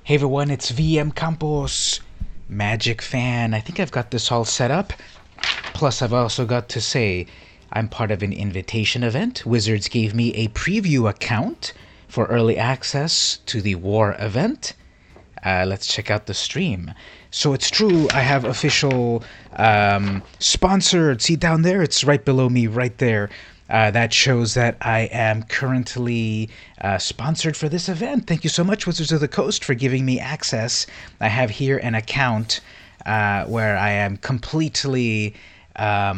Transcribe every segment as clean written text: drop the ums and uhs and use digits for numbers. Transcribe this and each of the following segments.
Hey everyone, it's VM Campos, Magic fan. I think I've got this all set up. Plus, I've also got to say, I'm part of an invitation event. Wizards gave me a preview account for early access to the War event. Let's check out the stream. So it's true, I have official sponsored. See down there? It's right below me, right there. That shows that I am currently sponsored for this event. Thank you so much, Wizards of the Coast, for giving me access. I have here an account where I am completely. I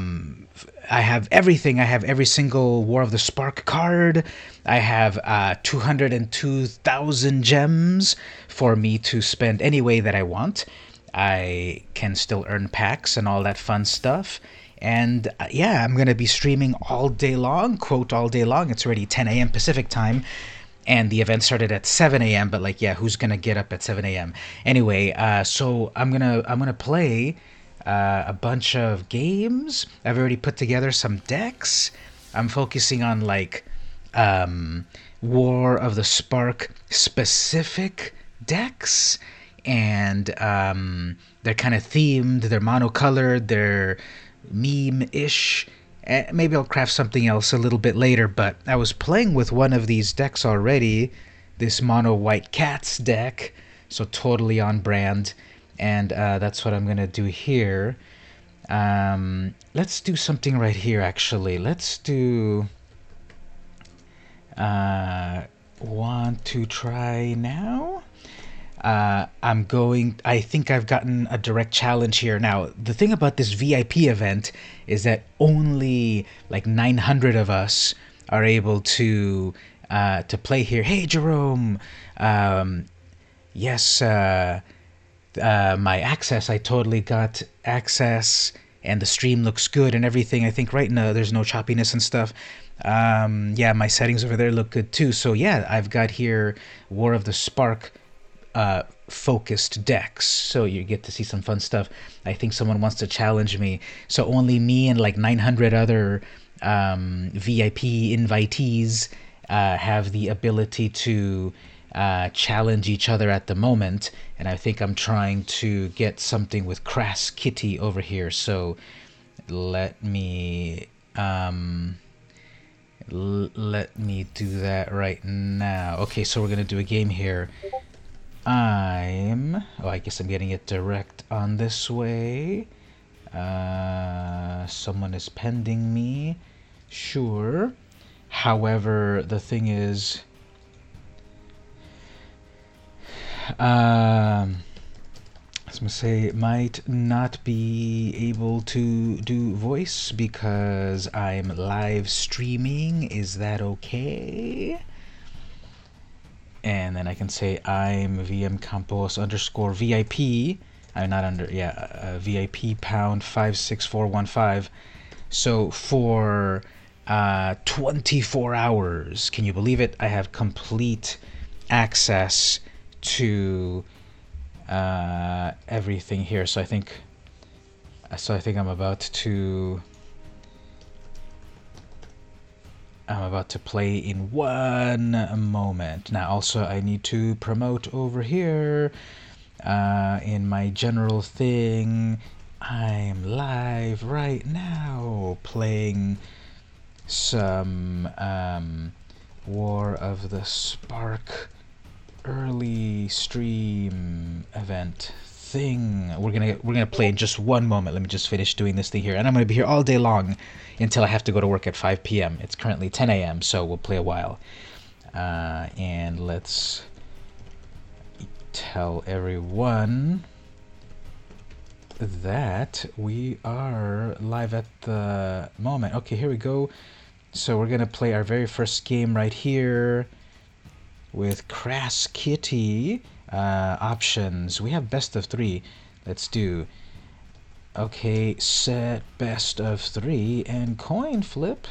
have everything. I have every single War of the Spark card. I have 202,000 gems for me to spend any way that I want. I can still earn packs and all that fun stuff. And yeah, I'm going to be streaming all day long, quote, all day long. It's already 10 a.m. Pacific time. And the event started at 7 a.m. But like, yeah, who's gonna get up at 7 a.m. Anyway? So I'm gonna play a bunch of games. I've already put together some decks. I'm focusing on like War of the Spark specific decks, and they're kind of themed. They're monocolored. They're meme-ish. Maybe I'll craft something else a little bit later, but I was playing with one of these decks already, this mono white cats deck, so totally on brand, and that's what I'm gonna do here. Let's do something right here, actually. Let's do want to try now? I think I've gotten a direct challenge here. Now, the thing about this VIP event is that only like 900 of us are able to play here. Hey, Jerome. Yes, my access. I totally got access, and the stream looks good and everything. I think right now there's no choppiness and stuff. Yeah, my settings over there look good too. So yeah, I've got here War of the Spark focused decks, so you get to see some fun stuff. I think someone wants to challenge me, so only me and like 900 other VIP invitees have the ability to challenge each other at the moment, and I think I'm trying to get something with Crass Kitty over here, so let me let me do that right now. Okay, so we're gonna do a game here. I guess I'm getting it direct on this way. Someone is pending me. Sure. However, the thing is, I was gonna say, might not be able to do voice because I'm live streaming. Is that okay? And then I can say I'm VM Campos underscore VIP. I'm not under, yeah, VIP pound 56415. So for 24 hours, can you believe it? I have complete access to everything here. So I think I'm about to play in one moment. Now, also, I need to promote over here in my general thing. I'm live right now playing some War of the Spark early stream event thing. We're gonna play in just one moment. Let me just finish doing this thing here, and I'm gonna be here all day long until I have to go to work at 5 p.m. It's currently 10 a.m., so we'll play a while. And let's tell everyone that we are live at the moment. Okay, here we go. So we're gonna play our very first game right here with Crass Kitty. Options. We have best of 3. Let's do. Okay, set best of 3 and coin flip.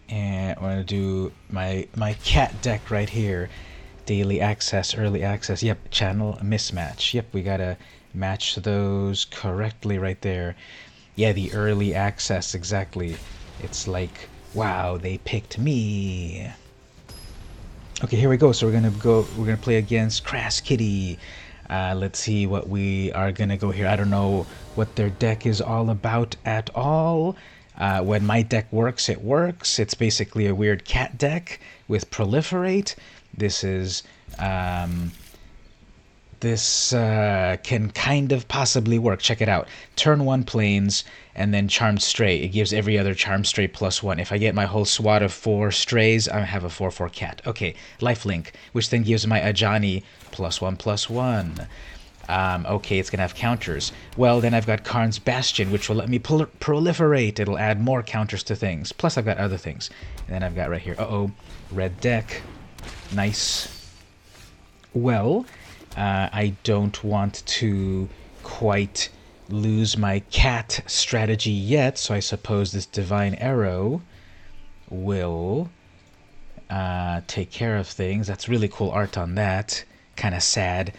And I'm gonna do my cat deck right here. Daily access, early access. Yep, channel mismatch. Yep, we gotta match those correctly right there. Yeah, the early access, exactly. It's like Wow, they picked me. Okay, here we go. So we're gonna play against Crass Kitty. Let's see what we are gonna go here. I don't know what their deck is all about at all. When my deck works, it works. It's basically a weird cat deck with Proliferate. This is can kind of possibly work. Check it out. Turn 1 planes and then Charmed Stray. It gives every other Charmed Stray +1. If I get my whole SWAT of 4 strays, I have a 4/4 cat. Okay, Lifelink, which then gives my Ajani +1/+1. Okay, it's going to have counters. Well, then I've got Karn's Bastion, which will let me proliferate. It'll add more counters to things. Plus, I've got other things. And then I've got right here, red deck. Nice. Well, I don't want to quite lose my cat strategy yet, so I suppose this Divine Arrow will take care of things. That's really cool art on that. Kind of sad.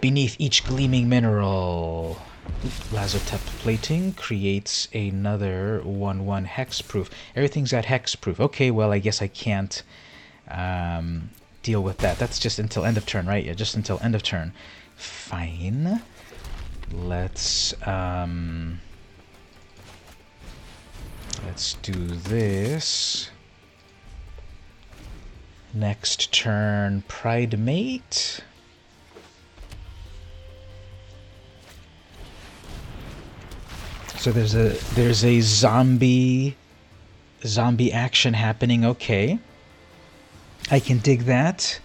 Beneath each gleaming mineral, Lazotep plating creates another 1/1 hexproof. Everything's got hexproof. Okay, well, I guess I can't deal with that. That's just until end of turn, right? Yeah, just until end of turn. Fine. Let's do this. Next turn, Pridemate. So there's a zombie action happening. Okay. I can dig that.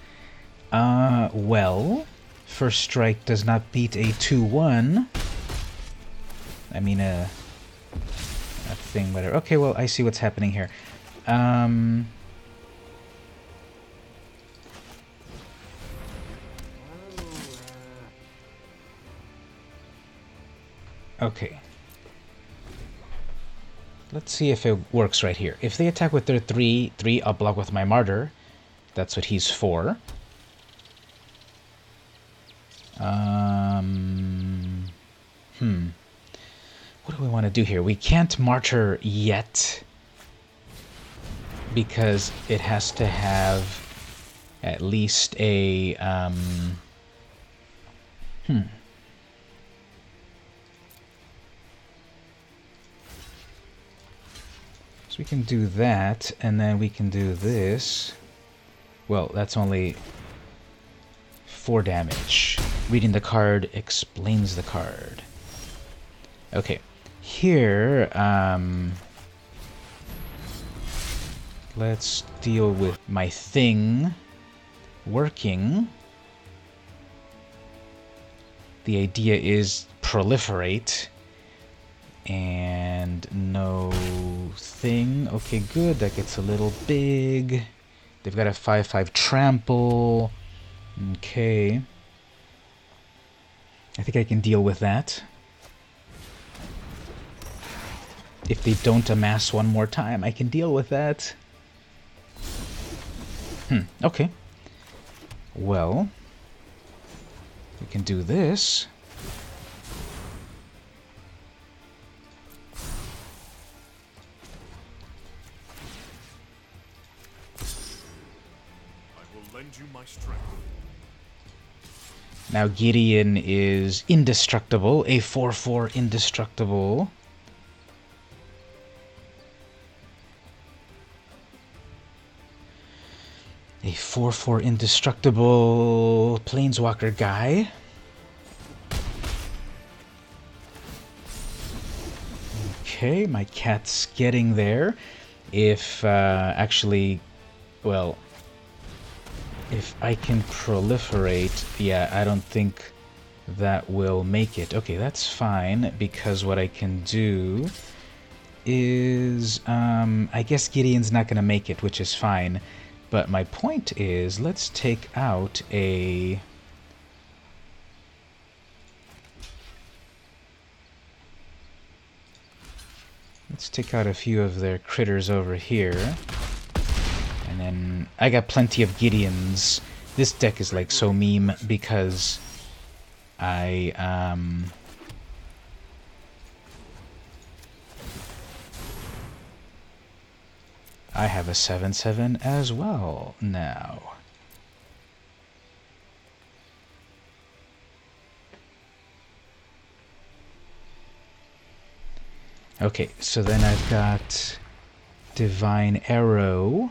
Well, first strike does not beat a 2/1. I mean a thing, whatever. Okay, well, I see what's happening here. Okay. Let's see if it works right here. If they attack with their 3/3, I'll block with my Martyr. That's what he's for. What do we want to do here? We can't Martyr yet because it has to have at least a So we can do that, and then we can do this. Well, that's only 4 damage. Reading the card explains the card. Okay, here, let's deal with my thing working. The idea is proliferate. And no thing. Okay, good. That gets a little big. They've got a 5/5 trample. Okay. I think I can deal with that. If they don't amass one more time, I can deal with that. Okay. Well, we can do this. You my strength. Now Gideon is indestructible, a 4/4 indestructible. A 4/4 indestructible planeswalker guy. Okay, my cat's getting there. If actually, well, if I can proliferate, yeah, I don't think that will make it. Okay, that's fine, because what I can do is, I guess Gideon's not going to make it, which is fine. But my point is, let's take out a... Let's take out a few of their critters over here. And then I got plenty of Gideons. This deck is like so meme because I I have a 7/7 as well now. Okay, so then I've got Divine Arrow.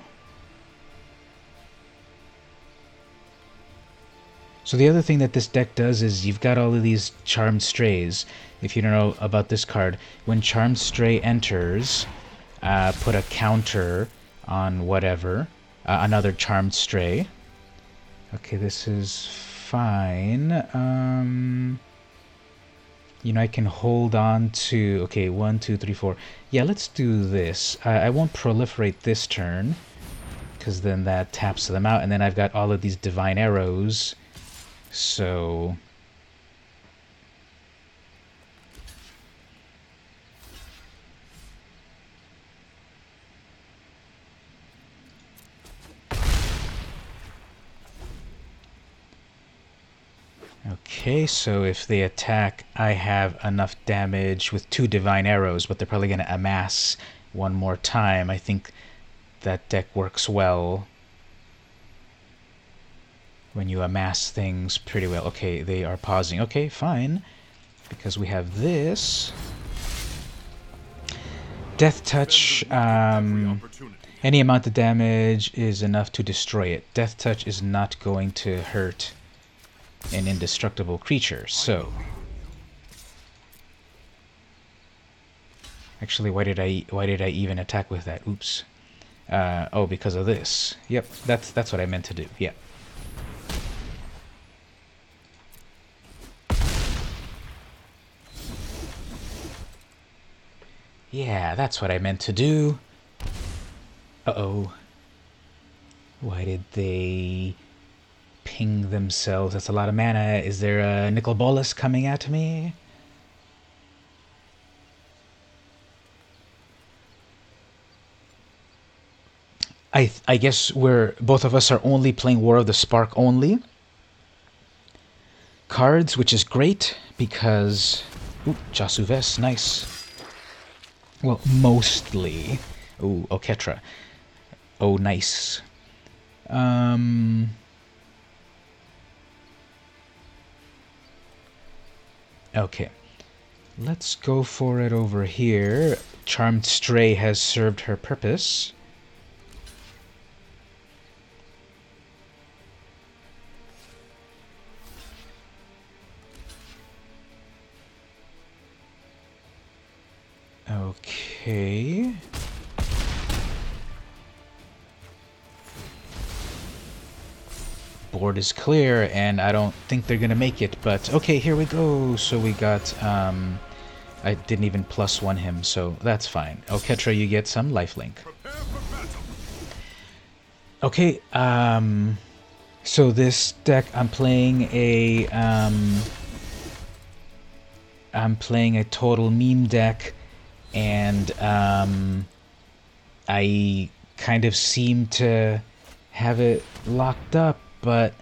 So the other thing that this deck does is you've got all of these Charmed Strays. If you don't know about this card, when Charmed Stray enters, put a counter on whatever, another Charmed Stray. Okay, this is fine. You know, I can hold on to... Okay, 1, 2, 3, 4. Yeah, let's do this. I won't proliferate this turn, because then that taps them out, and then I've got all of these Divine Arrows. So... Okay, so if they attack, I have enough damage with 2 Divine Arrows, but they're probably going to amass one more time. I think that deck works well when you amass things pretty well. Okay, they are pausing. Okay, fine, because we have this. Death Touch, any amount of damage is enough to destroy it. Death Touch is not going to hurt an indestructible creature, so... Actually, why did I even attack with that? Oops. Oh, because of this. Yep, that's what I meant to do. Yeah. Yeah, that's what I meant to do. Uh-oh. Why did they ping themselves? That's a lot of mana. Is there a Nicol Bolas coming at me? I guess both of us are only playing War of the Spark only cards, which is great because... Ooh, Jasuves, nice. Well, mostly. Ooh, Oketra. Oh, nice. Okay. Let's go for it over here. Charmed Stray has served her purpose. Okay. Board is clear, and I don't think they're gonna make it, but okay, here we go. So we got, I didn't even +1 him, so that's fine. Oketra, you get some lifelink. Okay, so this deck, I'm playing a total meme deck, and I kind of seem to have it locked up, but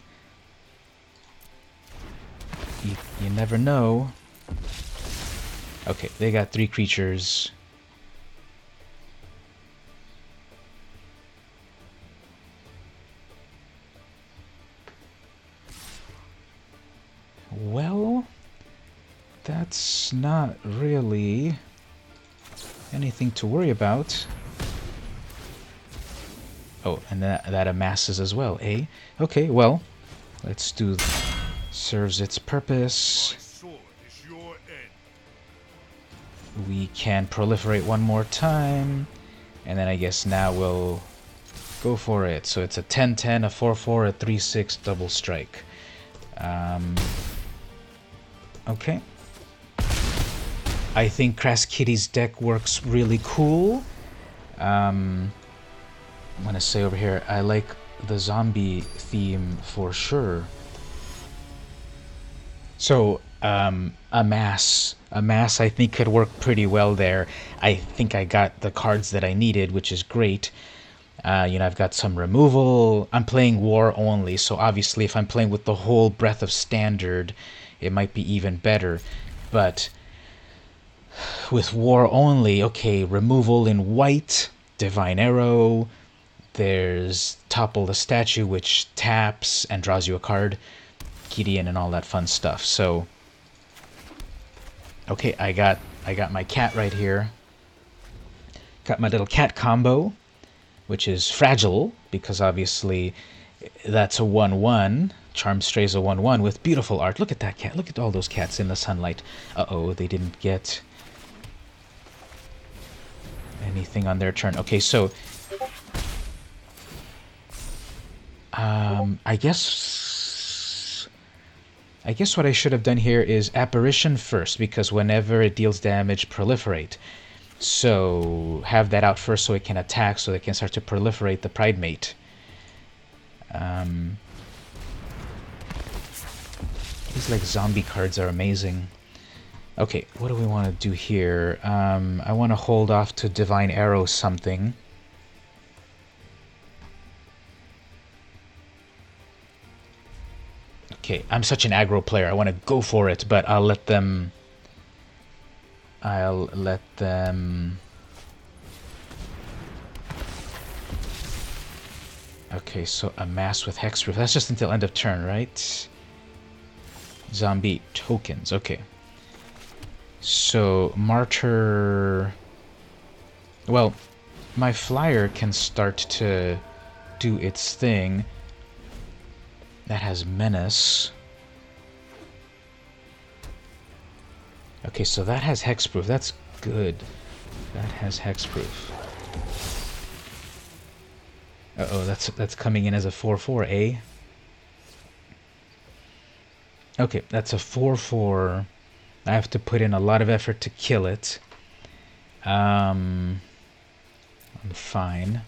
you never know. Okay, they got 3 creatures. Well, that's not really anything to worry about. Oh, and that amasses as well, eh? Okay, well, let's do... Serves its purpose. My sword is your end. We can proliferate one more time, and then I guess now we'll go for it. So it's a 10-10, a 4-4, a 3-6 double strike. Okay. I think Crass Kitty's deck works really cool. I'm gonna say over here, I like the zombie theme for sure. So, Amass I think could work pretty well there. I think I got the cards that I needed, which is great. You know, I've got some removal. I'm playing War only, so obviously if I'm playing with the whole breadth of Standard, it might be even better. But with War only, okay, removal in white Divine Arrow. There's Topple the Statue, which taps and draws you a card. Gideon and all that fun stuff. So, okay, I got my cat right here. Got my little cat combo, which is fragile, because obviously that's a 1/1. Charmed Stray's a 1/1 with beautiful art. Look at that cat. Look at all those cats in the sunlight. Uh-oh, they didn't get anything on their turn. Okay, so I guess what I should have done here is Apparition first, because whenever it deals damage, proliferate. So have that out first so it can attack, so it can start to proliferate the Pridemate. These like zombie cards are amazing. Okay, what do we want to do here? I want to hold off to Divine Arrow something. Okay, I'm such an aggro player. I want to go for it, but I'll let them... Okay, so Amass with Hexproof. That's just until end of turn, right? Zombie tokens. Okay. So, Martyr... Well, my flyer can start to do its thing. That has Menace. Okay, so that has Hexproof. That's good. That has Hexproof. Uh-oh, that's coming in as a 4/4, eh? Okay, that's a 4/4. I have to put in a lot of effort to kill it. I'm fine.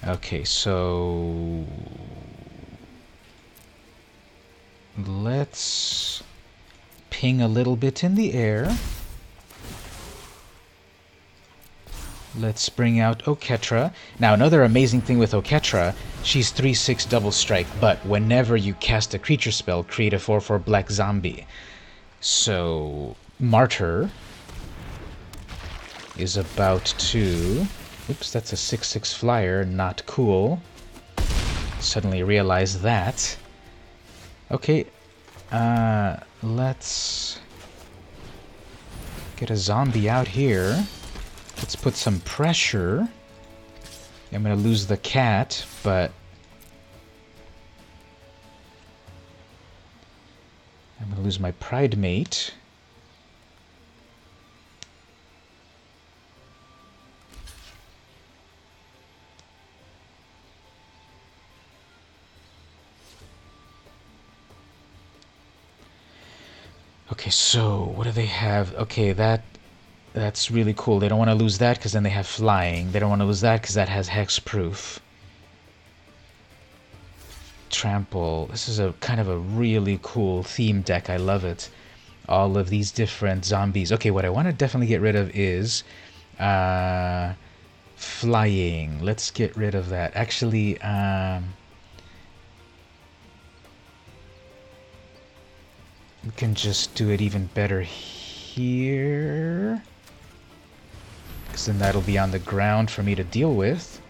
Okay, so let's ping a little bit in the air. Let's bring out Oketra. Now, another amazing thing with Oketra, she's 3/6 double strike, but whenever you cast a creature spell, create a 4/4 black zombie. So, Martyr is about to... Oops, that's a 6/6 flyer, not cool. Suddenly realized that. Okay, let's get a zombie out here. Let's put some pressure. I'm gonna lose the cat, but I'm gonna lose my Pridemate. Okay, so what do they have? Okay, that's really cool. They don't want to lose that because then they have flying. They don't want to lose that because that has hexproof. Trample. This is a kind of a really cool theme deck. I love it. All of these different zombies. Okay, what I want to definitely get rid of is flying. Let's get rid of that. Actually, we can just do it even better here. Because then that'll be on the ground for me to deal with.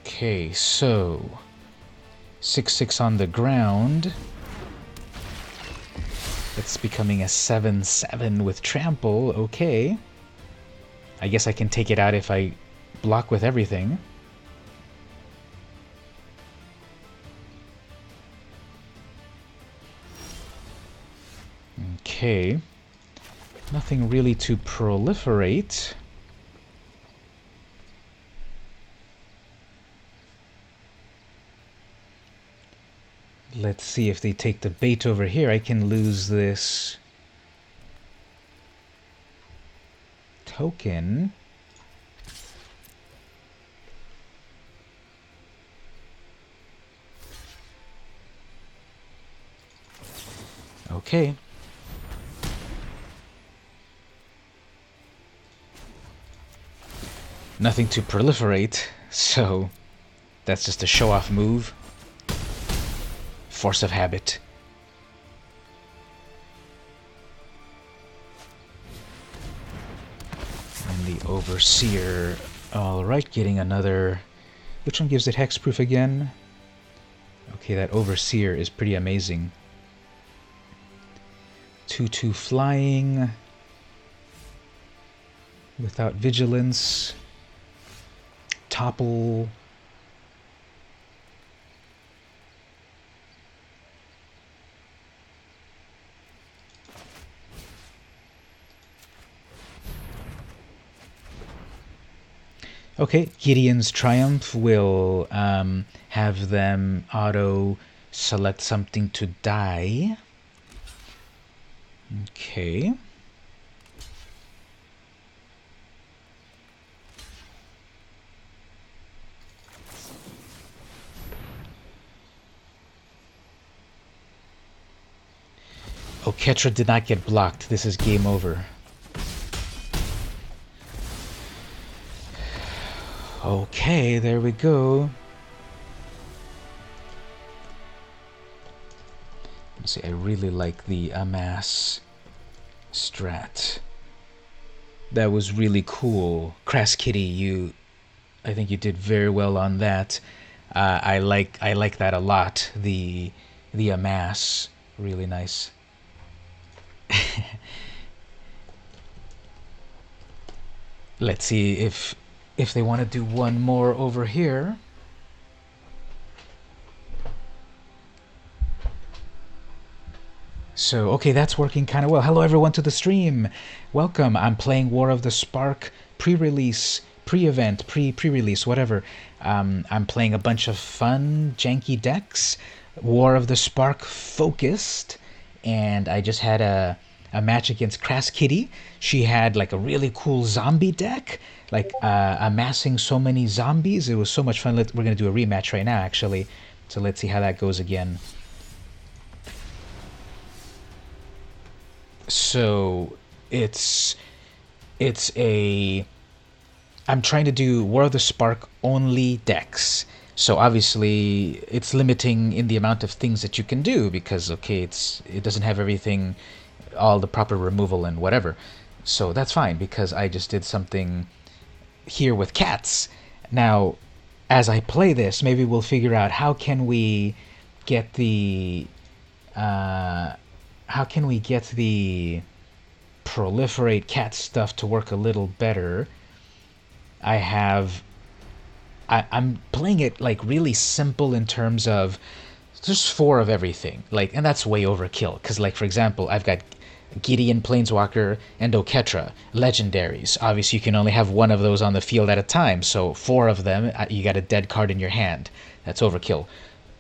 Okay, so 6/6 on the ground. It's becoming a 7/7 with trample. Okay. I guess I can take it out if I block with everything. Okay. Nothing really to proliferate. Let's see if they take the bait over here. I can lose this token. Okay. Nothing to proliferate, so that's just a show-off move. force of habit. And the Overseer. Alright, getting another... Which one gives it hexproof again? Okay, that Overseer is pretty amazing. 2/2 flying. Without vigilance. Topple. Okay, Gideon's Triumph will have them auto select something to die. Okay. Oh, Ketra did not get blocked. This is game over. Okay, there we go. Let's see, I really like the Amass strat. That was really cool. Crass Kitty, I think you did very well on that. I like that a lot. The Amass, really nice. Let's see if they want to do one more over here. So, okay, that's working kind of well. Hello everyone to the stream. Welcome. I'm playing War of the Spark pre-release, pre-event, pre-release, whatever. I'm playing a bunch of fun, janky decks. War of the Spark focused. And I just had a match against Crass Kitty. She had like a really cool zombie deck, like amassing so many zombies. It was so much fun. We're going to do a rematch right now, actually. So let's see how that goes again. So it's a... I'm trying to do War of the Spark only decks. So obviously it's limiting in the amount of things that you can do because, okay, it doesn't have everything, all the proper removal and whatever. So that's fine because I just did something here with cats. Now, as I play this, maybe we'll figure out how can we get the proliferate cat stuff to work a little better. I'm playing it like really simple in terms of just 4 of everything, like, and that's way overkill because, like, for example, I've got Gideon, Planeswalker, and Oketra legendaries. Obviously you can only have 1 of those on the field at a time, so 4 of them, you got a dead card in your hand. That's overkill.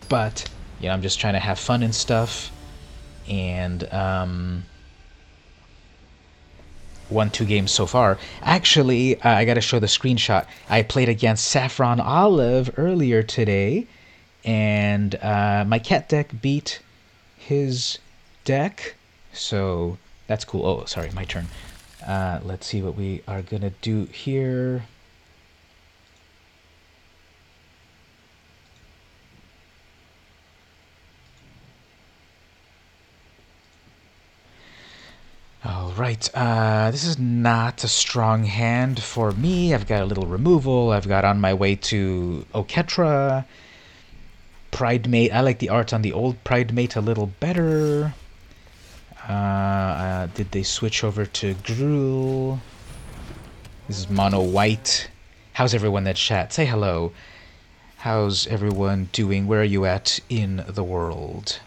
But you know, I'm just trying to have fun and stuff, and 1-2 games so far. Actually, I gotta show the screenshot. I played against Saffron Olive earlier today, and my cat deck beat his deck, so that's cool. Oh, sorry, my turn. Let's see what we are gonna do here. Alright, this is not a strong hand for me. I've got a little removal. I've got on my way to Oketra. Pridemate. I like the art on the old Pridemate a little better. Did they switch over to Gruul? This is mono white. How's everyone in the chat? Say hello. How's everyone doing? Where are you at in the world?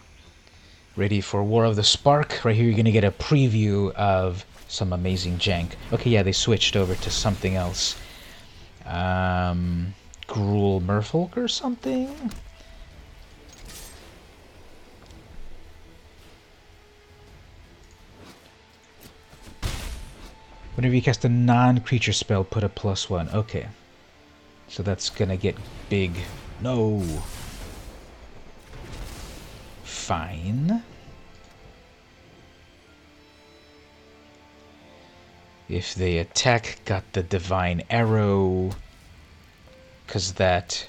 Ready for War of the Spark? Right here you're going to get a preview of some amazing jank. Okay, yeah, they switched over to something else. Gruul Merfolk or something? Whenever you cast a non-creature spell, put a +1. Okay. So that's going to get big. No. Fine. If they attack, got the Divine Arrow, because that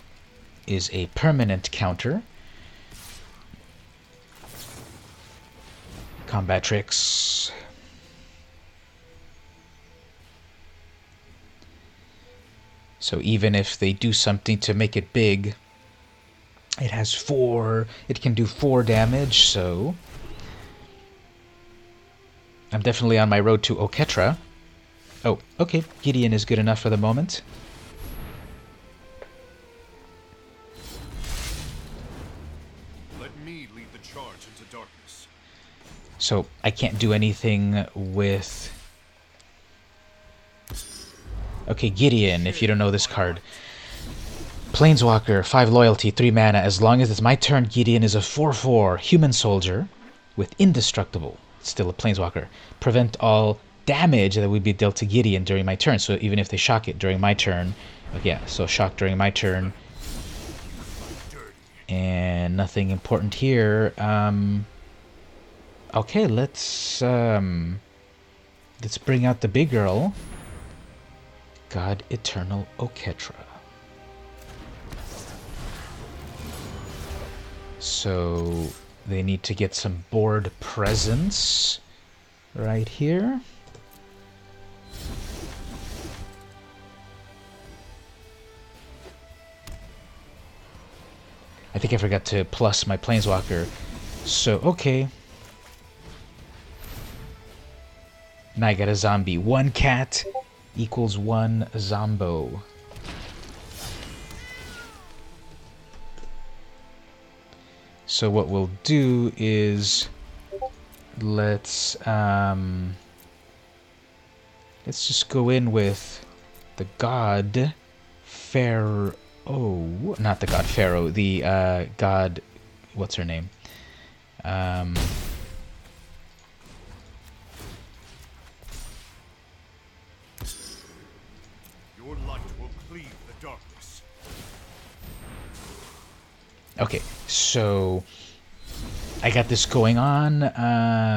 is a permanent counter. Combat tricks. So even if they do something to make it big, it has 4, it can do 4 damage, so I'm definitely on my road to Oketra. Oh, okay, Gideon is good enough for the moment. Let me lead the charge into darkness. So I can't do anything with... Okay, Gideon, if you don't know this card. Planeswalker, 5 loyalty, 3 mana. As long as it's my turn, Gideon is a 4/4 human soldier with indestructible. Still a Planeswalker. Prevent all damage that would be dealt to Gideon during my turn. So even if they shock it during my turn, yeah, so shock during my turn. And nothing important here. Okay, let's bring out the big girl. God Eternal Oketra. So they need to get some board presence right here. I think I forgot to plus my Planeswalker. So, okay. Now I got a zombie. 1 cat equals 1 zombo. So what we'll do is let's just go in with the God Pharaoh. Oh, not the God Pharaoh. The God, what's her name? Your light will cleave the darkness. Okay, so I got this going on.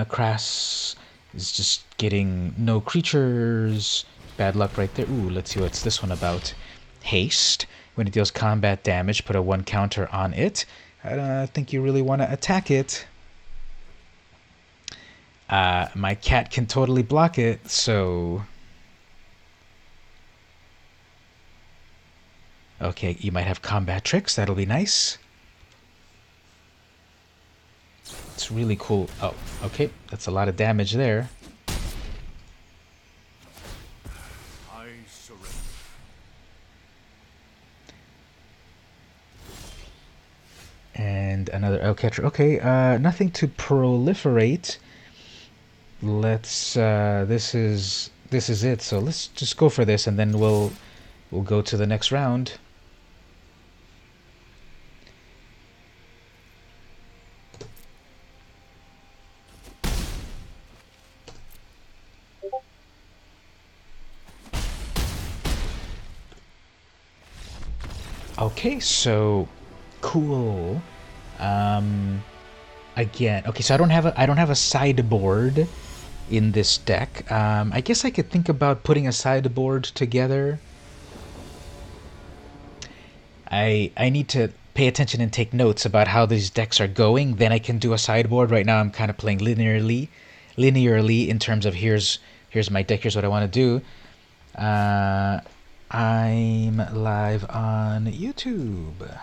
Crass is just getting no creatures. Bad luck right there. Ooh, let's see what's this one about. Haste. When it deals combat damage, put a 1 counter on it. I don't think you really want to attack it. My cat can totally block it, so... Okay, you might have combat tricks. That'll be nice. It's really cool. Oh, okay. That's a lot of damage there. I surrender. And another Elcatcher. Okay, nothing to proliferate. Let's this is it. So let's just go for this and then we'll go to the next round. Okay, so cool. Again, okay, so I don't have a sideboard in this deck. I guess I could think about putting a sideboard together. I need to pay attention and take notes about how these decks are going. Then I can do a sideboard. Right now, I'm kind of playing linearly in terms of here's my deck. Here's what I want to do. I'm live on YouTube.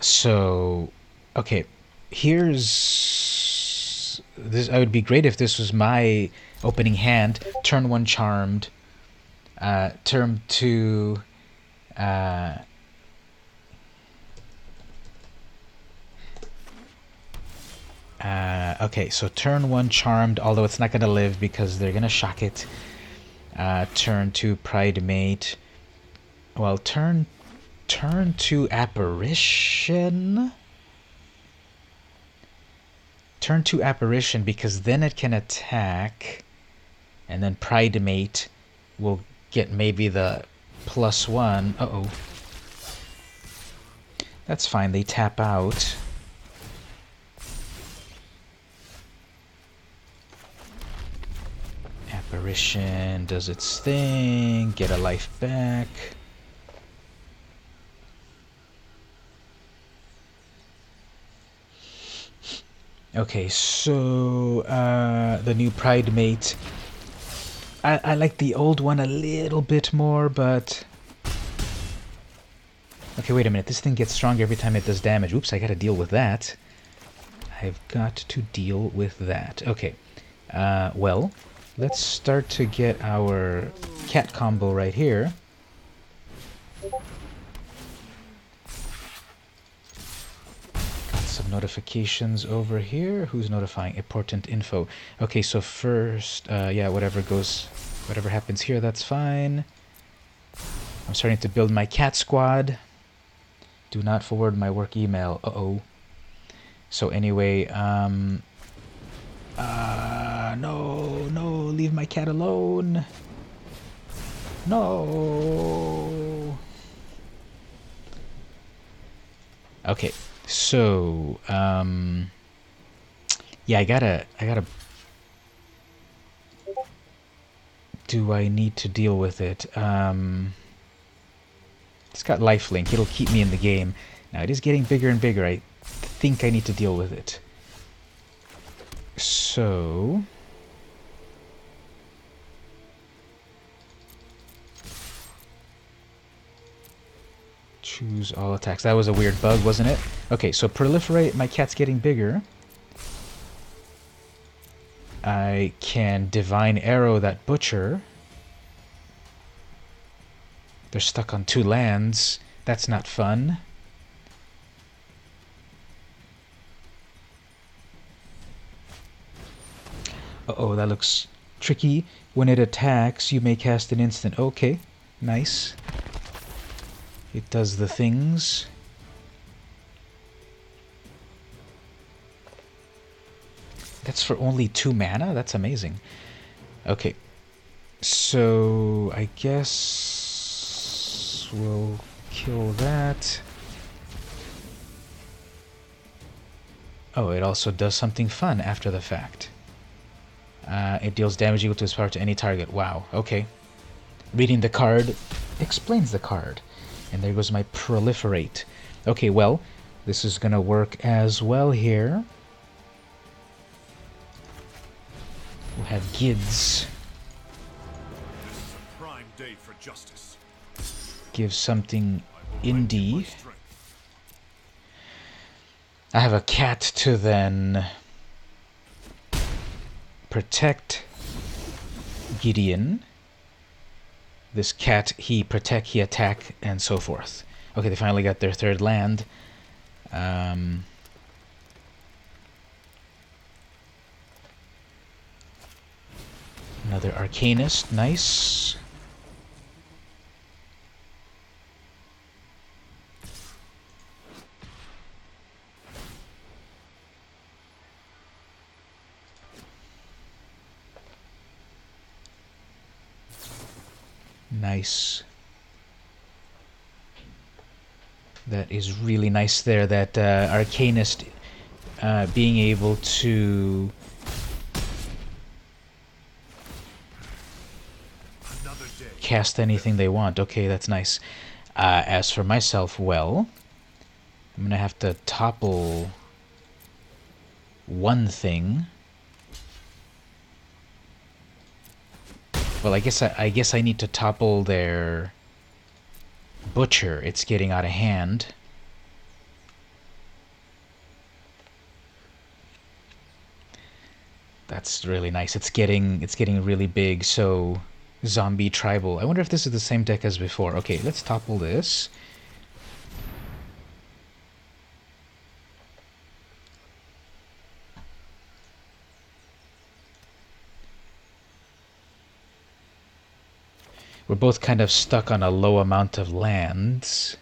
So, okay, here's this. I would be great if this was my opening hand. Turn 1 Charmed. Turn 2. Okay, so turn 1 Charmed, although it's not going to live because they're going to shock it. Turn 2 Pridemate. Well, turn 2 Apparition. Turn 2 Apparition because then it can attack, and then Pridemate will get maybe the +1. Uh-oh. That's fine, they tap out. Apparition does its thing, get a life back. Okay, so the new Pride Mate. I like the old one a little bit more, but... Okay, wait a minute. This thing gets stronger every time it does damage. Oops, I gotta deal with that. I've got to deal with that. Okay, well, let's start to get our cat combo right here. Got some notifications over here. Who's notifying? Important info. Okay, so first, yeah, whatever happens here, that's fine. I'm starting to build my cat squad. Do not forward my work email. Uh-oh. So anyway, no, leave my cat alone. No. Okay, so, yeah, I gotta, do I need to deal with it? It's got lifelink. It'll keep me in the game. Now, it is getting bigger and bigger. I think I need to deal with it. So... choose all attacks. That was a weird bug, wasn't it? Okay, so proliferate. My cat's getting bigger. I can divine arrow that butcher. They're stuck on 2 lands. That's not fun. Uh-oh, that looks tricky. When it attacks, you may cast an instant. Okay, nice. It does the things. That's for only 2 mana? That's amazing. Okay. So, I guess we'll kill that. Oh, it also does something fun after the fact. It deals damage equal to its power to any target. Wow, okay. Reading the card explains the card. And there goes my proliferate. Okay, well, this is gonna work as well here. We'll have Gids. This is a prime day for justice. Give something indie. My strength. I have a cat to then protect Gideon. This cat, he protect, he attack, and so forth. Okay, they finally got their 3rd land. Another Arcanist, nice. Nice. That is really nice there, that Arcanist being able to cast anything they want. Okay, that's nice. As for myself, well, I'm gonna have to topple one thing. Well, I guess I need to topple their butcher. It's getting out of hand. That's really nice. It's getting really big. So zombie tribal. I wonder if this is the same deck as before. Okay, let's topple this. We're both kind of stuck on a low amount of lands.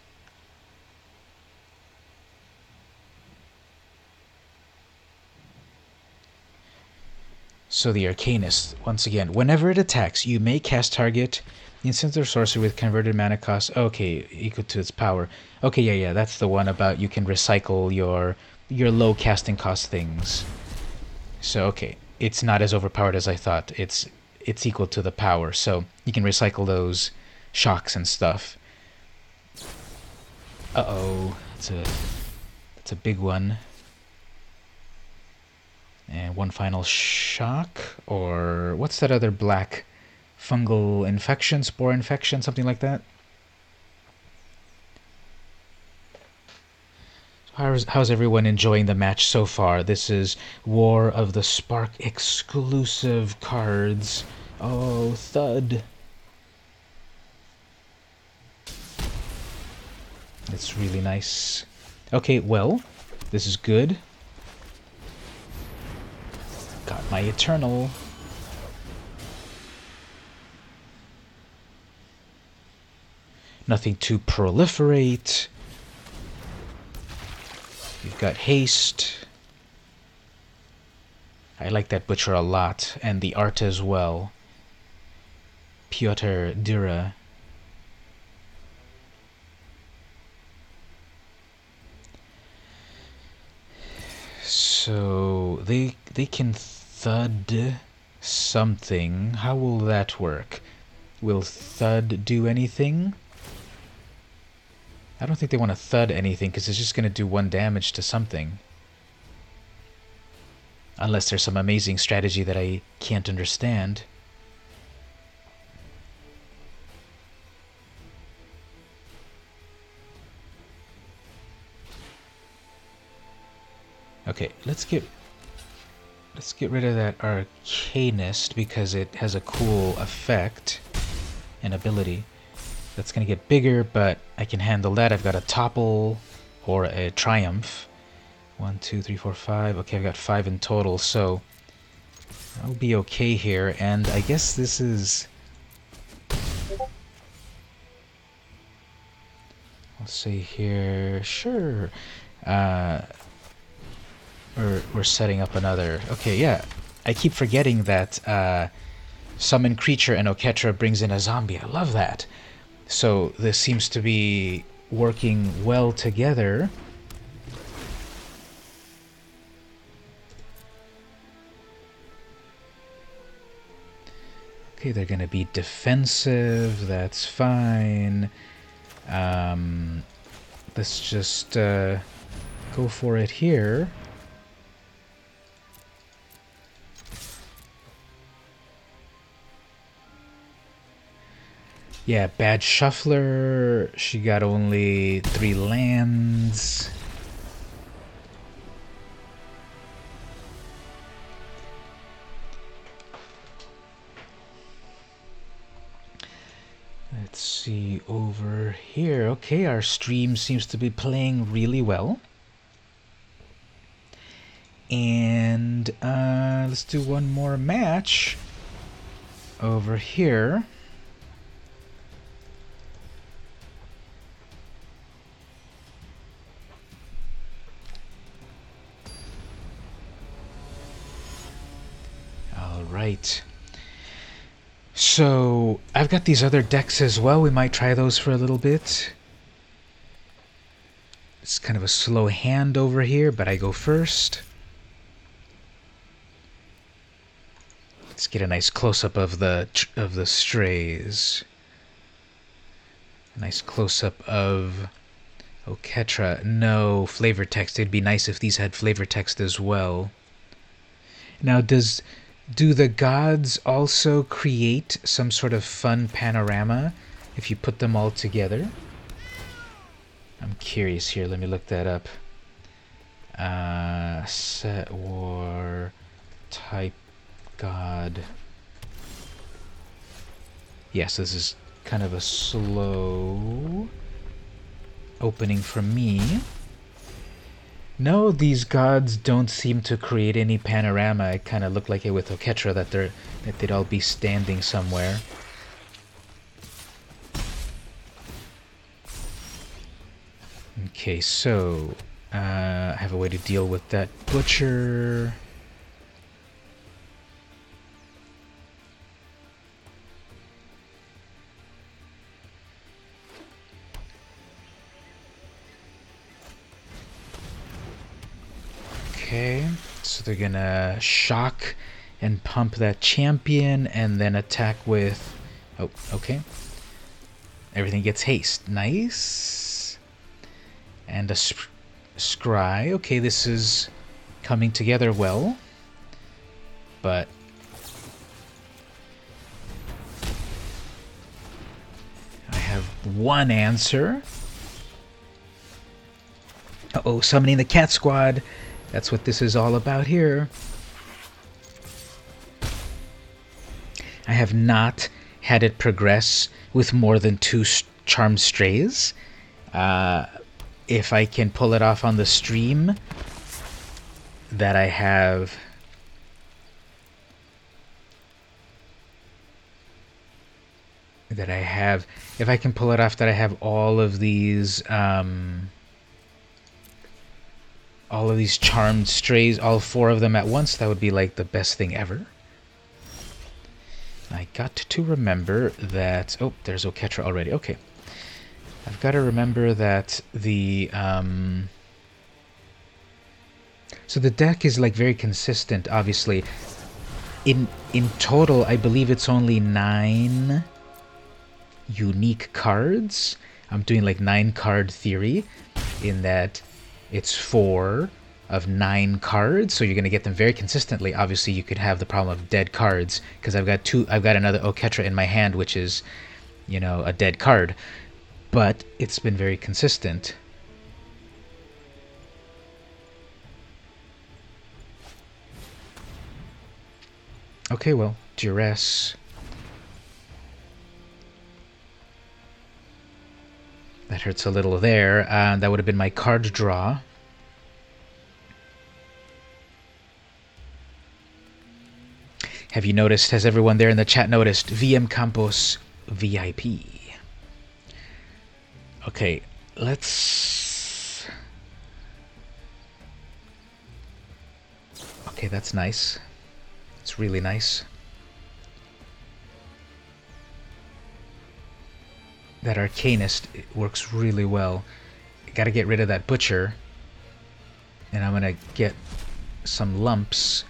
So the Arcanist, once again, whenever it attacks, you may cast target instant or sorcery with converted mana cost. Okay, equal to its power. Okay, yeah, that's the one about you can recycle your low casting cost things. So okay, it's not as overpowered as I thought. It's equal to the power, so you can recycle those shocks and stuff. Uh-oh, it's a big one. One final shock, or what's that other black fungal infection, spore infection, something like that? How's everyone enjoying the match so far? This is War of the Spark exclusive cards. Oh, thud. It's really nice. Okay, well, this is good. Got my Eternal. Nothing to proliferate. You've got haste. I like that Butcher a lot, and the art as well. Piotr Dura. So they can thud something. How will that work? Will thud do anything? I don't think they want to thud anything because it's just going to do 1 damage to something. Unless there's some amazing strategy that I can't understand. Okay, let's get rid of that Arcanist because it has a cool effect and ability. That's going to get bigger, but I can handle that. I've got a Topple or a Triumph. 1, 2, 3, 4, 5. Okay, I've got 5 in total, so I'll be okay here. And I guess this is... I'll say here... Sure. We're setting up another... Okay, yeah. I keep forgetting that Summon Creature and Oketra brings in a zombie. I love that. So this seems to be working well together. Okay, they're going to be defensive. That's fine. Let's just go for it here. Yeah, Bad Shuffler. She got only 3 lands. Let's see over here. Okay, our stream seems to be playing really well. And let's do one more match over here. Right. So I've got these other decks as well. We might try those for a little bit. It's kind of a slow hand over here, but I go first. Let's get a nice close-up of the strays. A nice close-up of Oketra. No flavor text. It'd be nice if these had flavor text as well. Now, do the gods also create some sort of fun panorama if you put them all together? I'm curious here. Let me look that up. Set War type god. Yes, this is kind of a slow opening for me. No, these gods don't seem to create any panorama. It kind of looked like it with Oketra that they'd all be standing somewhere. Okay, so I have a way to deal with that Butcher. Okay, so they're gonna shock and pump that champion and then attack with... Oh, okay. Everything gets haste. Nice. And a scry. Okay, this is coming together well. but I have one answer. Uh-oh, summoning the cat squad. That's what this is all about here. I have not had it progress with more than 2 charmed strays. If I can pull it off on the stream that I have... If I can pull it off that I have all of these charmed strays, all 4 of them at once, that would be like the best thing ever. I got to remember that... Oh, there's Oketra already. Okay. I've got to remember that the... So the deck is like very consistent, obviously. In total, I believe it's only 9 unique cards. I'm doing like 9 card theory in that it's 4 of 9 cards, so you're going to get them very consistently. Obviously, you could have the problem of dead cards, because I've got another Oketra in my hand, which is, you know, a dead card. But it's been very consistent. Okay, well, Duress. That hurts a little there. That would have been my card draw. Have you noticed, has everyone there in the chat noticed, VM Campos VIP? Okay, let's... Okay, that's nice. It's really nice. That Arcanist works really well. Gotta get rid of that Butcher. And I'm gonna get some lumps.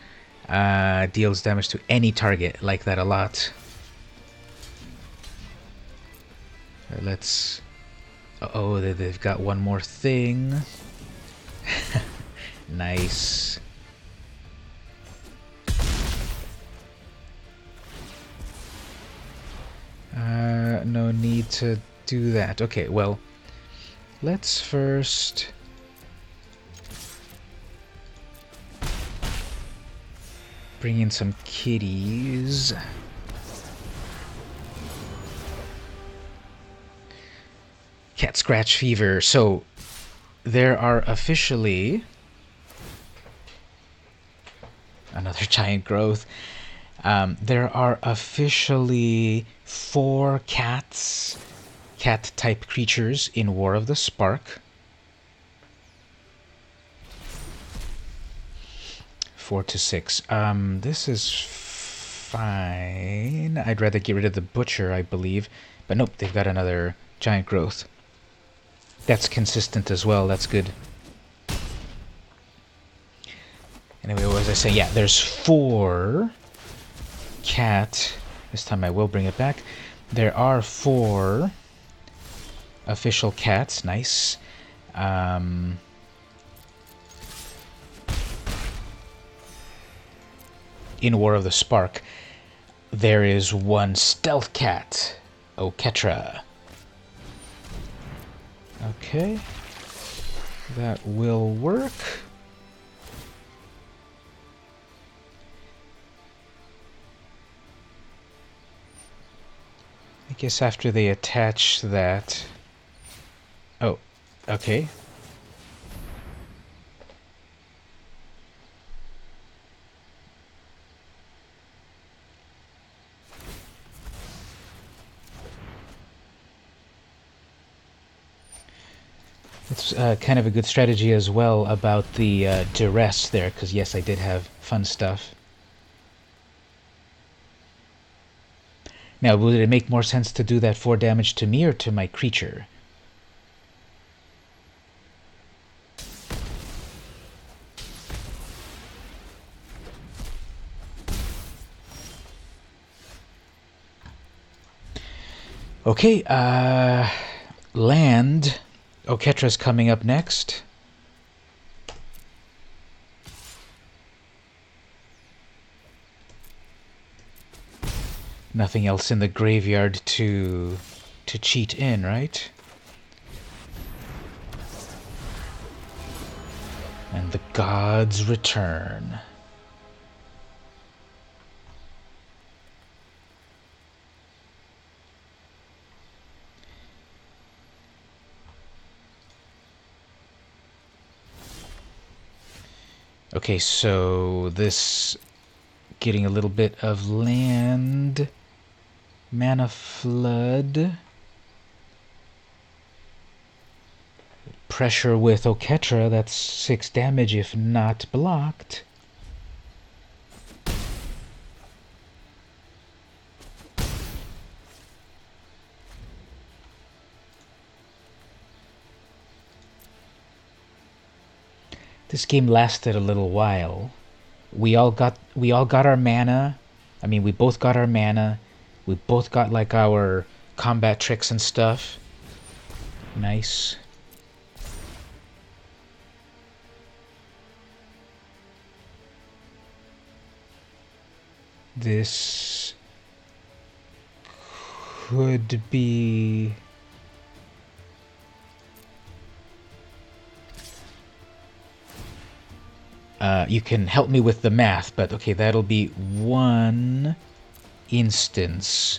Deals damage to any target. Like that a lot. Let's... Uh-oh, they've got one more thing. Nice. No need to do that. Okay, well, let's first... bring in some kitties. Cat scratch fever. So, there are officially... Another giant growth. There are officially 4 cat-type creatures in War of the Spark. 4 to 6. This is fine. I'd rather get rid of the Butcher, I believe. But nope, they've got another giant growth. That's consistent as well, that's good. Anyway, what was I saying? Yeah, there's 4 cat... This time I will bring it back. There are 4 official cats. Nice. In War of the Spark, there is 1 stealth cat, Oketra. Okay. That will work. I guess after they attach that... Oh, okay. It's kind of a good strategy as well about the duress there, because yes, I did have fun stuff. Now, would it make more sense to do that 4 damage to me or to my creature? Okay, land. Oketra's coming up next. Nothing else in the graveyard to cheat in, right? And the gods return. Okay, so this getting a little bit of land. Mana Flood. Pressure with Oketra, that's 6 damage if not blocked. This game lasted a little while. We all got our mana. I mean, we both got our mana. We both got like our combat tricks and stuff. Nice. This could be you can help me with the math, but okay, that'll be 1 instance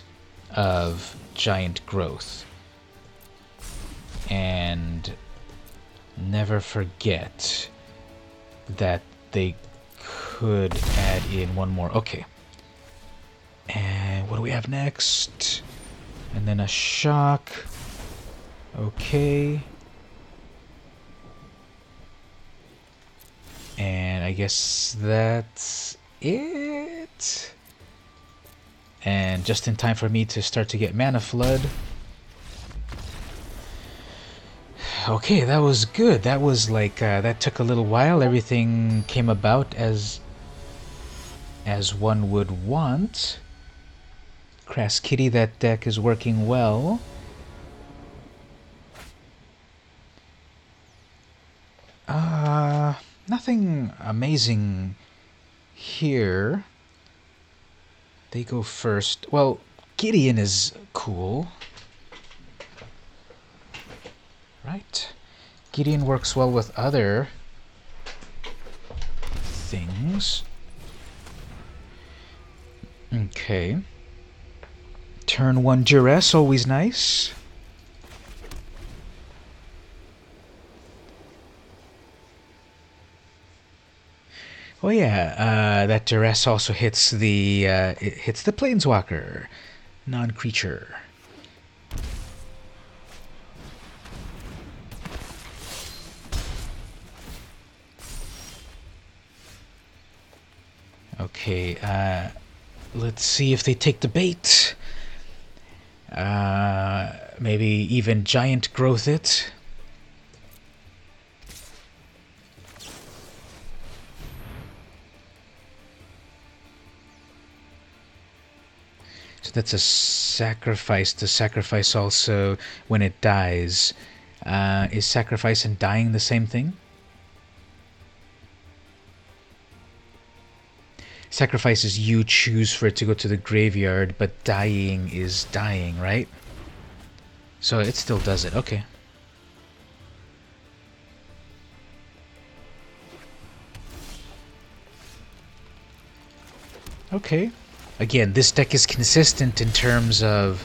of giant growth. And never forget that they could add in 1 more. Okay. And what do we have next? And then a shock. Okay. And I guess that's it. And just in time for me to start to get Mana Flood. Okay, that was good. That was like, that took a little while. Everything came about as one would want. Crass Kitty, that deck is working well. Nothing amazing here. They go first. Well, Gideon is cool. Right? Gideon works well with other things. Okay. Turn 1 Duress, always nice. Oh yeah, that Duress also hits the it hits the Planeswalker, non-creature. Okay, let's see if they take the bait. Maybe even giant growth it. So that's a sacrifice. The sacrifice also when it dies. Is sacrifice and dying the same thing? Sacrifice is you choose for it to go to the graveyard, but dying is dying, right? So it still does it. Okay. Okay. Again, this deck is consistent in terms of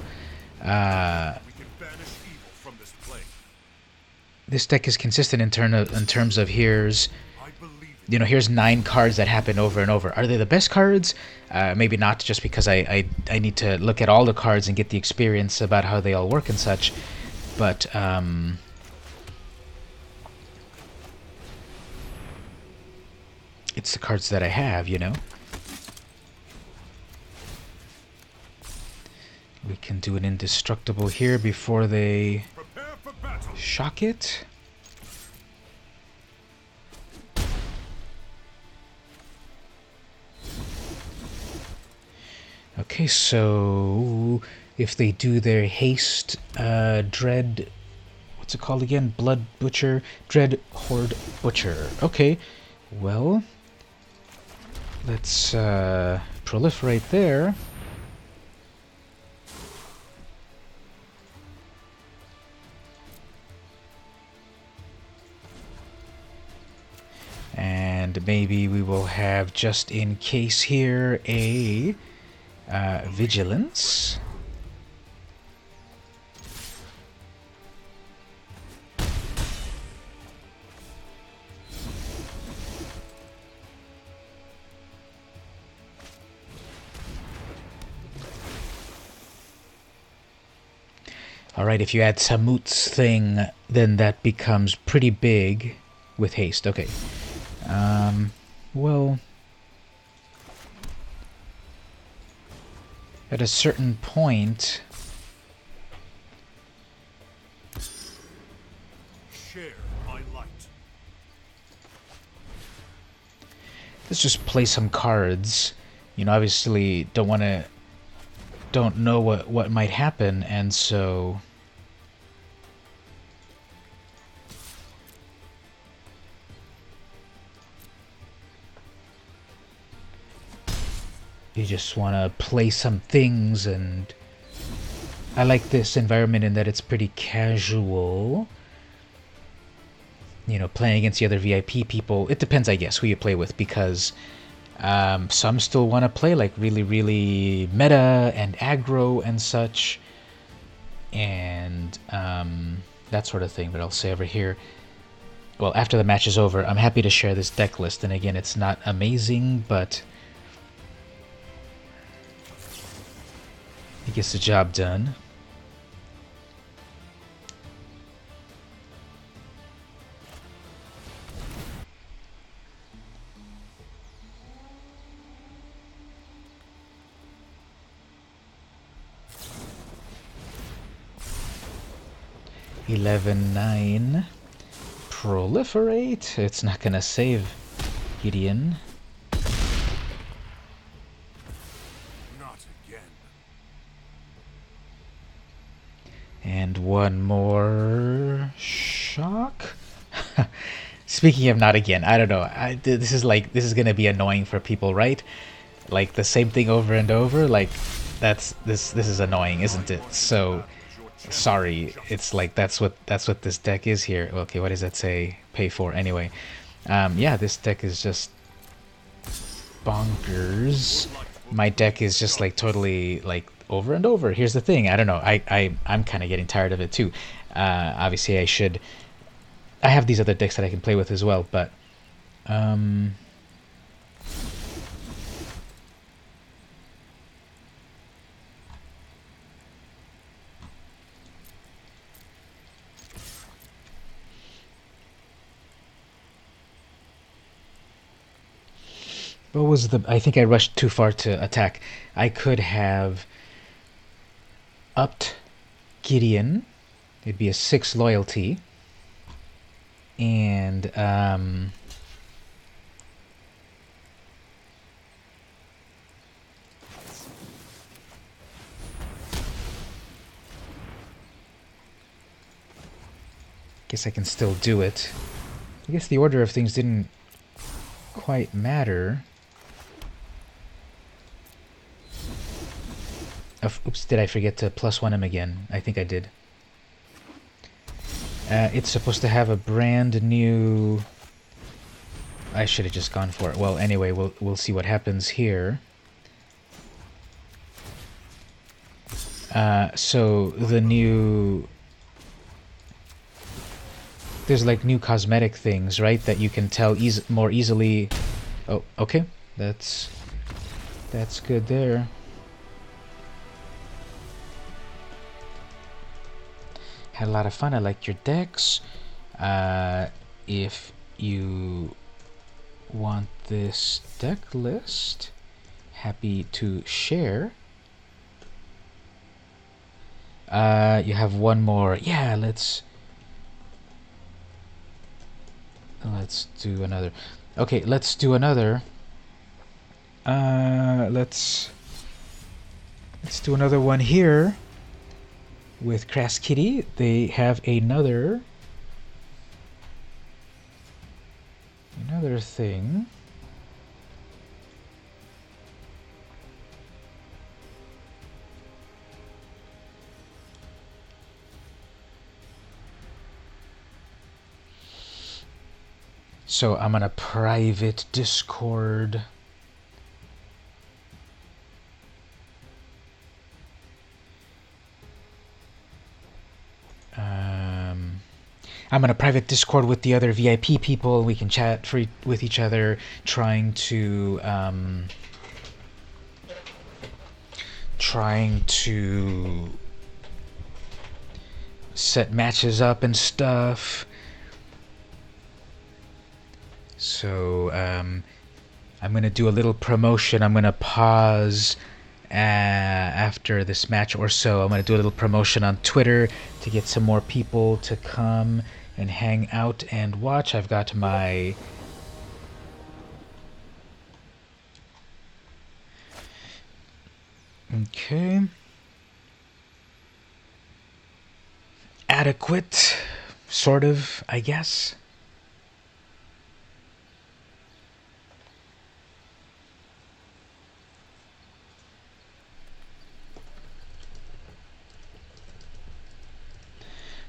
this deck is consistent in terms of here's here's 9 cards that happen over and over. Are they the best cards? Maybe not, just because I need to look at all the cards and get the experience about how they all work and such. But it's the cards that I have, you know. We can do an indestructible here before they shock it. Okay, so if they do their haste, Dread, what's it called again? Blood Butcher, Dread Horde Butcher. Okay, well, let's proliferate there. And maybe we will have, just in case here, a vigilance. Alright, if you add Samut's thing, then that becomes pretty big with haste. Okay. Well, at a certain point... Share my light. Let's just play some cards. You know, obviously don't know what might happen, and so... You just want to play some things, and I like this environment in that it's pretty casual. You know, playing against the other VIP people. It depends, I guess, who you play with, because some still want to play like really, really meta and aggro and such, and that sort of thing. But I'll say over here, well, after the match is over, I'm happy to share this deck list. And again, it's not amazing, but it gets the job done. (11-9). Proliferate. It's not gonna save Gideon. Not again. And one more shock. Speaking of not again, I don't know. This is gonna be annoying for people, right? Like the same thing over and over. Like this is annoying, isn't it? So sorry. It's like that's what this deck is here. Okay, what does that say? Pay for anyway. Yeah, this deck is just bonkers. My deck is just like totally like over and over. Here's the thing. I don't know. I'm kind of getting tired of it too. Obviously, I have these other decks that I can play with as well, but what was the... I think I rushed too far to attack. I could have upped Gideon. It'd be a 6 loyalty. And guess I can still do it. I guess the order of things didn't quite matter. Oops, did I forget to +1 him again? I think I did. It's supposed to have a brand new... I should have just gone for it. Well, anyway, we'll see what happens here. So the new... There's like new cosmetic things, right? That you can tell more easily. Oh, okay. That's good there. Had a lot of fun. I liked your decks. If you want this deck list, happy to share. You have one more. Yeah, let's do another. Okay, let's do another. Let's do another one here with Crass Kitty. They have another thing. So I'm gonna private Discord. I'm gonna private Discord with the other VIP people. We can chat with each other, trying to set matches up and stuff. So I'm gonna do a little promotion. I'm gonna pause after this match or so. I'm gonna do a little promotion on Twitter to get some more people to come and hang out and watch. I've got my adequate, sort of, I guess.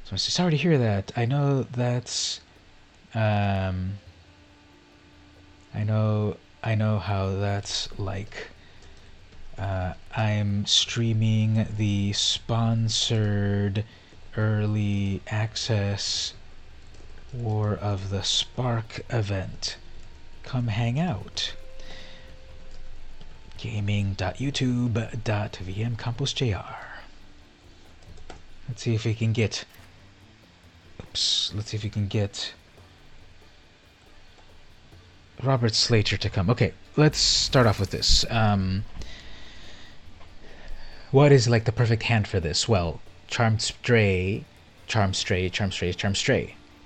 So I'm sorry to hear that. I know that's, I know how that's like. I'm streaming the sponsored early access War of the Spark event. Come hang out. gaming.youtube.vmcamposjr. Let's see if we can get... Oops. Let's see if we can get Robert Slater to come. Okay, let's start off with this. What is like the perfect hand for this? Well, Charmed Stray,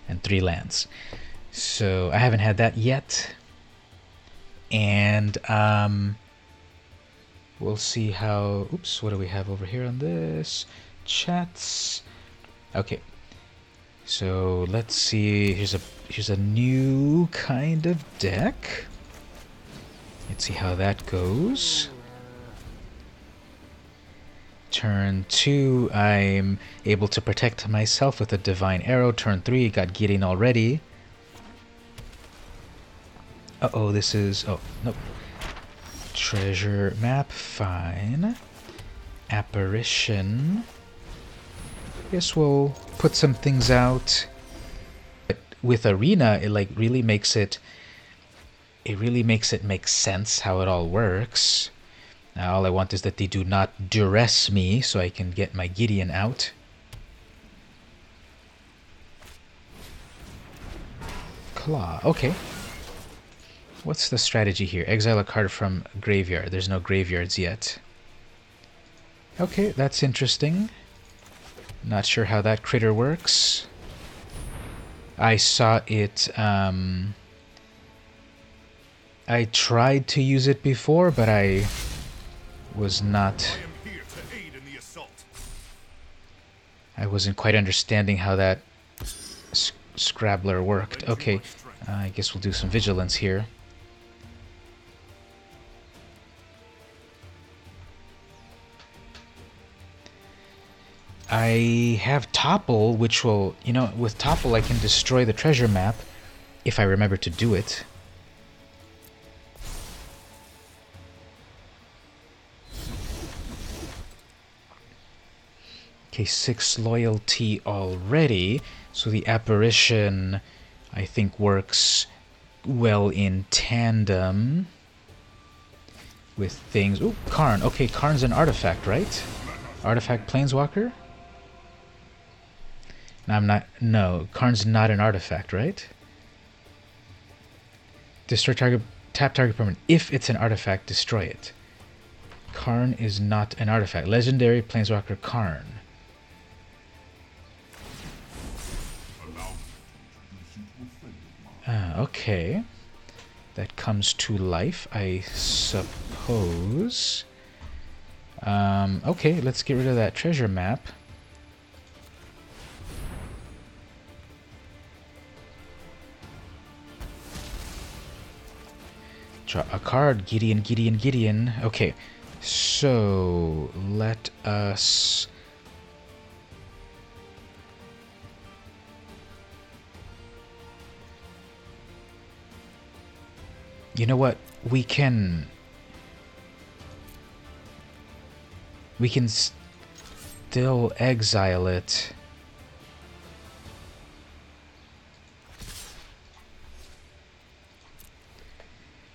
and 3 lands. So I haven't had that yet. And we'll see how... Oops, what do we have over here on this? Chats. Okay. So let's see. Here's a new kind of deck. Let's see how that goes. Turn 2, I'm able to protect myself with a Divine Arrow. Turn 3, got Gideon already. Uh-oh, this is... Oh, nope. Treasure map, fine. Apparition. Guess we'll put some things out. But with Arena, it like really makes it... It really makes it make sense how it all works. Now all I want is that they do not duress me so I can get my Gideon out. Claw, okay. What's the strategy here? Exile a card from graveyard. There's no graveyards yet. Okay, that's interesting. Not sure how that critter works. I saw it, I tried to use it before, but I was not... I wasn't quite understanding how that Scrabbler worked. Okay, I guess we'll do some vigilance here. I have Topple, which will... You know, with Topple I can destroy the treasure map if I remember to do it. Okay, 6 loyalty already, so the apparition, I think, works well in tandem with things. Ooh, Karn. Okay, Karn's an artifact, right? Artifact Planeswalker? No, I'm not. No, Karn's not an artifact, right? Destroy target, tap target permanent. If it's an artifact, destroy it. Karn is not an artifact. Legendary Planeswalker Karn. Okay. That comes to life, I suppose. Okay, let's get rid of that treasure map. Draw a card. Gideon, Gideon, Gideon. Okay, so let us... You know what? We can still exile it.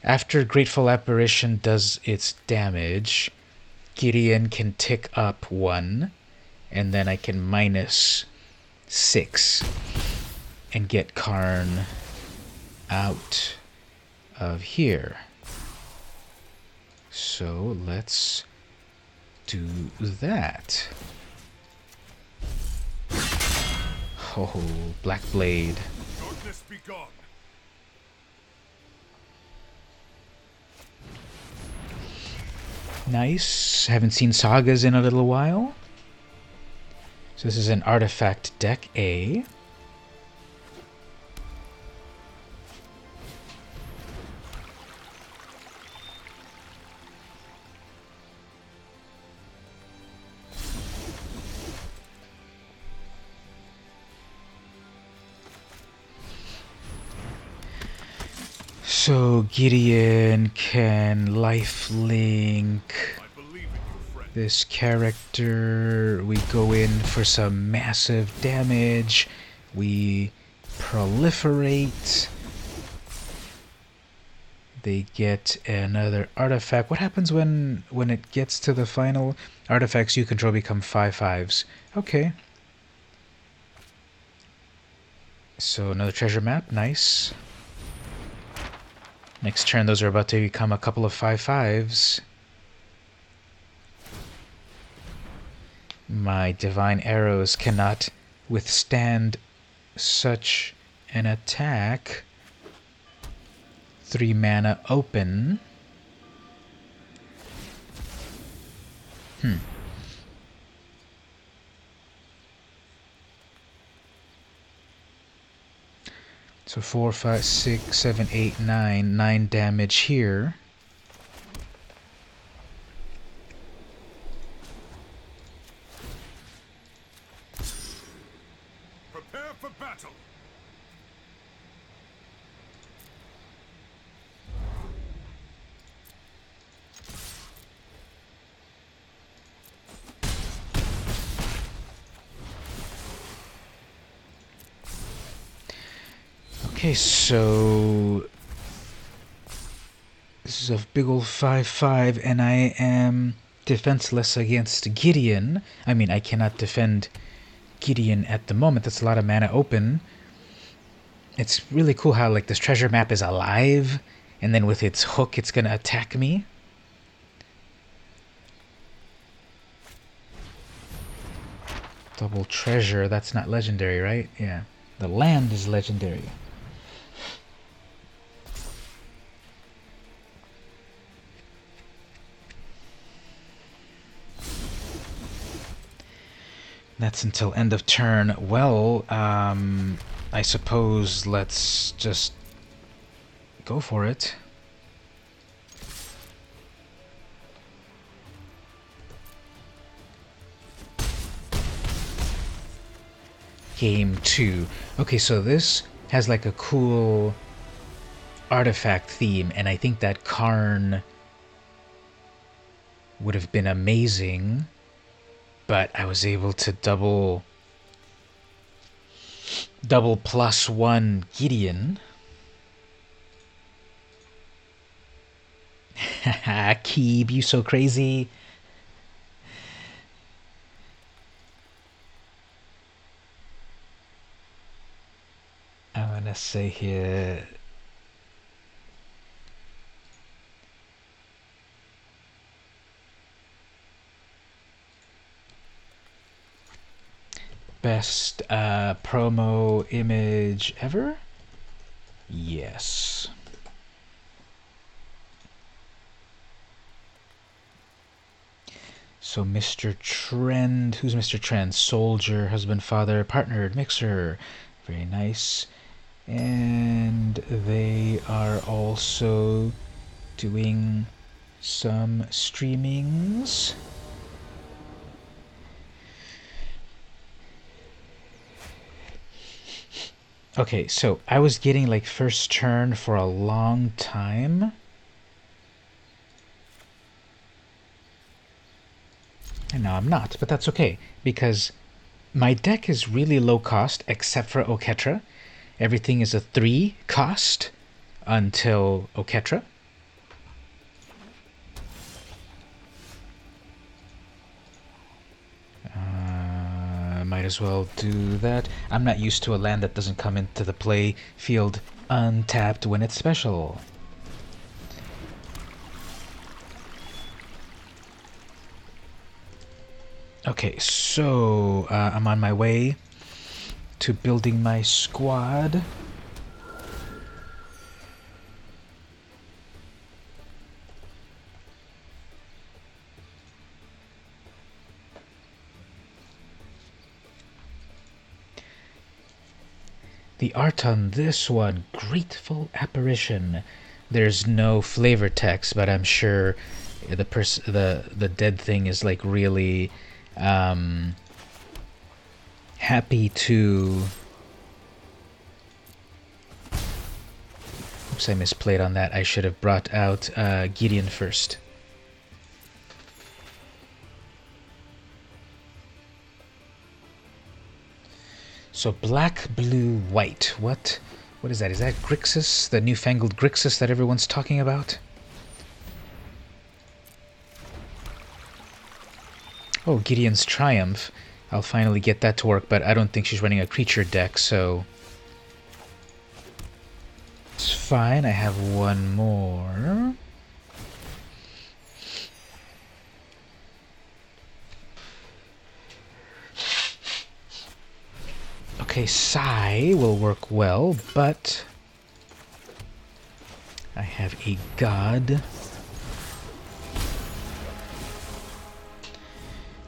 After Grateful Apparition does its damage, Gideon can tick up 1, and then I can minus 6 and get Karn out of here. So let's do that. Oh, Black Blade. Darkness be gone. Nice. Haven't seen sagas in a little while. So this is an artifact deck A. So Gideon can lifelink I believe in you, friend. this character. We go in for some massive damage. We proliferate. They get another artifact. What happens when it gets to the final? Artifacts you control become 5/5s. Okay. So another treasure map. Nice. Next turn, those are about to become a couple of 5/5s. My divine arrows cannot withstand such an attack. 3 mana open. So 4, 5, 6, 7, 8, 9. 9 damage here. Prepare for battle. Okay, so this is a big ol' 5/5, and I am defenseless against Gideon. I mean, I cannot defend Gideon at the moment. That's a lot of mana open. It's really cool how like this treasure map is alive, and then with its hook, it's gonna attack me. Double treasure. That's not legendary, right? Yeah. The land is legendary. That's until end of turn. Well, I suppose let's just go for it. Game 2. Okay, so this has like a cool artifact theme, and I think that Karn would have been amazing. But I was able to double +1 Gideon. Haha, Keeb, you so crazy. I'm gonna say here. Best promo image ever? Yes. So Mr. Trend, who's Mr. Trend? Soldier, husband, father, partnered, mixer. Very nice. And they are also doing some streamings. Okay, so I was getting like first turn for a long time. And now I'm not, but that's okay, because my deck is really low cost, except for Oketra. Everything is a 3 cost until Oketra. Might as well do that. I'm not used to a land that doesn't come into the play field untapped when it's special. Okay, so I'm on my way to building my squad. The art on this one, Grateful Apparition. There's no flavor text, but I'm sure the dead thing is like really happy to. Oops, I misplayed on that. I should have brought out Gideon first. So black, blue, white. What is that? Is that Grixis? The newfangled Grixis that everyone's talking about? Oh, Gideon's Triumph. I'll finally get that to work, but I don't think she's running a creature deck, so it's fine. I have one more. Okay, Sai will work well, but I have a god.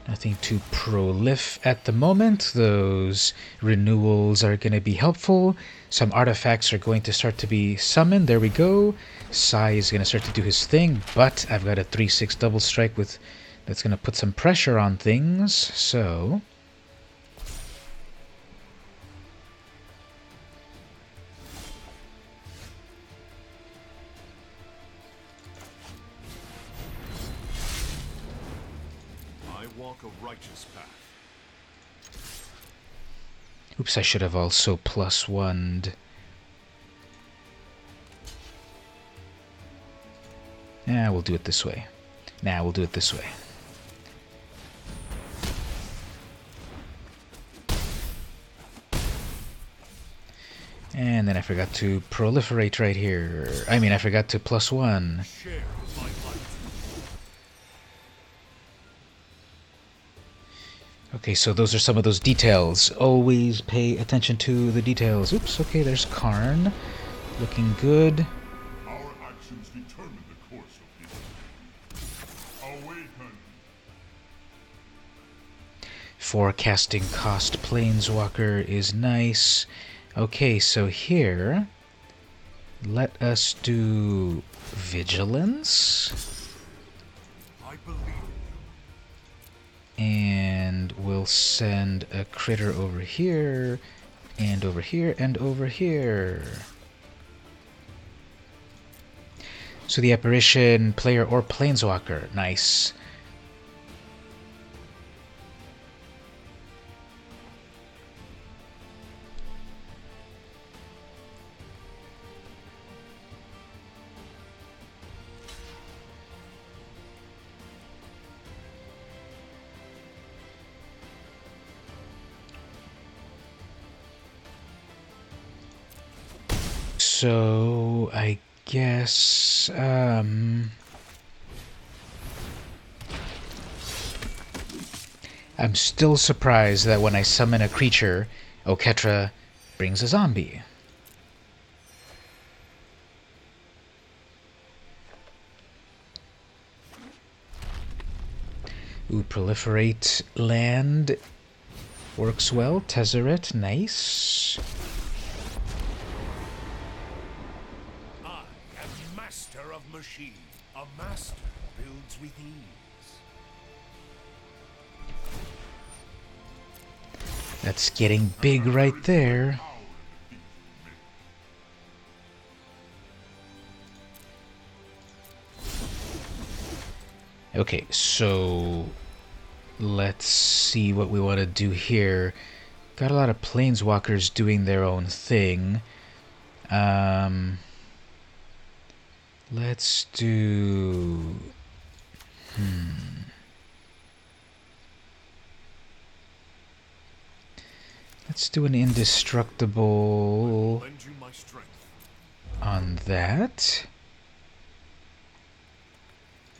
Nothing too prolific at the moment. Those renewals are going to be helpful. Some artifacts are going to start to be summoned. There we go. Sai is going to start to do his thing, but I've got a 3/6 double strike with that's going to put some pressure on things. So walk a righteous path. oops, I should have also +1'd. Yeah, we'll do it this way. We'll do it this way. And then I forgot to proliferate right here. I mean, I forgot to +1. Share my light. Okay, so those are some of those details. Always pay attention to the details. Oops, okay, there's Karn. Looking good. Our actions determine the course of history. Awaken. Forecasting cost Planeswalker is nice. Okay, so here, let us do Vigilance. I believe in you. And we'll send a critter over here, and over here, and over here. So the apparition, player or planeswalker. Nice. So I guess I'm still surprised that when I summon a creature, Oketra brings a zombie. Ooh, proliferate land works well. Tezzeret, nice. I am master of machine. A master builds with ease. That's getting big right there. Okay, so let's see what we want to do here. Got a lot of planeswalkers doing their own thing. Let's do... Let's do an indestructible Lend you my strength. on that.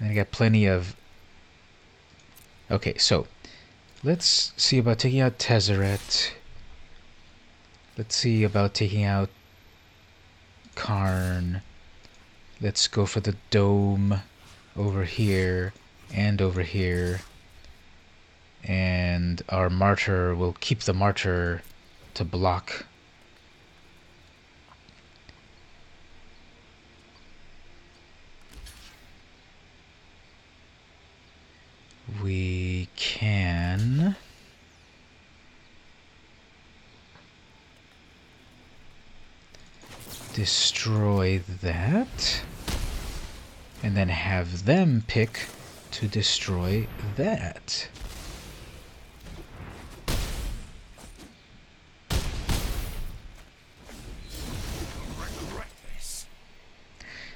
And I got plenty of... Okay, so let's see about taking out Tezzeret. Let's see about taking out Karn. Let's go for the dome over here and over here. And our Martyr will keep the Martyr to block. We can... destroy that. And then have them pick to destroy that. Regret this.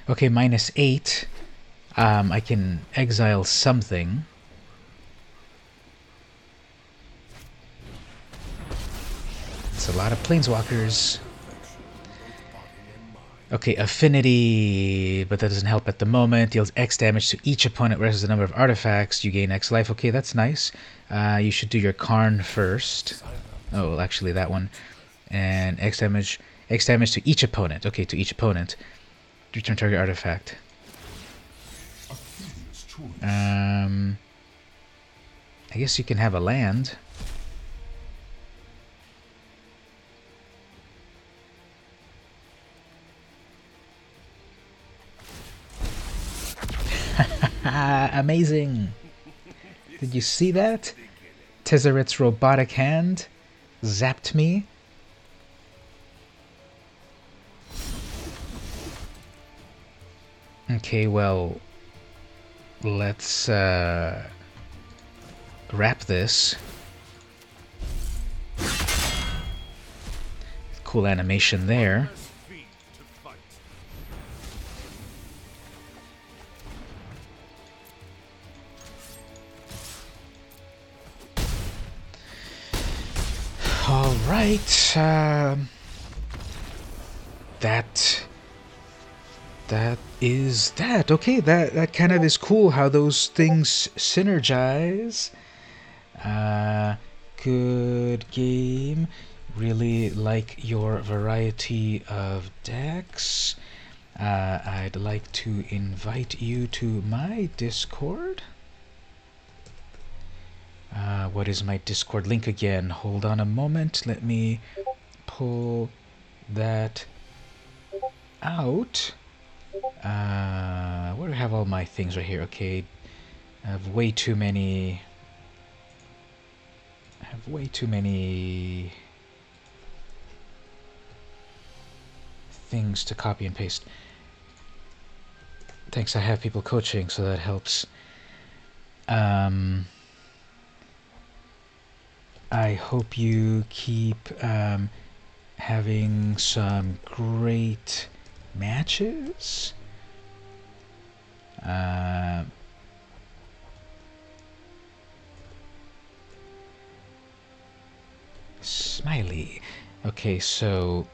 Okay, -8. I can exile something. It's a lot of planeswalkers. Okay, affinity, but that doesn't help at the moment. Deals X damage to each opponent versus the number of artifacts. You gain X life. Okay, that's nice. You should do your Karn first. Oh, well, actually that one. And X damage to each opponent. Okay, to each opponent. Return target artifact. I guess you can have a land. Amazing! Did you see that? Tezzeret's robotic hand zapped me. Okay, well, let's wrap this. Cool animation there. Feet to fight. All right. That is that. Okay, that kind of is cool how those things synergize. Good game. Really like your variety of decks. I'd like to invite you to my Discord. What is my Discord link again? Hold on a moment. Let me pull that out. Where do I have all my things right here? Okay, I have way too many. Things to copy and paste. Thanks, I have people coaching, so that helps. I hope you keep having some great matches. Smiley. Okay, so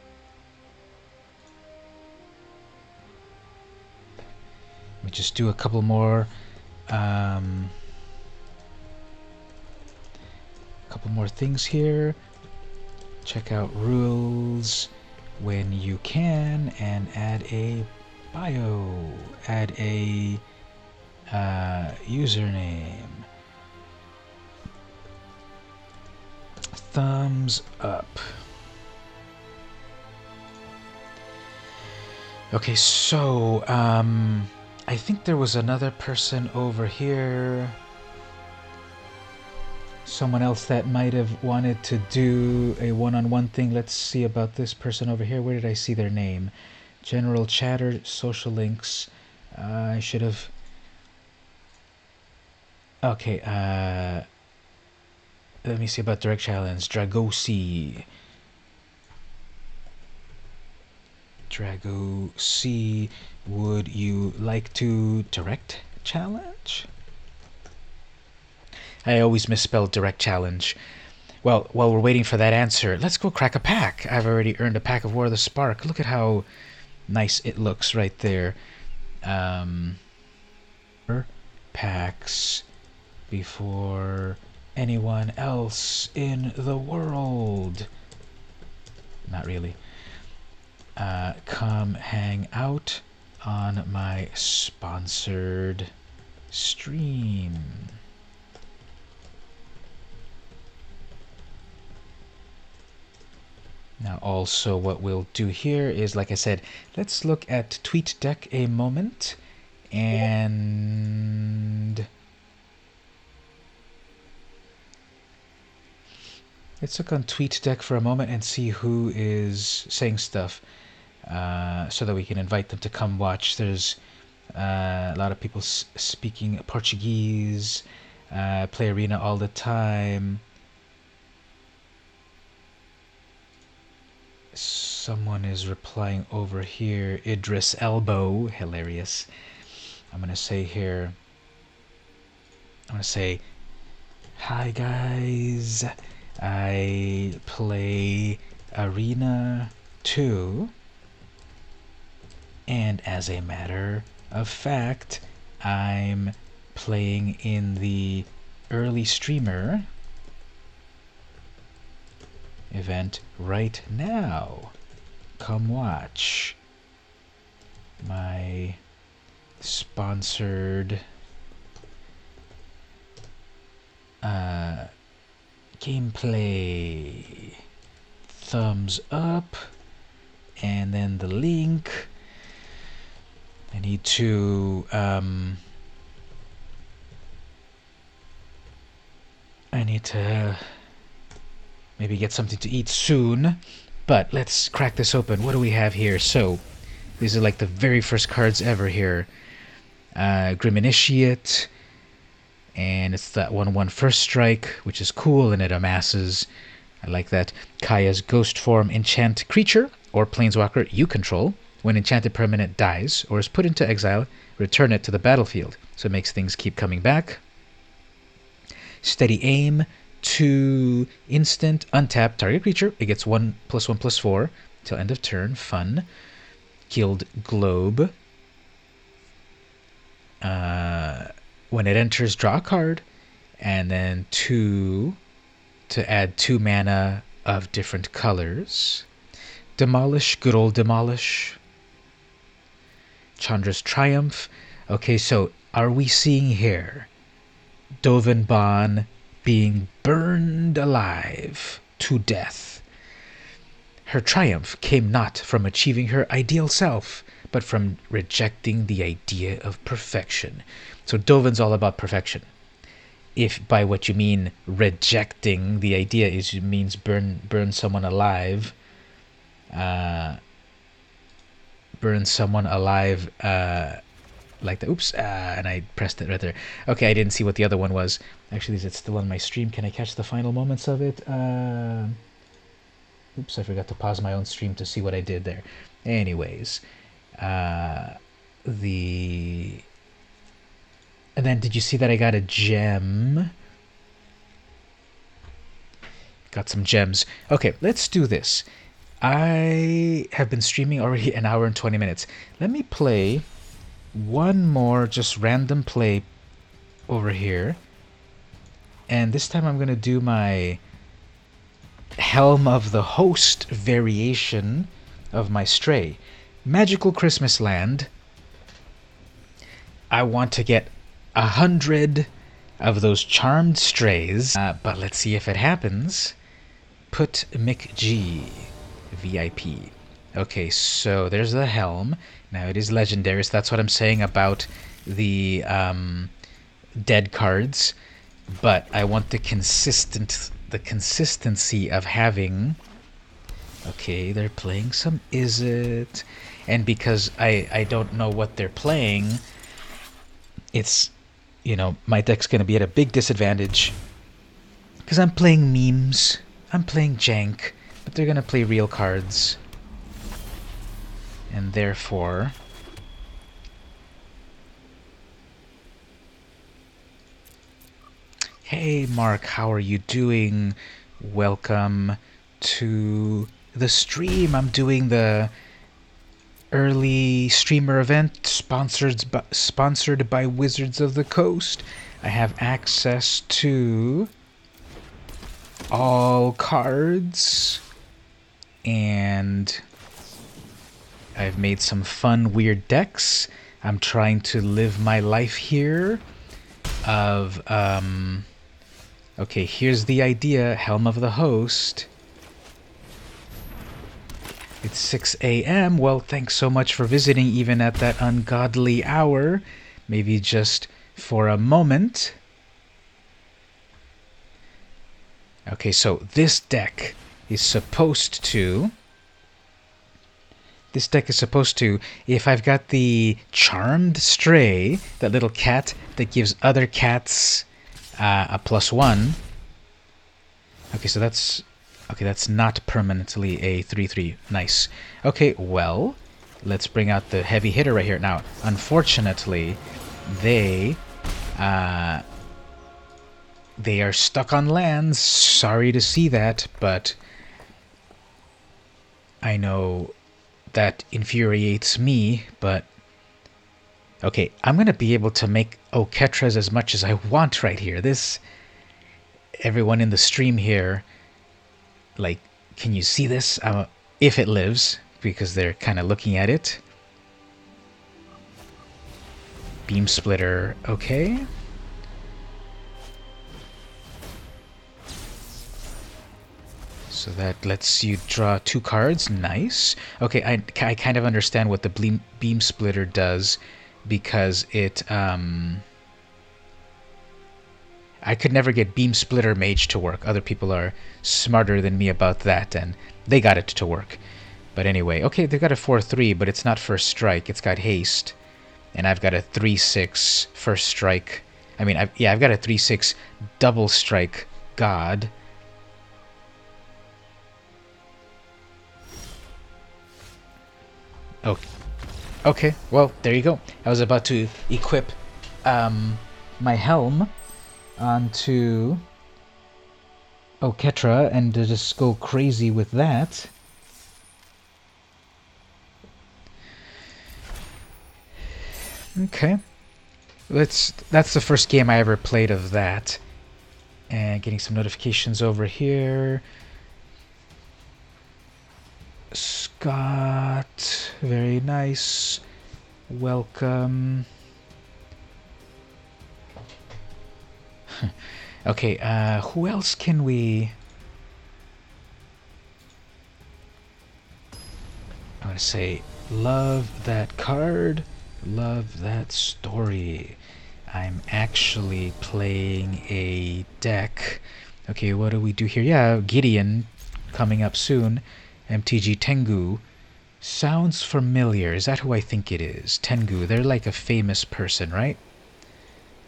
let me just do a couple more things here. Check out rules when you can and add a bio, add a username. Thumbs up. Okay, so I think there was another person over here. Someone else that might have wanted to do a one-on-one thing. Let's see about this person over here. Where did I see their name? General chatter, social links. I should have Okay, let me see about direct challenge. Dragosi. Dragosi, would you like to direct challenge? I always misspell direct challenge. Well, while we're waiting for that answer, let's go crack a pack. I've already earned a pack of War of the Spark. Look at how nice it looks right there. Packs before anyone else in the world. Not really. Come hang out on my sponsored stream. Now also what we'll do here is, like I said, let's look at TweetDeck a moment, and let's look on TweetDeck for a moment and see who is saying stuff, so that we can invite them to come watch. There's a lot of people speaking Portuguese, play Arena all the time. Someone is replying over here. Idris Elbow, hilarious. I'm gonna say here, I'm gonna say, hi guys, I play Arena 2, and as a matter of fact, I'm playing in the early streamer event right now. Come watch my sponsored gameplay. Thumbs up, and then the link. I need to maybe get something to eat soon, but let's crack this open. What do we have here? So these are like the very first cards ever here. Grim Initiate, and it's that 1/1 first strike, which is cool, and it amasses. I like that. Kaya's Ghost Form. Enchant creature or planeswalker you control. When enchanted permanent dies or is put into exile, return it to the battlefield. So it makes things keep coming back. Steady Aim. 2 instant, untap target creature. It gets 1/1/4 till end of turn. Fun. Guild Globe. When it enters, draw a card, and then 2 to add 2 mana of different colors. Demolish, good old Demolish. Chandra's Triumph. Okay, so are we seeing here Dovin Baan being burned alive to death? Her triumph came not from achieving her ideal self, but from rejecting the idea of perfection. So Dovin's all about perfection. If by what you mean rejecting the idea is means burn someone alive, like that. Oops, and I pressed it right there. Okay, I didn't see what the other one was. Actually, is it still on my stream? Can I catch the final moments of it? Oops, I forgot to pause my own stream to see what I did there. Anyways, and then did you see that I got a gem? Got some gems. Okay, let's do this. I have been streaming already an hour and 20 minutes. Let me play one more just random play over here. And this time I'm going to do my Helm of the Host variation of my Stray. Magical Christmas Land. I want to get 100 of those charmed strays, but let's see if it happens. Put McG VIP. Okay, so there's the Helm. Now it is legendary, so that's what I'm saying about the dead cards. But I want the consistency of having. Okay, they're playing some Izzet, and because I don't know what they're playing, it's you know, my deck's going to be at a big disadvantage. Because I'm playing memes, I'm playing jank, but they're going to play real cards. And therefore... Hey Mark, how are you doing? Welcome to the stream. I'm doing the early streamer event sponsored by Wizards of the Coast. I have access to all cards, and I've made some fun, weird decks. I'm trying to live my life here of, okay, here's the idea, Helm of the Host. It's 6 a.m. Well, thanks so much for visiting even at that ungodly hour. Maybe just for a moment. Okay, so this deck is supposed to... if I've got the Charmed Stray, that little cat that gives other cats a +1. Okay, so that's... Okay, that's not permanently a 3/3. Nice. Okay, well, let's bring out the heavy hitter right here. Now, unfortunately, they are stuck on lands. Sorry to see that, but I know that infuriates me, but... Okay, I'm going to be able to make Oketras as much as I want right here. This... Everyone in the stream here... Like, can you see this? If it lives, because they're kind of looking at it. Beam Splitter, okay. So that lets you draw 2 cards. Nice. Okay, I kind of understand what the Beam Splitter does, because it... I could never get Beam Splitter Mage to work. Other people are smarter than me about that, and they got it to work. But anyway, okay, they've got a 4/3, but it's not first strike. It's got haste. And I've got a 3/6 first strike. I mean, I've got a 3/6 double strike god. Okay. Okay, well, there you go. I was about to equip my helm onto Oketra and to just go crazy with that. Okay. That's the first game I ever played of that. And getting some notifications over here. Scott, very nice. Welcome. Okay, who else can we... I want to say, love that card, love that story. I'm actually playing a deck. Okay, what do we do here? Yeah, Gideon coming up soon. MTG Tengu. Sounds familiar. Is that who I think it is? Tengu. They're like a famous person, right?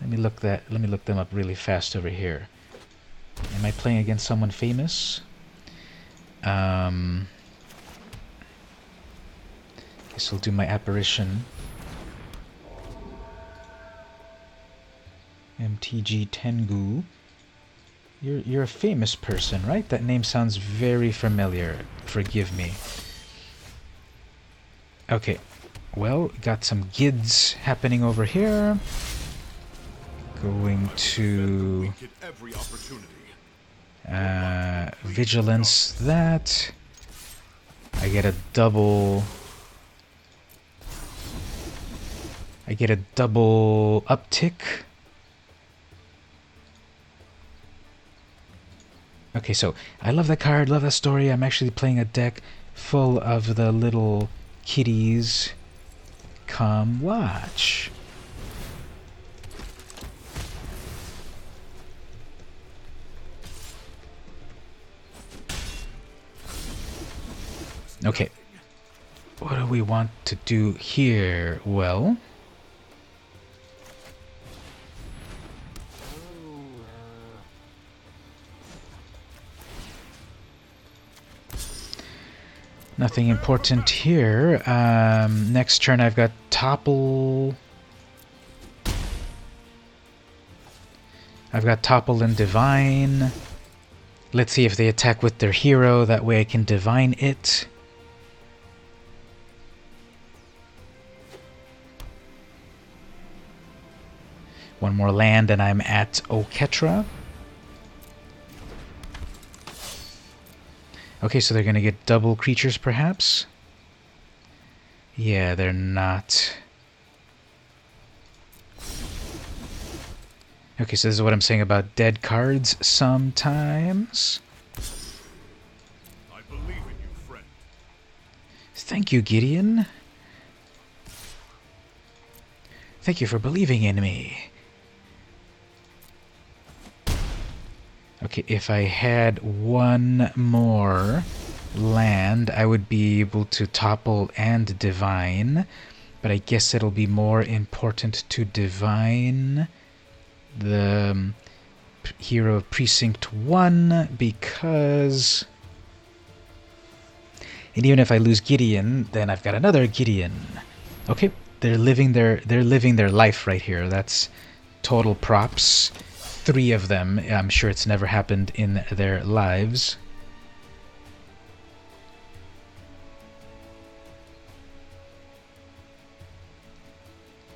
Let me look them up really fast over here. Am I playing against someone famous? Guess I'll do my apparition. MTG Tengu. You're a famous person, right? That name sounds very familiar. Forgive me. Okay. Well, got some Gids happening over here. Going to Vigilance that. I get a double uptick. Okay, so I love that card, love that story. I'm actually playing a deck full of the little kitties. Come watch. Okay, what do we want to do here? Well, Nothing important here. Next turn I've got Topple. I've got Topple and Divine. Let's see if they attack with their hero. That way I can Divine it. One more land and I'm at Oketra. Okay, so they're going to get double creatures, perhaps? Yeah, they're not. Okay, so this is what I'm saying about dead cards sometimes. I believe in you, friend. Thank you, Gideon. Thank you for believing in me. Okay, if I had one more land, I would be able to Topple and Divine. But I guess it'll be more important to Divine the hero of Precinct 1 because... And even if I lose Gideon, then I've got another Gideon. Okay, they're living their life right here. That's total props. 3 of them. I'm sure it's never happened in their lives.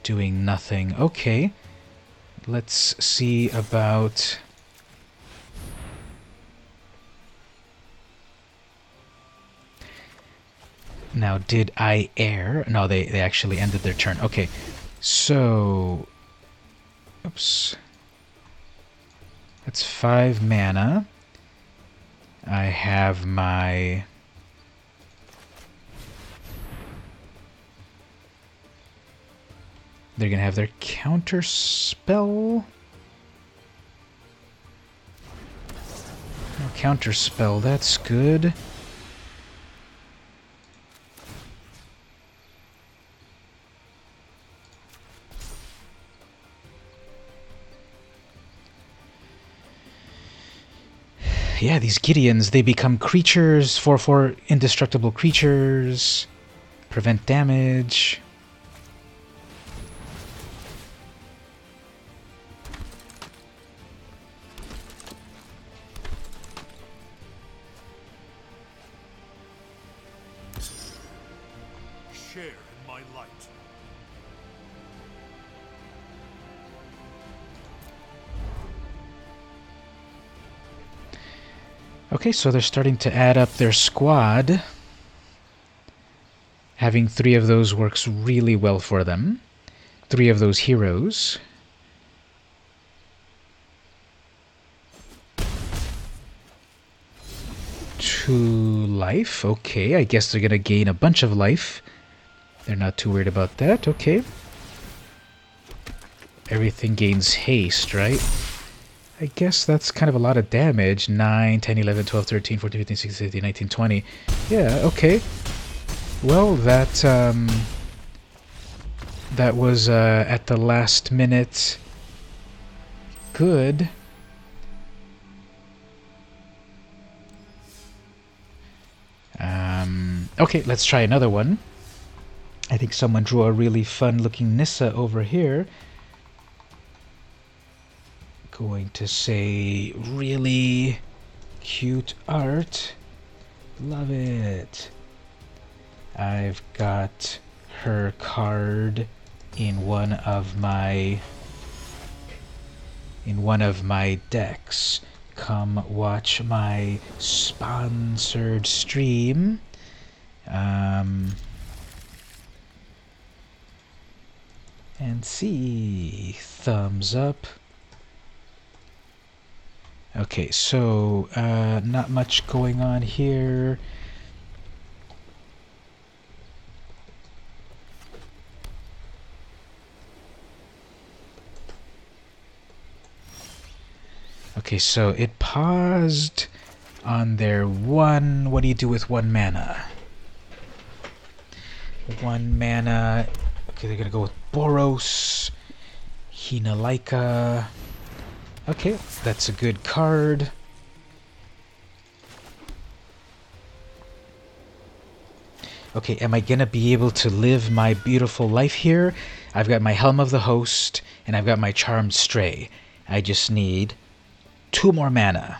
Doing nothing. Okay. Let's see about... Now, did I err? No, they actually ended their turn. Okay. So... Oops. That's 5 mana. I have my... They're going to have their counter spell. No counter spell, that's good. Yeah, these Gideons, they become creatures, 4/4 indestructible creatures, prevent damage. Share in my light. Okay, so they're starting to add up their squad. Having 3 of those works really well for them. 3 of those heroes. Two life. Okay, I guess they're going to gain a bunch of life. They're not too worried about that. Okay. Everything gains haste, right? I guess that's kind of a lot of damage. 9, 10, 11, 12, 13, 14, 15, 16, 17, 19, 20. Yeah, okay. Well, that was at the last minute good. Okay, let's try another one. I think someone drew a really fun-looking Nissa over here. Going to say really cute art. Love it. I've got her card in one of my decks. Come watch my sponsored stream. And see. Thumbs up. Okay, so not much going on here. Okay, so it paused on their 1. What do you do with 1 mana? 1 mana. Okay, they're gonna go with Boros, Hinalaika. Okay, that's a good card. Okay, am I gonna be able to live my beautiful life here? I've got my Helm of the Host, and I've got my Charmed Stray. I just need 2 more mana.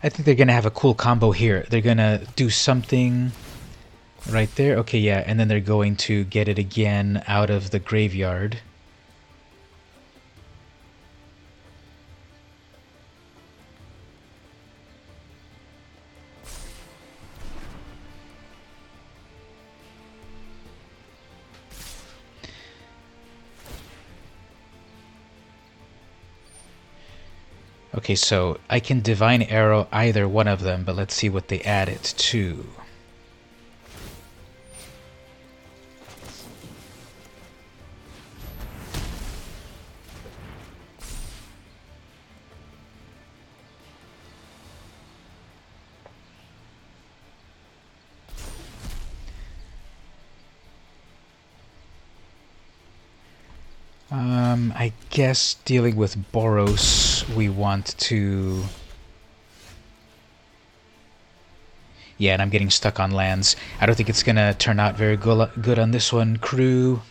I think they're gonna have a cool combo here. They're gonna do something right there. Okay, yeah, and then they're going to get it again out of the graveyard. Okay, so I can Divine Arrow either one of them, but let's see what they add it to. I guess dealing with Boros, we want to... Yeah, and I'm getting stuck on lands. I don't think it's gonna turn out very good on this one, crew.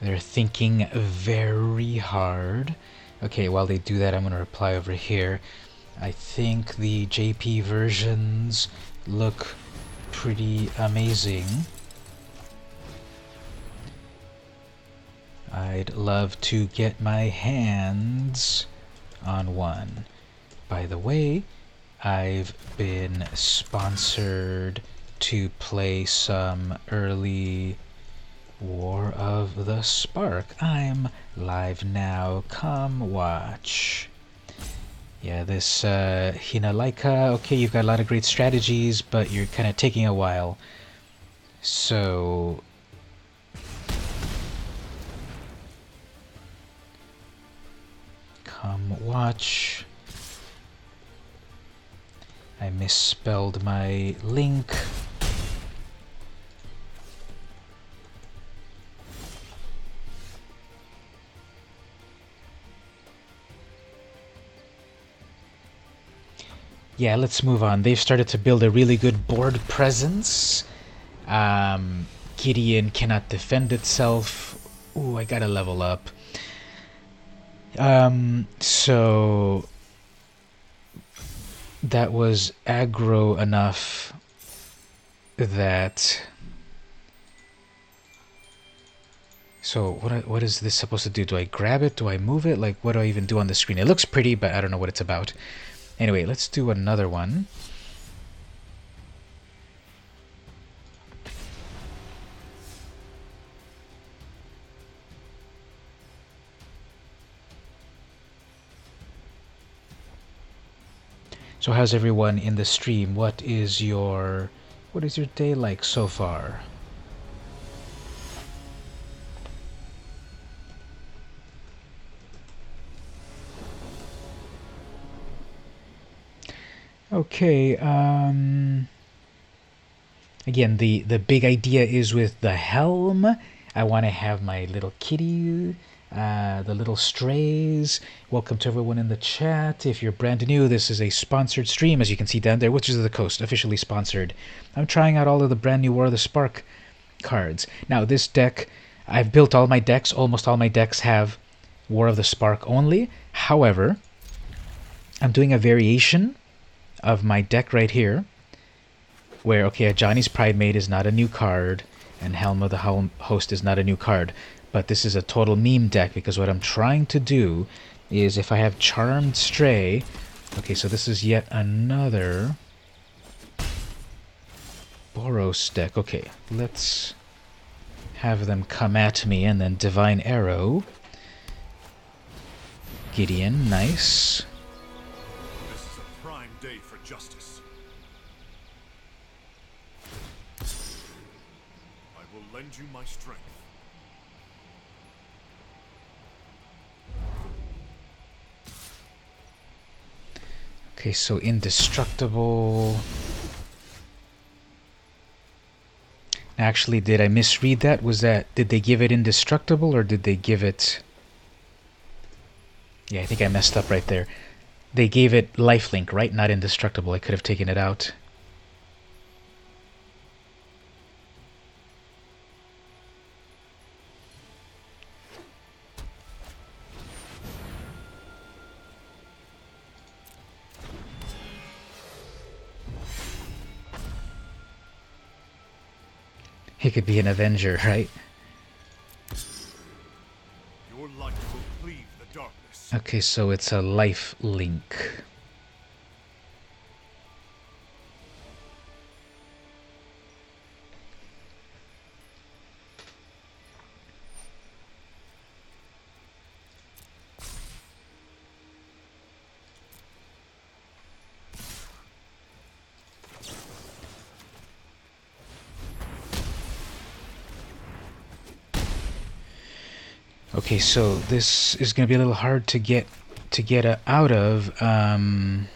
They're thinking very hard. Okay, while they do that, I'm going to reply over here. I think the JP versions look pretty amazing. I'd love to get my hands on one. By the way, I've been sponsored to play some early War of the Spark. I'm live now. Come watch. Yeah, this Hinalaika, okay, you've got a lot of great strategies, but you're kind of taking a while. So... come watch. I misspelled my link. Yeah, let's move on. They've started to build a really good board presence. Gideon cannot defend itself. Ooh, I gotta level up. So that was aggro enough that... So what is this supposed to do? Do I grab it? Do I move it? Like, what do I even do on the screen? It looks pretty, but I don't know what it's about. Anyway, let's do another one. So how's everyone in the stream? What is your day like so far? Okay, again, the big idea is with the helm. I want to have my little kitty, the little strays. Welcome to everyone in the chat. If you're brand new, this is a sponsored stream, as you can see down there, Witches of the Coast, officially sponsored. I'm trying out all of the brand new War of the Spark cards. Now, this deck, I've built all my decks. Almost all my decks have War of the Spark only. However, I'm doing a variation of my deck right here, where, okay, Johnny's Pridemate is not a new card, and Helm of the Host is not a new card, but this is a total meme deck, because what I'm trying to do is, if I have Charmed Stray, okay, so this is yet another Boros deck. Okay, let's have them come at me and then Divine Arrow. Gideon, nice. This is a prime day for justice. I will lend you my strength. Okay, so indestructible. Actually, did I misread that? Did they give it indestructible or did they give it... Yeah, I think I messed up right there. They gave it lifelink, right? Not indestructible. I could have taken it out. He could be an Avenger, right? Your light will cleave the darkness. Okay, so it's a life link. Okay, so this is going to be a little hard to get out of. I'm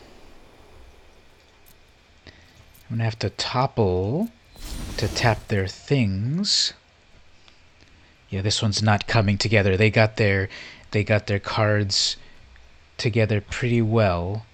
going to have to topple to tap their things. Yeah, this one's not coming together. They got their cards together pretty well.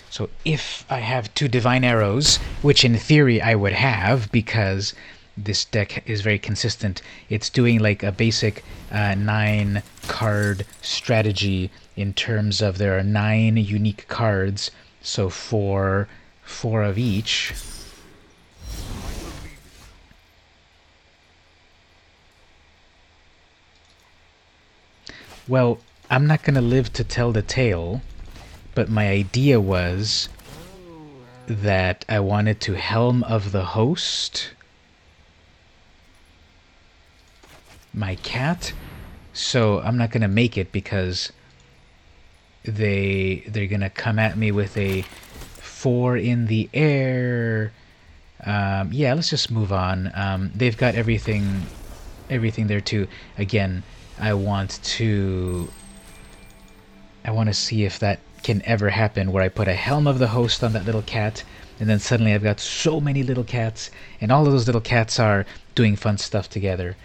So if I have 2 Divine Arrows, which in theory I would have because this deck is very consistent, it's doing like a basic 9 card strategy in terms of there are 9 unique cards, so 4 of each. Well, I'm not going to live to tell the tale. But my idea was that I wanted to Helm of the Host my cat, so I'm not gonna make it because they're gonna come at me with a 4 in the air. Yeah, let's just move on. They've got everything there too. Again, I want to see if that can ever happen where I put a Helm of the Host on that little cat and then suddenly I've got so many little cats and all of those little cats are doing fun stuff together.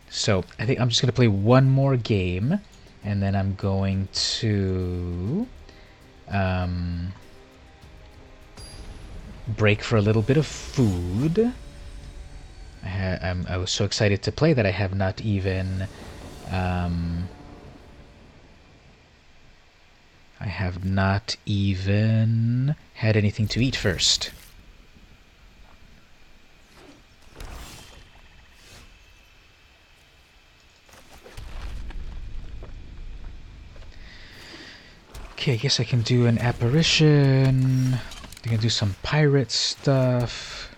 So I think I'm just going to play one more game and then I'm going to break for a little bit of food. I was so excited to play that I have not even had anything to eat first. Okay, I guess I can do an apparition. I can do some pirate stuff.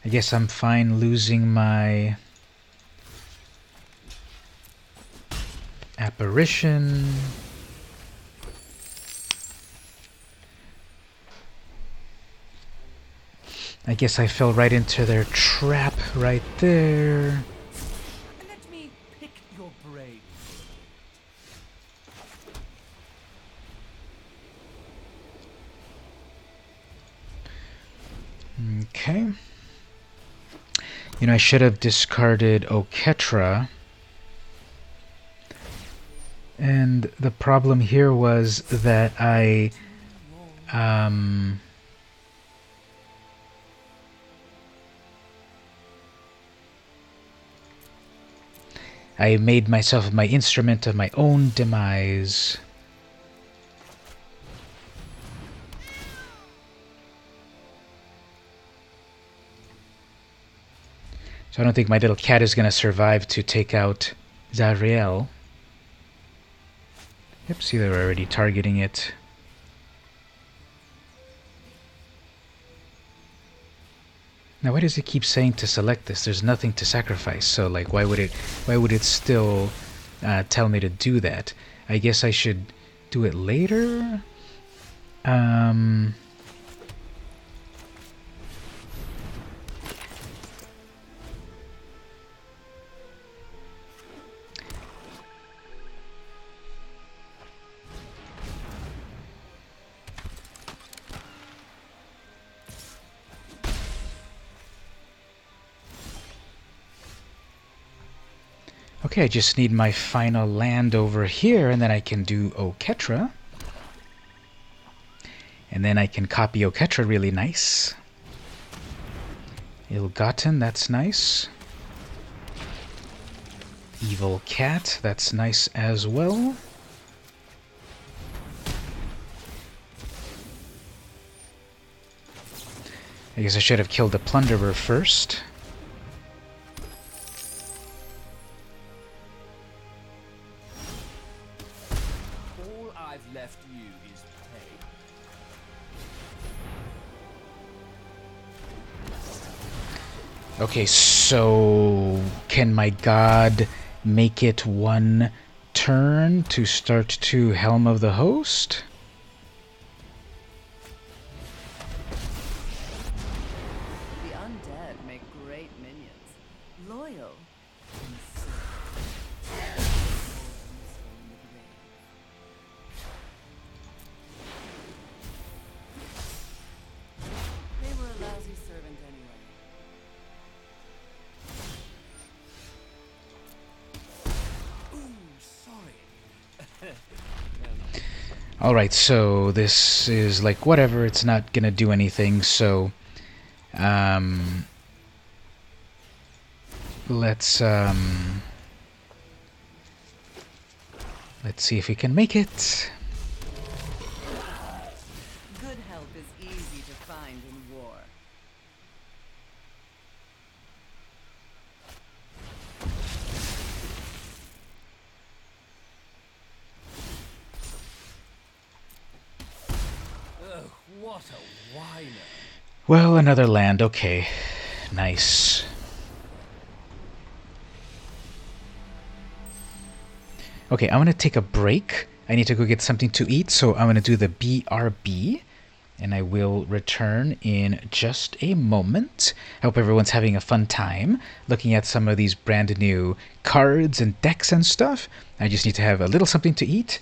I guess I'm fine losing my apparition. I guess I fell right into their trap right there. Let me pick your brain. Okay. You know, I should have discarded Oketra. And the problem here was that I I made myself my instrument of my own demise. So I don't think my little cat is going to survive to take out Zariel. Yep, see, they're already targeting it. Now, why does it keep saying to select this? There's nothing to sacrifice, so like, why would it still tell me to do that? I guess I should do it later. Okay, I just need my final land over here, and then I can do Oketra. And then I can copy Oketra really nice. Ill-Gotten, that's nice. Evil Cat, that's nice as well. I guess I should have killed the Plunderer first. All I've left you is pain. Okay, so can my god make it one turn to start to Helm of the Host? The undead make great minions. Loyal. They were a lousy servant anyway. Ooh, sorry. Alright, so this is like whatever, it's not gonna do anything, so let's see if we can make it. Good help is easy to find in war. Ugh, what a whiner. Well, another land, okay. Nice. Okay, I'm gonna take a break. I need to go get something to eat, so I'm gonna do the BRB, and I will return in just a moment. I hope everyone's having a fun time looking at some of these brand new cards and decks and stuff. I just need to have a little something to eat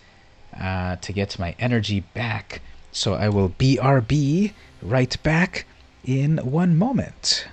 to get my energy back. So I will BRB right back in one moment.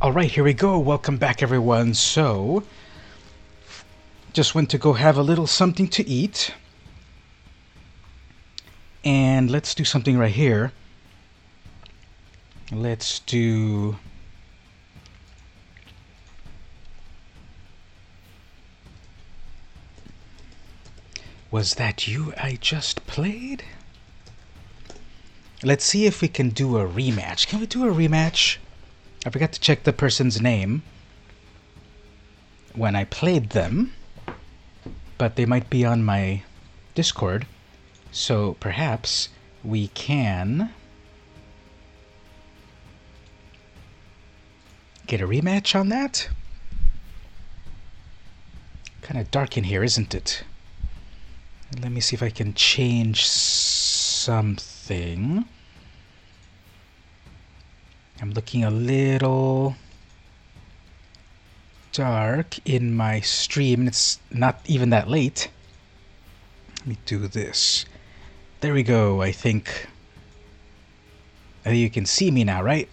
Alright, here we go. Welcome back, everyone. So, just went to go have a little something to eat. And let's do something right here. Let's do... Was that you I just played? Let's see if we can do a rematch. Can we do a rematch? I forgot to check the person's name when I played them, but they might be on my Discord, so perhaps we can get a rematch on that? Kind of dark in here, isn't it? Let me see if I can change something. I'm looking a little dark in my stream. It's not even that late. Let me do this. There we go. I think you can see me now, right?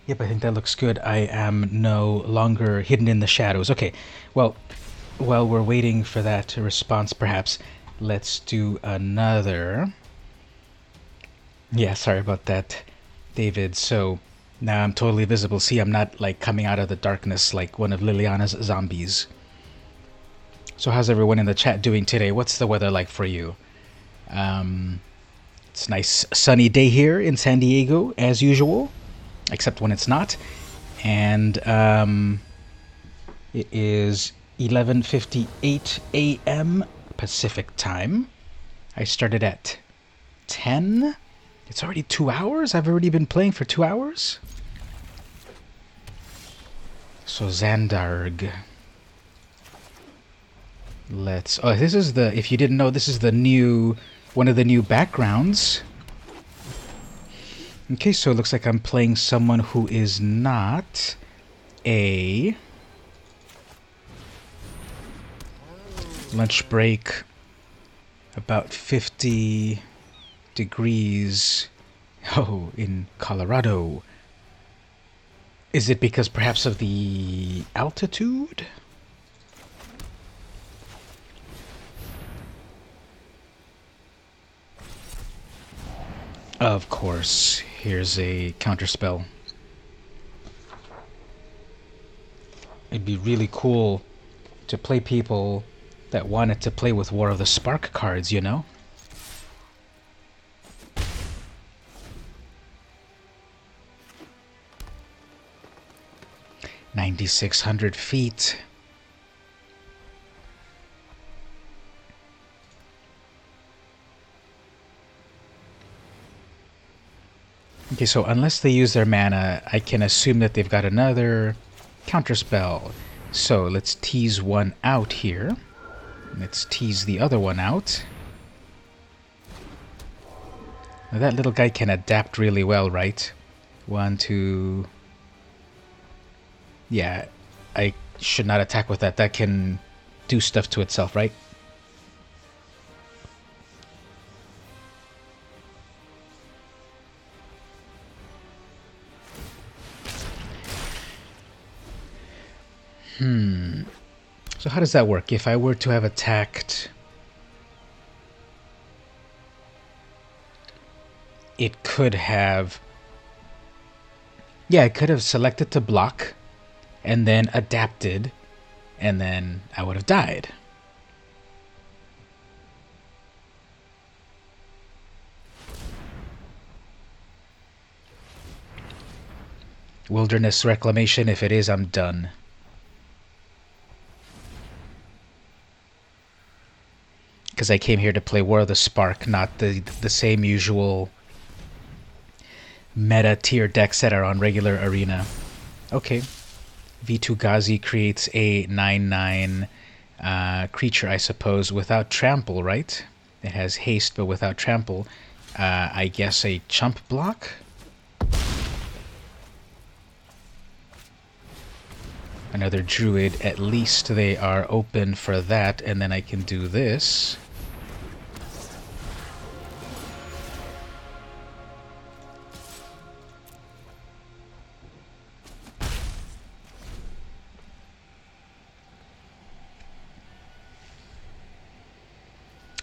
Yep, I think that looks good. I am no longer hidden in the shadows. Okay, well, while we're waiting for that response, perhaps, let's do another... Yeah, sorry about that, David. So, now I'm totally visible. See, I'm not, like, coming out of the darkness like one of Liliana's zombies. So how's everyone in the chat doing today? What's the weather like for you? It's a nice sunny day here in San Diego, as usual, except when it's not. And it is 11:58 a.m. Pacific time. I started at 10. It's already 2 hours? I've already been playing for 2 hours? So Xandarg. Let's... Oh, this is the... If you didn't know, this is the new... One of the new backgrounds. Okay, so it looks like I'm playing someone who is not a... Lunch break. About 50 degrees. Oh, in Colorado. Is it because perhaps of the altitude? Of course. Here's a counterspell. It'd be really cool to play people that wanted to play with War of the Spark cards, you know? $9,600 feet. Okay, so unless they use their mana, I can assume that they've got another counterspell. So let's tease one out here. Let's tease the other one out. Now that little guy can adapt really well, right? 1, 2... Yeah, I should not attack with that. That can do stuff to itself, right? So how does that work? If I were to have attacked... It could have... Yeah, it could have selected to block, and then adapted, and then I would have died. Wilderness Reclamation, if it is, I'm done. Because I came here to play War of the Spark, not the same usual meta tier decks that are on regular Arena. Okay. V2 Ghazi creates a 9/9 creature, I suppose, without trample, right? It has haste, but without trample. I guess a chump block? Another druid. At least they are open for that, and then I can do this.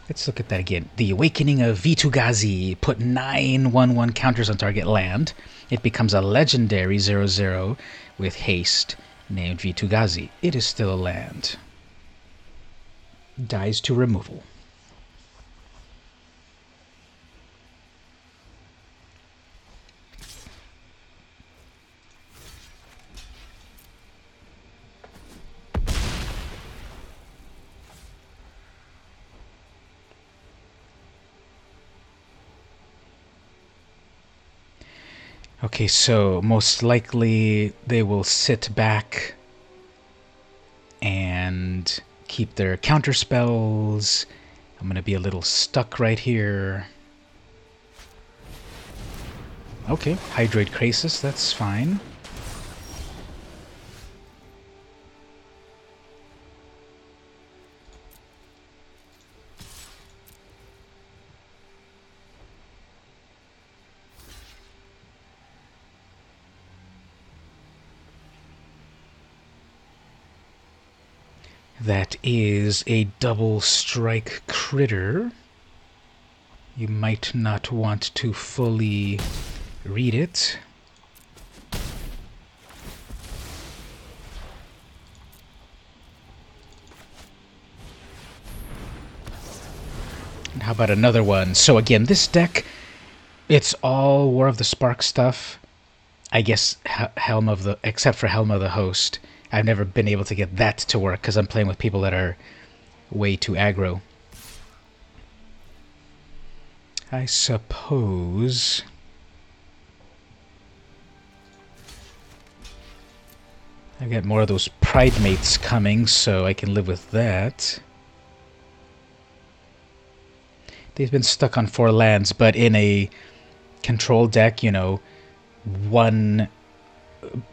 Let's look at that again. The Awakening of Vitu-Ghazi. Put 9/1/1 counters on target land. It becomes a legendary 0/0 with haste named Vitu-Ghazi. It is still a land. Dies to removal. Okay, so most likely they will sit back and keep their counter spells. I'm going to be a little stuck right here. Okay, Hydroid Krasis, that's fine. That is a double strike critter. You might not want to fully read it. And how about another one? So again, this deck, it's all War of the Spark stuff. I guess Helm of the, except for Helm of the Host. I've never been able to get that to work because I'm playing with people that are way too aggro. I suppose I've got more of those Pride Mates coming, so I can live with that. They've been stuck on 4 lands, but in a control deck, you know, 1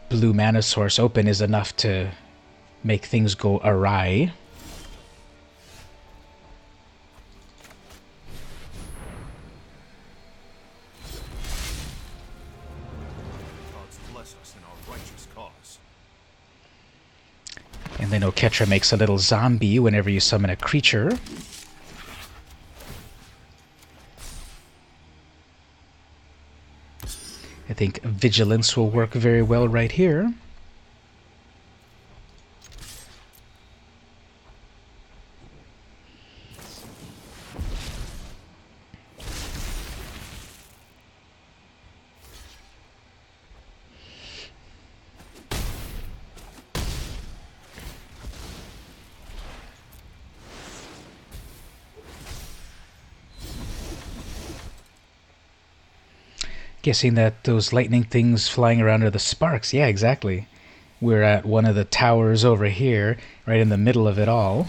blue mana source open is enough to make things go awry. Gods bless us in our righteous cause. And then Oketra makes a little zombie whenever you summon a creature. I think Vigilance will work very well right here. Guessing that those lightning things flying around are the sparks. Yeah, exactly. We're at one of the towers over here, right in the middle of it all.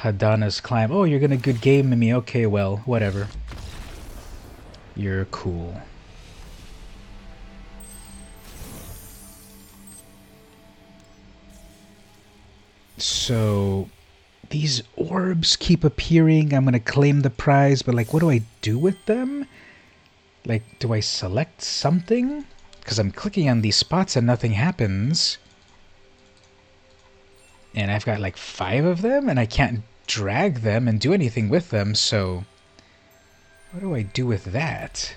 Hadana's climb. Oh, you're gonna good game me. Okay, well, whatever. You're cool. So, these orbs keep appearing. I'm gonna claim the prize, but like, what do I do with them? Like, do I select something? Because I'm clicking on these spots and nothing happens. And I've got like 5 of them, and I can't drag them and do anything with them, so what do I do with that?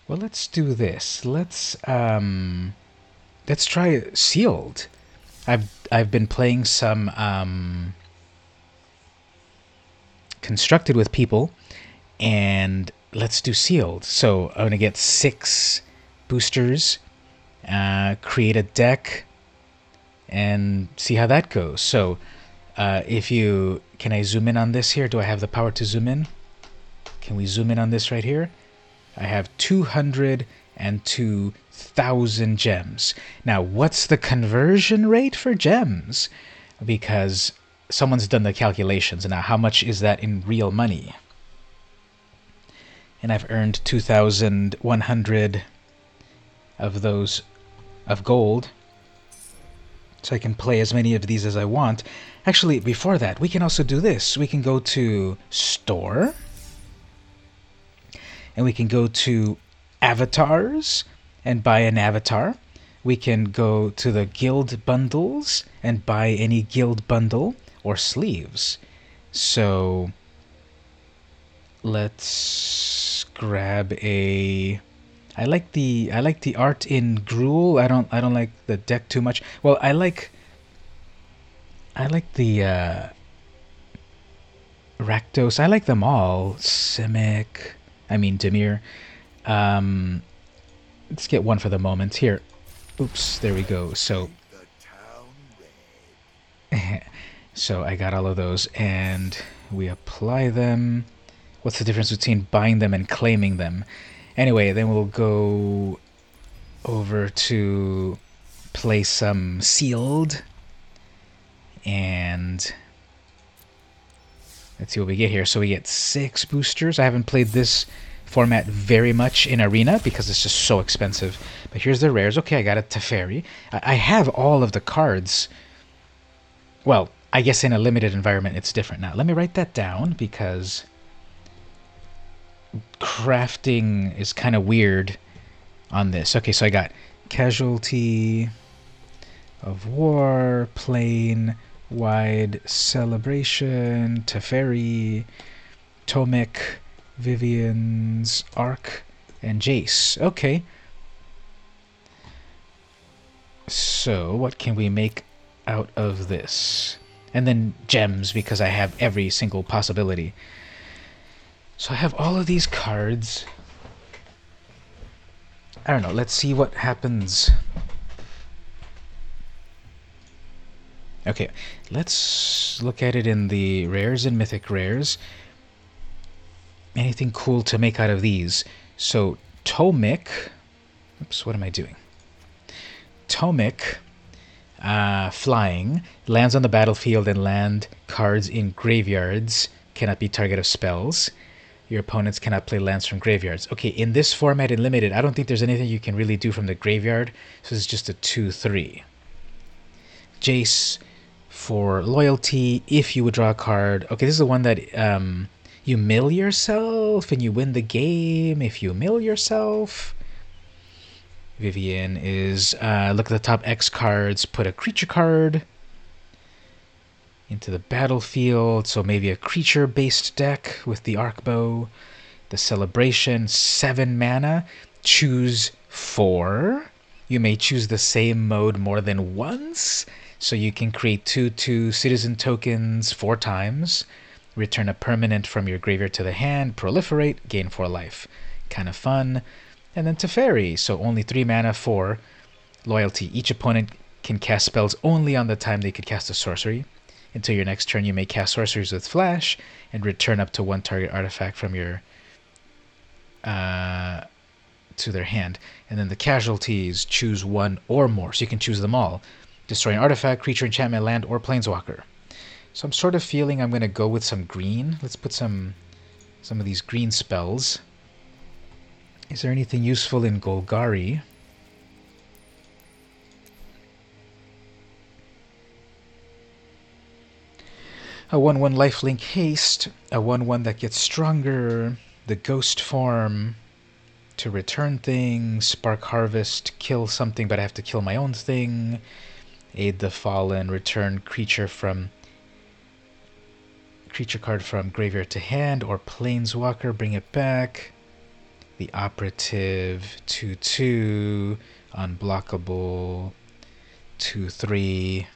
Well, let's do this. Let's try Sealed. I've been playing some Constructed with people, and let's do Sealed. So I'm gonna get 6 boosters, create a deck, and see how that goes. So can I zoom in on this here? Do I have the power to zoom in? Can we zoom in on this right here? I have 202,000 gems. Now, what's the conversion rate for gems? Because someone's done the calculations. Now, how much is that in real money? And I've earned 2,100 of those of gold. So I can play as many of these as I want. Actually, before that, we can also do this. We can go to Store. And we can go to Avatars and buy an avatar. We can go to the Guild Bundles and buy any guild bundle. or sleeves. So let's grab a. I like the art in Gruul. I don't like the deck too much. Well, I like the Rakdos. I like them all. Simic. I mean Dimir. Let's get one for the moment here. Oops, there we go. So so I got all of those, and we apply them. What's the difference between buying them and claiming them? Anyway, then we'll go over to play some sealed, and let's see what we get here. So we get 6 boosters. I haven't played this format very much in Arena because it's just so expensive. But here's the rares. Okay, I got a Teferi. I have all of the cards. Well, I guess in a limited environment it's different now. Let me write that down because crafting is kind of weird on this. Okay, so I got Casualty of War, Plain, Wide, Celebration, Teferi, Tomic, Vivian's Arc, and Jace. Okay. So, what can we make out of this? And then gems, because I have every single possibility. So I have all of these cards. I don't know, let's see what happens. Okay, let's look at it in the rares and mythic rares. Anything cool to make out of these? So Tomic, oops, what am I doing? Tomic, flying, lands on the battlefield and land cards in graveyards, cannot be target of spells. Your opponents cannot play lands from graveyards. Okay, in this format in Limited, I don't think there's anything you can really do from the graveyard, so it's just a 2/3. Jace for loyalty, if you would draw a card. Okay, this is the one that you mill yourself and you win the game if you mill yourself. Vivian is look at the top X cards, put a creature card into the battlefield, so maybe a creature-based deck with the Arc Bow. The Celebration, 7 mana, choose 4. You may choose the same mode more than once, so you can create 2/2 citizen tokens 4 times, return a permanent from your graveyard to the hand, proliferate, gain 4 life. Kind of fun. And then Teferi, so only 3 mana for loyalty. Each opponent can cast spells only on the time they could cast a sorcery. Until your next turn, you may cast sorceries with flash and return up to 1 target artifact from your to their hand. And then the casualties, choose 1 or more, so you can choose them all. Destroy an artifact, creature, enchantment, land, or planeswalker. So I'm sort of feeling I'm going to go with some green. Let's put some of these green spells. Is there anything useful in Golgari? A 1/1 lifelink haste, a 1/1 that gets stronger, the ghost form to return things, spark harvest, kill something but I have to kill my own thing, aid the fallen, return creature card from graveyard to hand, or planeswalker, bring it back. The operative, 2/2, unblockable, 2/3.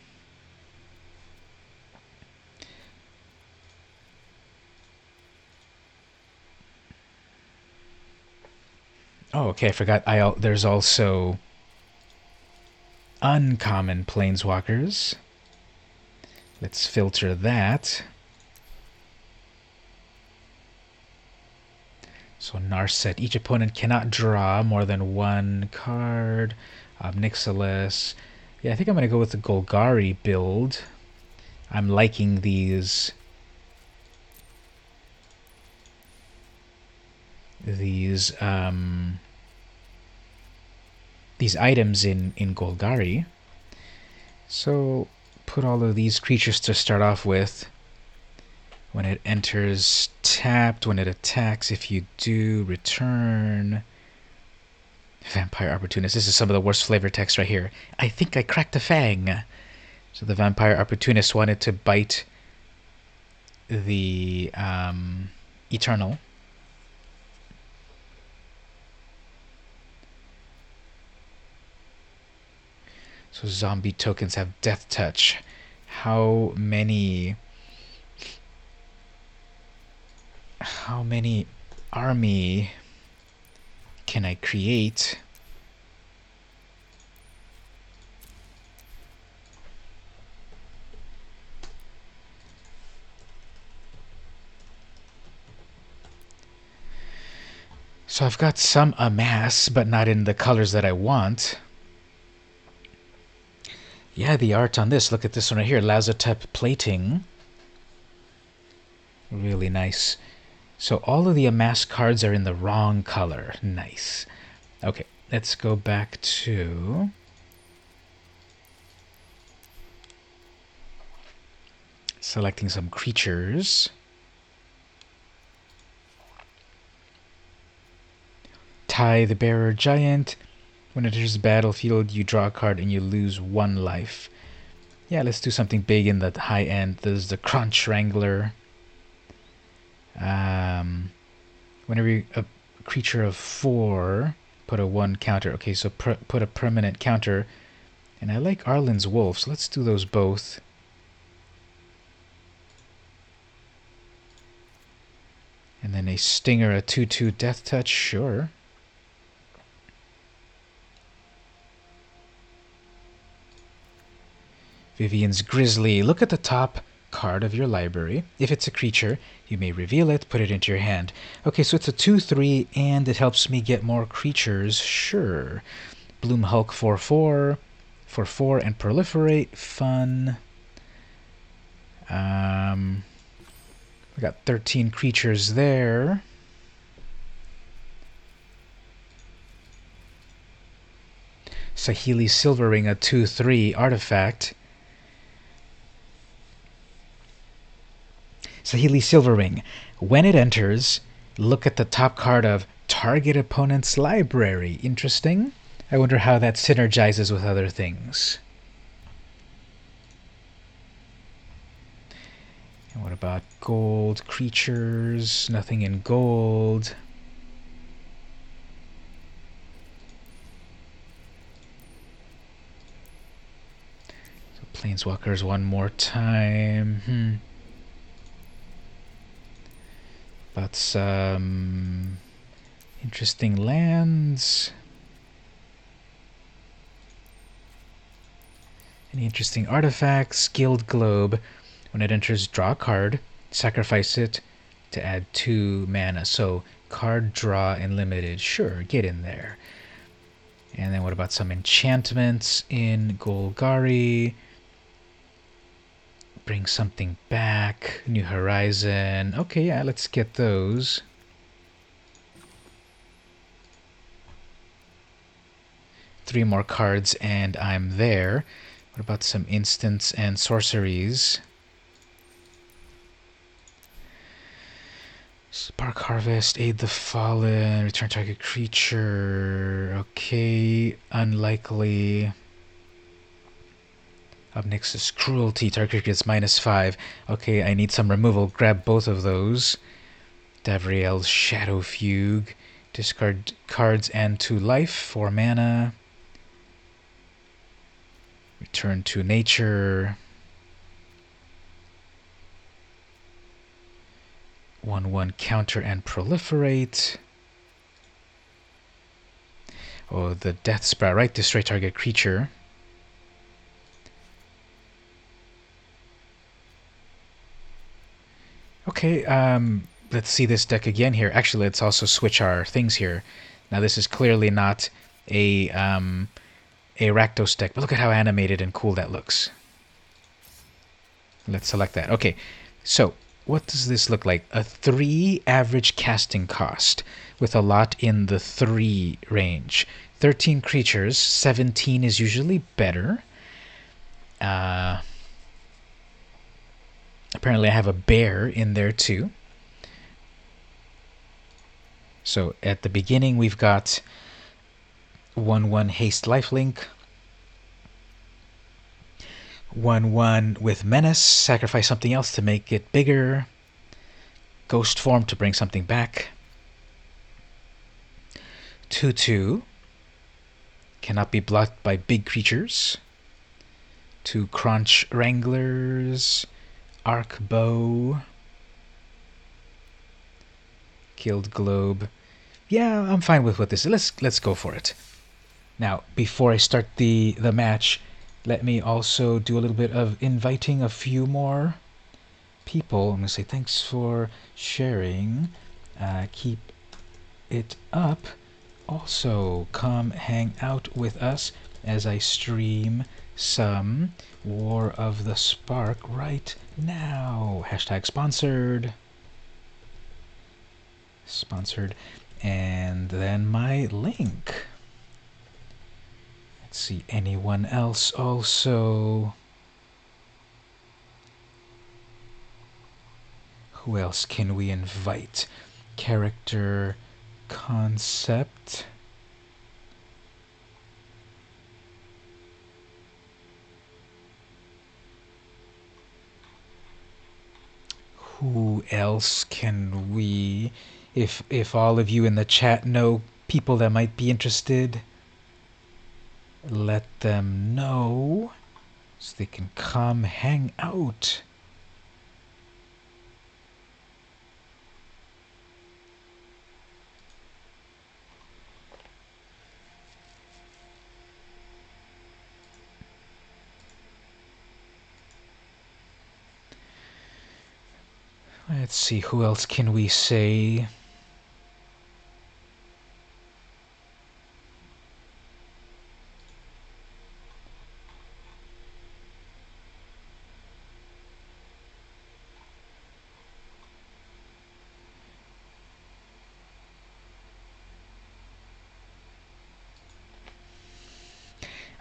Oh, okay, I forgot. There's also uncommon planeswalkers. Let's filter that. So Narset, each opponent cannot draw more than 1 card. Obnixilis. Yeah, I think I'm going to go with the Golgari build. I'm liking these items in Golgari. So put all of these creatures to start off with. When it enters tapped, when it attacks, if you do, return. Vampire Opportunist. This is some of the worst flavor text right here. I think I cracked a fang. So the Vampire Opportunist wanted to bite the Eternal. So zombie tokens have Death Touch. How many army can I create? So I've got some amass, but not in the colors that I want. Yeah, the art on this, look at this one right here, Lazotep plating. Really nice. So all of the amass cards are in the wrong color. Nice. Okay, let's go back to... selecting some creatures. Ty the Bearer Giant. When it enters the battlefield, you draw a card and you lose 1 life. Yeah, let's do something big in the high end. There's the Crunch Wrangler. Whenever a creature of 4, put a 1 counter. Okay, so put a permanent counter. And I like Arlen's Wolf, so let's do those both. And then a Stinger, a 2/2 Death Touch, sure. Vivian's Grizzly. Look at the top card of your library. If it's a creature, you may reveal it, put it into your hand. Okay, so it's a 2/3, and it helps me get more creatures. Sure. Bloom Hulk 4/4 for 4 and proliferate. Fun. We got 13 creatures there. Saheeli Silverring, a 2/3 artifact. Saheeli Silverring. When it enters, look at the top card of target opponent's library. Interesting. I wonder how that synergizes with other things. And what about gold creatures? Nothing in gold. So Planeswalkers one more time. About some interesting lands. Any interesting artifacts? Guild Globe. When it enters, draw a card, sacrifice it to add 2 mana. So card draw and limited. Sure, get in there. And then what about some enchantments in Golgari? Bring something back. New Horizon. Okay, yeah, let's get those. Three more cards and I'm there. What about some instants and sorceries? Spark Harvest, Aid the Fallen, return target creature. Okay, unlikely. Obnix's Cruelty, target creature gets -5. Okay, I need some removal. Grab both of those. Davriel's Shadow Fugue. Discard cards and 2 life, 4 mana. Return to nature. 1/1 counter and proliferate. Oh, the Death Sprout, right? Destroy target creature. Okay, let's see this deck again here. Actually, let's also switch our things here. Now, this is clearly not a Rakdos deck, but look at how animated and cool that looks. Let's select that. Okay, so what does this look like? A 3 average casting cost with a lot in the 3 range. 13 creatures, 17 is usually better. Apparently I have a bear in there too. So at the beginning we've got 1/1 haste lifelink. 1/1 with menace, sacrifice something else to make it bigger. Ghost form to bring something back. 2/2. Cannot be blocked by big creatures. 2 Crunch Wranglers. Arc Bow. Killed Globe. Yeah, I'm fine with what this is. Let's go for it. Now, before I start the match, let me also do a little bit of inviting a few more people. I'm going to say thanks for sharing. Keep it up. Also, come hang out with us as I stream some War of the Spark right now. Hashtag sponsored. Sponsored. And then my link. Let's see, anyone else also? Who else can we invite? Character concept. Who else can we, if all of you in the chat know people that might be interested, let them know so they can come hang out. Let's see, who else can we say?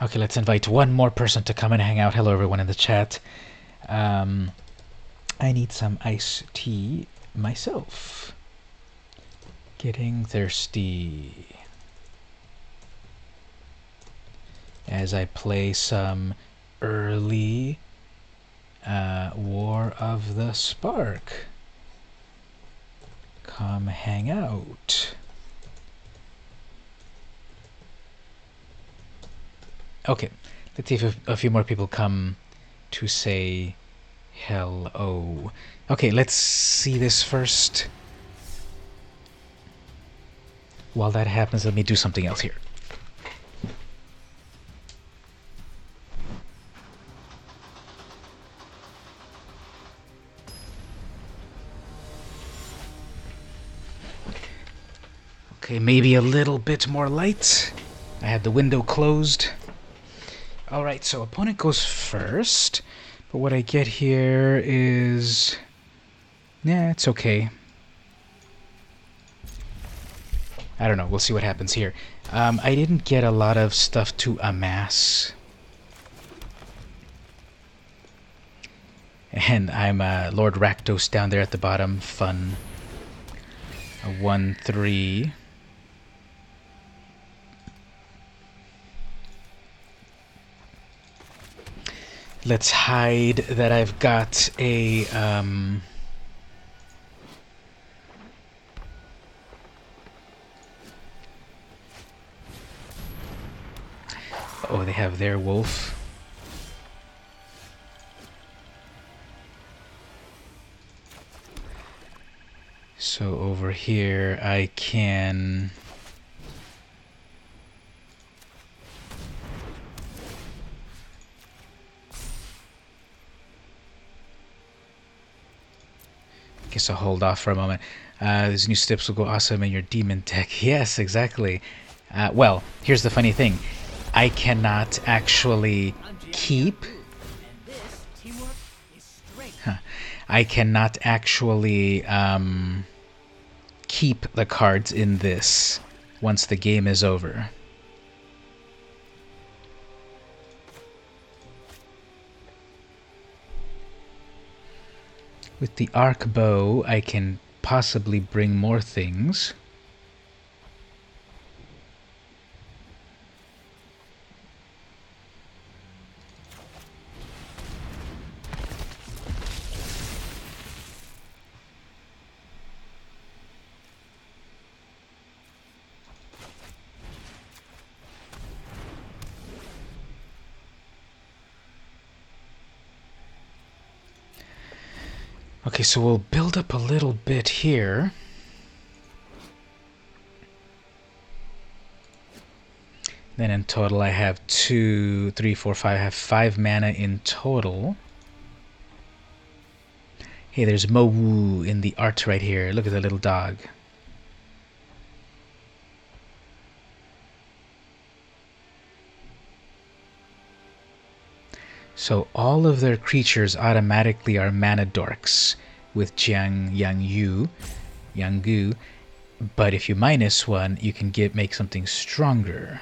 Okay, let's invite one more person to come and hang out. Hello, everyone in the chat. I need some iced tea myself. Getting thirsty. As I play some early War of the Spark. Come hang out. Okay, let's see if a few more people come to say hello. Okay, let's see this first. While that happens, let me do something else here. Okay, maybe a little bit more light. I had the window closed. Alright, so opponent goes first. But what I get here is... yeah, it's okay. I don't know, we'll see what happens here. I didn't get a lot of stuff to amass. And I'm Lord Rakdos down there at the bottom. Fun. A 1-3. Let's hide that I've got a... oh, they have their wolf. So over here I can... guess I'll hold off for a moment. These new steps will go awesome in your demon tech. Yes, exactly. Well, here's the funny thing. I cannot actually keep... I cannot actually keep the cards in this once the game is over. With the arc bow, I can possibly bring more things. Okay, so we'll build up a little bit here. Then in total I have 2, 3, 4, 5. I have 5 mana in total. Hey, there's Mowu in the art right here. Look at the little dog. So all of their creatures automatically are mana dorks with Jiang Yang Gu. But if you minus one, you can make something stronger.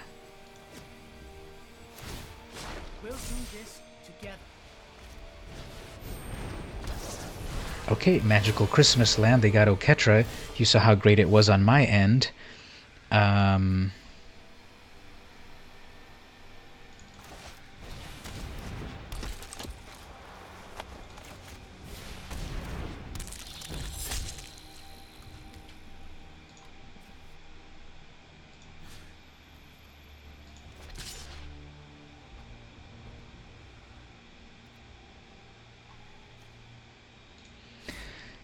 We'll do this together. Okay, Magical Christmas Land. They got Oketra. You saw how great it was on my end.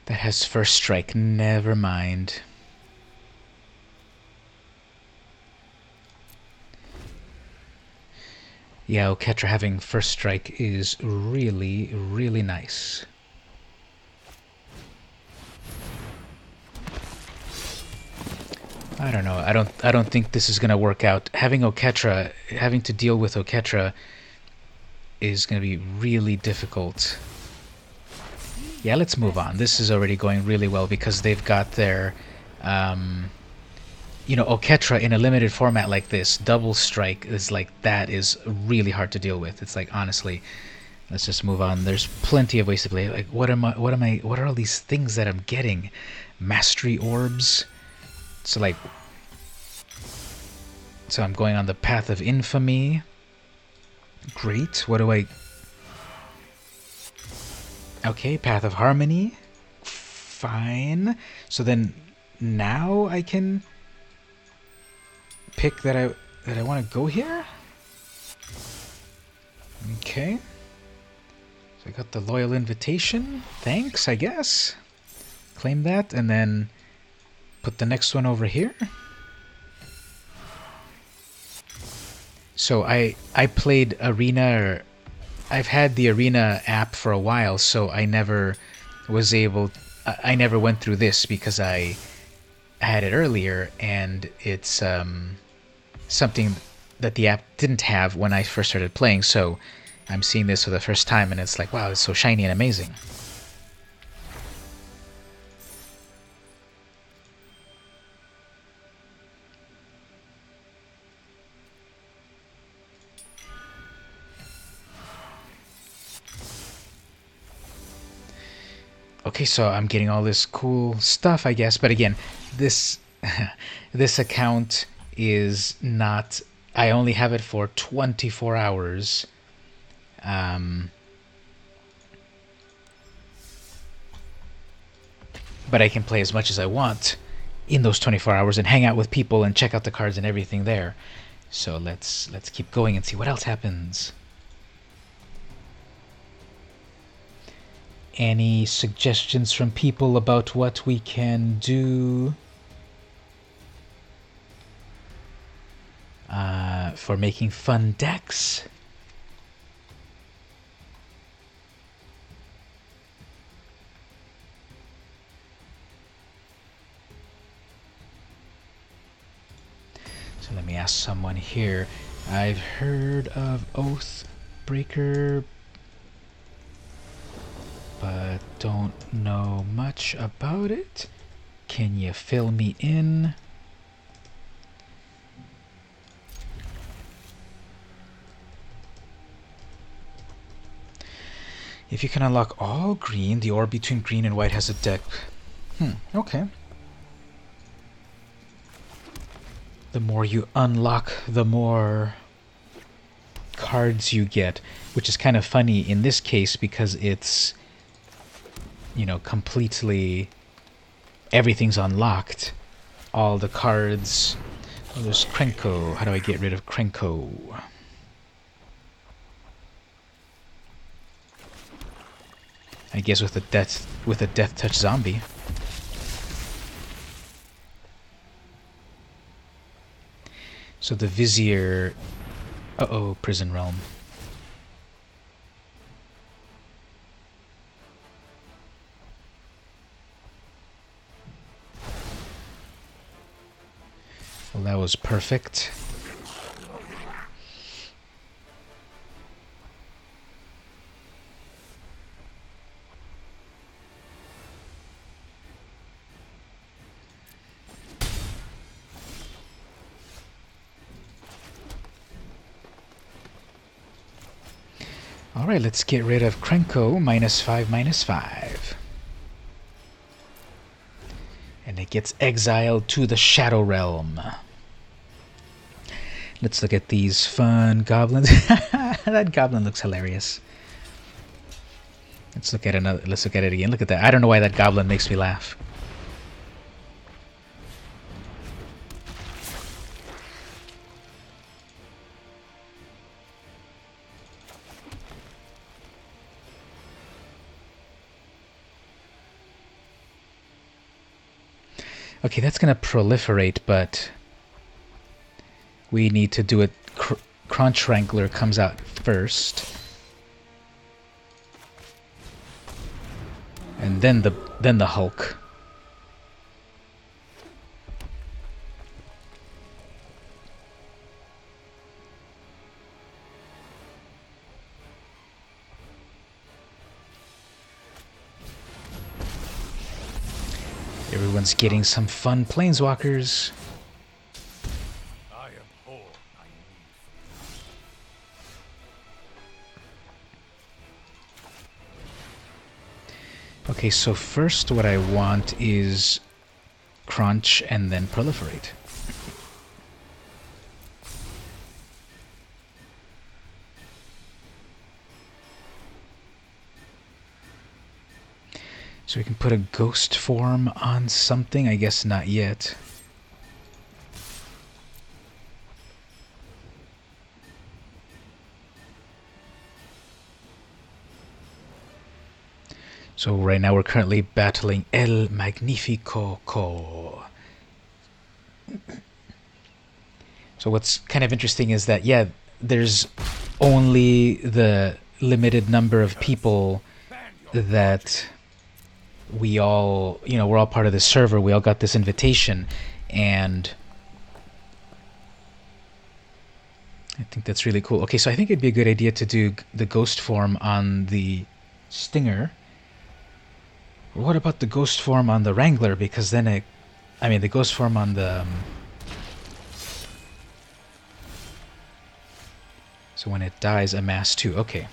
That has first strike. Never mind. Yeah, Oketra having first strike is really, really nice. I don't know. I don't think this is gonna work out. Having to deal with Oketra is gonna be really difficult. Yeah, let's move on. This is already going really well because they've got their, Oketra in a limited format like this, double strike is like, that is really hard to deal with. It's like, honestly, let's just move on. There's plenty of ways to play. Like, what are all these things that I'm getting? Mastery orbs. So I'm going on the path of infamy. Great. What do I... Okay, Path of Harmony. Fine. So then now I can pick that I want to go here? Okay. So I got the Loyal Invitation. Thanks, I guess. Claim that and then put the next one over here. So I played Arena. I've had the Arena app for a while, so I never was able... I never went through this because I had it earlier, and it's something that the app didn't have when I first started playing, so I'm seeing this for the first time, and it's like, wow, it's so shiny and amazing. Okay, so I'm getting all this cool stuff, I guess. But again, this this account is not... I only have it for 24 hours. But I can play as much as I want in those 24 hours and hang out with people and check out the cards and everything there. So let's keep going and see what else happens. Any suggestions from people about what we can do for making fun decks? So let me ask someone here. I've heard of Oathbreaker, but don't know much about it. Can you fill me in? If you can unlock all green, the orb between green and white has a deck. Okay. The more you unlock, the more cards you get, which is kind of funny in this case because it's, completely... everything's unlocked. All the cards... Oh, there's Krenko. How do I get rid of Krenko? I I guess with a death touch zombie. So the Vizier... Uh-oh, Prison Realm. Well, that was perfect. Alright, let's get rid of Krenko, -5, -5. And it gets exiled to the Shadow Realm. Let's look at these fun goblins. That goblin looks hilarious. Let's look at it again. Look at that. I don't know why that goblin makes me laugh. Okay, that's going to proliferate, but we need to do it. Crunch Wrangler comes out first. And then the Hulk. Everyone's getting some fun planeswalkers. I abhor my need for Okay, so first what I want is crunch and then proliferate. So we can put a ghost form on something? I guess not yet. So right now we're currently battling El Magnifico Co. So what's kind of interesting is that, yeah, there's only the limited number of people that we all, you know, we're all part of this server. We all got this invitation, and I think that's really cool. Okay, so I think it'd be a good idea to do the ghost form on the Stinger. What about the ghost form on the Wrangler? Because then the ghost form on the... so when it dies, amass 2. Okay.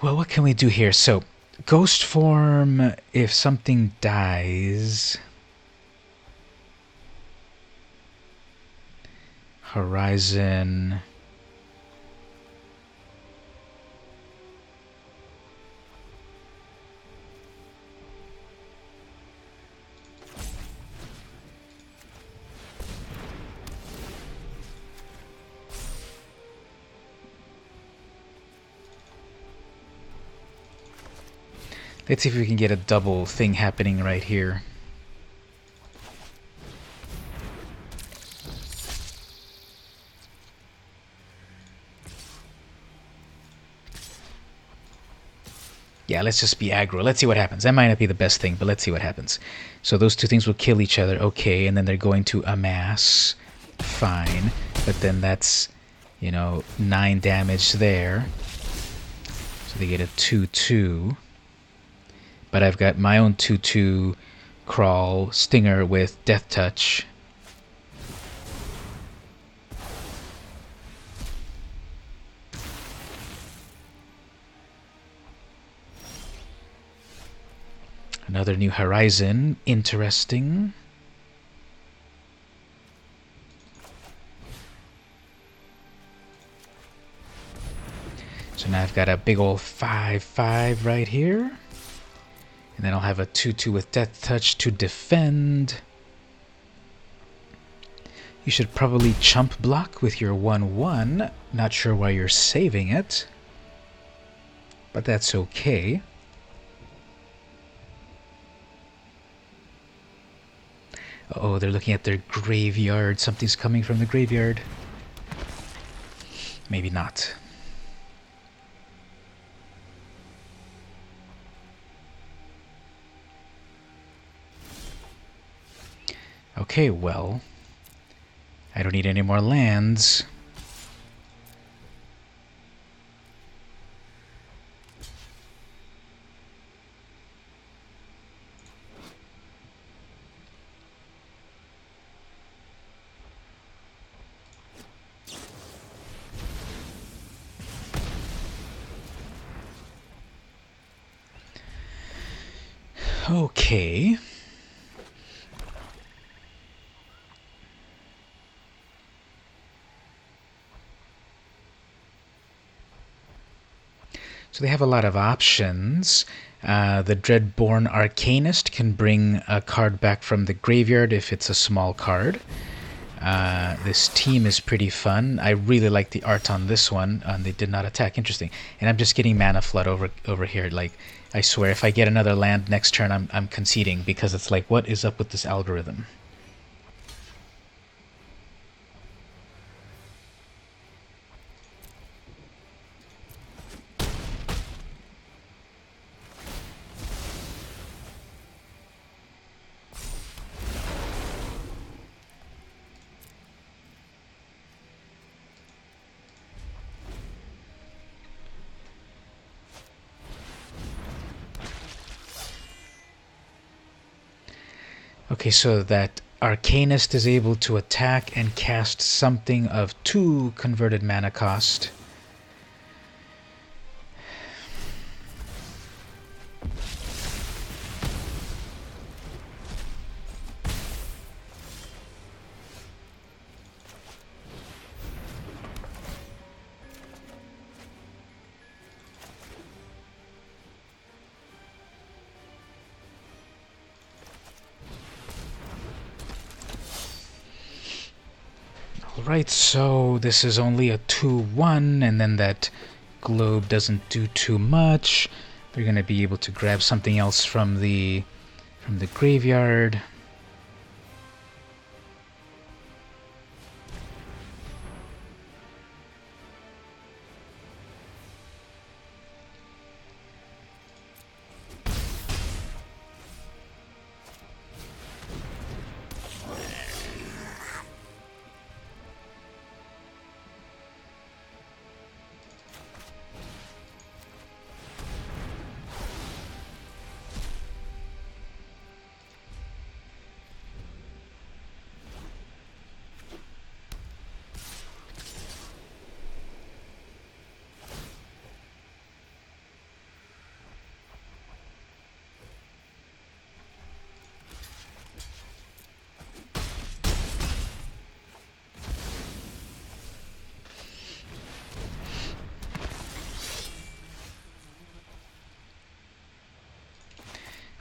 Well, what can we do here? So, ghost form, if something dies... Horizon... Let's see if we can get a double thing happening right here. Yeah, let's just be aggro. Let's see what happens. That might not be the best thing, but let's see what happens. So those two things will kill each other. Okay, and then they're going to amass. Fine. But then that's, 9 damage there. So they get a 2/2. But I've got my own 2/2 crawl Stinger with Death Touch. Another new Horizon. Interesting. So now I've got a big old 5/5 right here. And then I'll have a 2/2 with Death Touch to defend. You should probably chump block with your 1/1. Not sure why you're saving it, but that's okay. Oh, they're looking at their graveyard. Something's coming from the graveyard. Maybe not. Okay, well, I don't need any more lands. Okay. So they have a lot of options. The Dreadborn Arcanist can bring a card back from the graveyard if it's a small card. This team is pretty fun. I really like the art on this one. They did not attack. Interesting. And I'm just getting Mana Flood over here. Like, I swear, if I get another land next turn, I'm conceding, because it's like, what is up with this algorithm? Okay, so that Arcanist is able to attack and cast something of 2 converted mana cost. Alright, so this is only a 2/1, and then that globe doesn't do too much. They're going to be able to grab something else from the graveyard.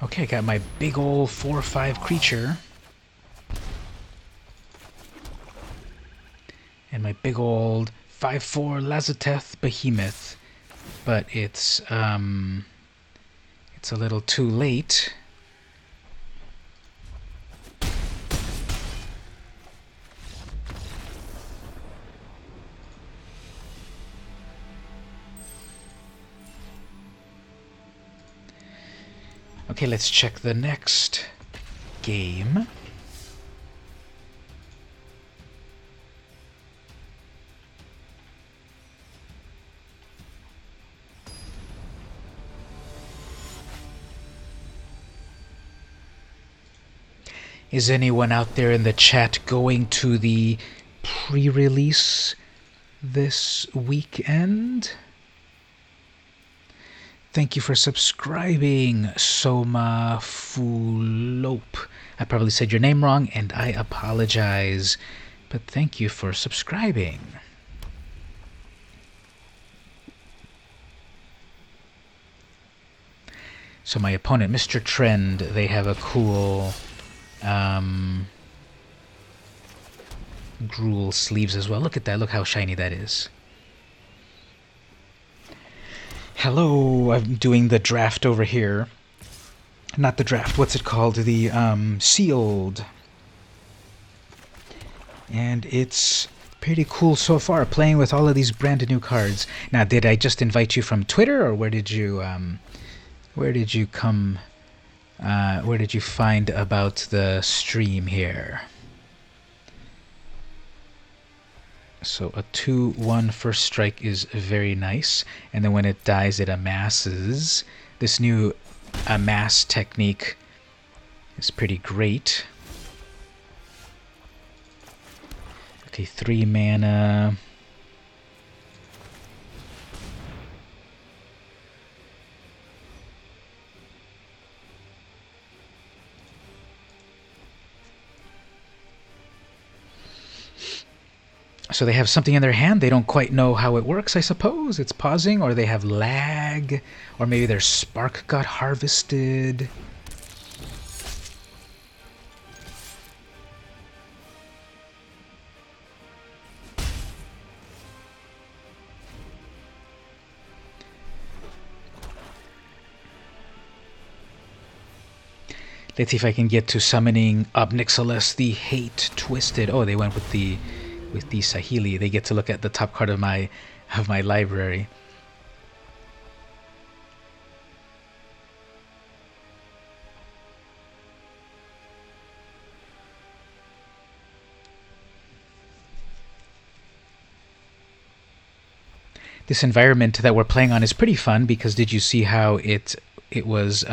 Okay, I got my big ol' 4/5 creature. And my big old 5/4 Lazoteth Behemoth. But it's a little too late. Okay, let's check the next game. Is anyone out there in the chat going to the pre-release this weekend? Thank you for subscribing, Soma Fulope. I probably said your name wrong, and I apologize. But thank you for subscribing. So my opponent, Mr. Trend, they have a cool Gruul sleeves as well. Look at that. Look how shiny that is. Hello, I'm doing the draft over here. Not the draft, what's it called? The sealed. And it's pretty cool so far, playing with all of these brand new cards. Now, did I just invite you from Twitter, or where did you come, where did you find about the stream here? So a 2/1 first strike is very nice, and then when it dies it amasses. This new amass technique is pretty great. Okay, 3 mana. So they have something in their hand, they don't quite know how it works, I suppose. It's pausing, or they have lag, or maybe their spark got harvested. Let's see if I can get to summoning Ob Nixilis, the Hate Twisted. Oh, they went with the Saheeli. They get to look at the top card of my library. This environment that we're playing on is pretty fun because did you see how it was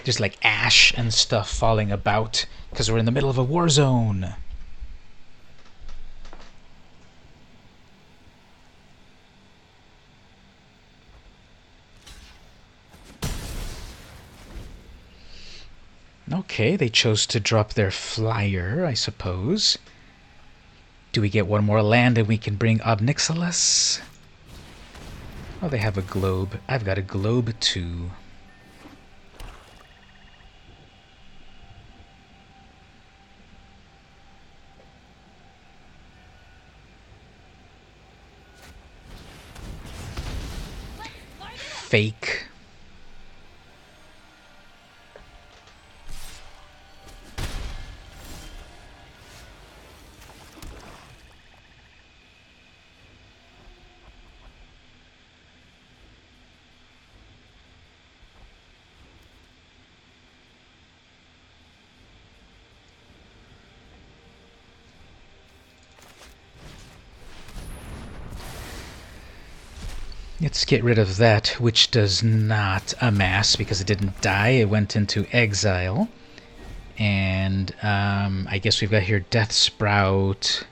just like ash and stuff falling about because we're in the middle of a war zone. Okay, they chose to drop their flyer, I suppose. Do we get one more land and we can bring Ob Nixilis? Oh, they have a globe. I've got a globe too. Fake. Let's get rid of that, which does not amass because it didn't die. It went into exile. And I guess we've got here Death Sprout.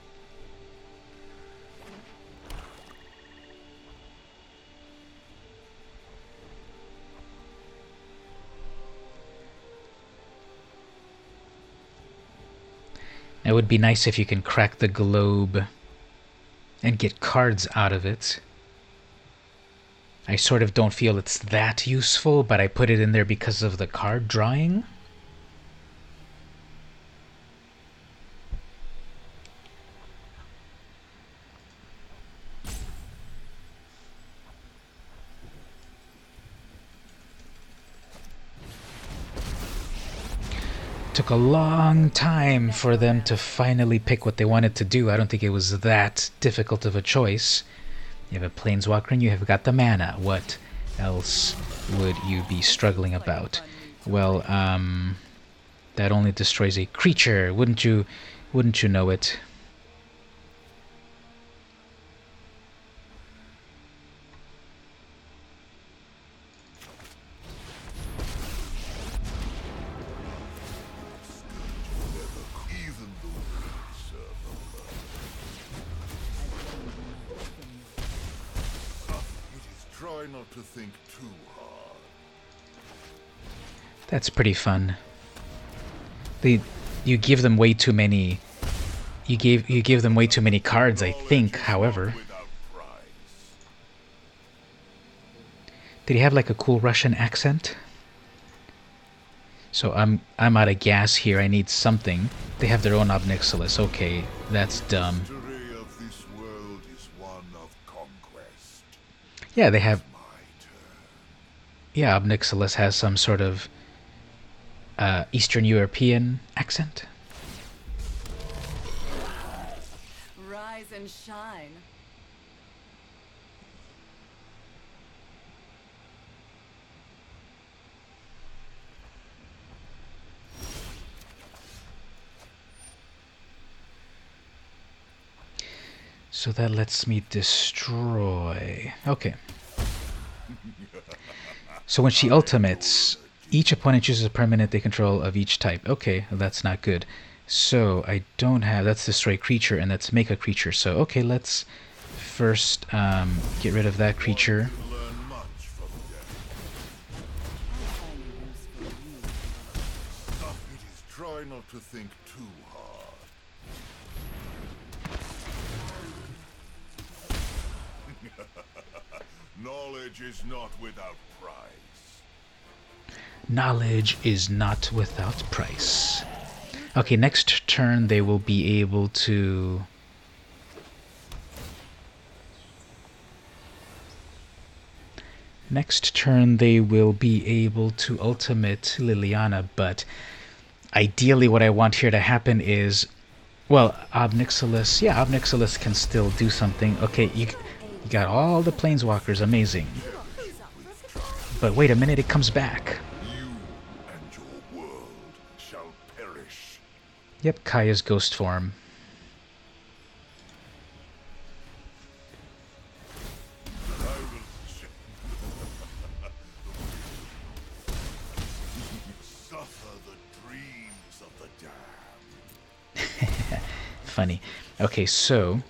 It would be nice if you can crack the globe and get cards out of it. I sort of don't feel it's that useful, but I put it in there because of the card drawing. Took a long time for them to finally pick what they wanted to do. I don't think it was that difficult of a choice. You have a Planeswalker and you have got the mana. What else would you be struggling about? Well, that only destroys a creature. Wouldn't you know it? Not to think too hard. That's pretty fun. They, you give them way too many. You give them way too many cards, I think. However, Without price. did he have like a cool Russian accent? So I'm out of gas here. I need something. They have their own Obnixilis. Okay, that's dumb. History of this world is one of conquest. Yeah, they have. My turn. Yeah, Obnixilis has some sort of Eastern European accent. Rise and shine. So that lets me destroy. Okay. So when she ultimates, each opponent chooses a permanent they control of each type. Okay, well, that's not good. So I don't have... That's destroy creature, and that's make a creature. So, okay, let's first get rid of that creature. You learn much from death. Stuff it is. Try not to think too hard. Knowledge is not without price. Knowledge is not without price. Okay, next turn they will be able to... Next turn they will be able to ultimate Liliana, but ideally what I want here to happen is... Well, Obnixilis... Yeah, Obnixilis can still do something. Okay, you got all the Planeswalkers, amazing. But wait a minute, it comes back. You and your world shall perish. Yep, Kaya's ghost form. I will suffer the dreams of the damned. Funny. Okay, so...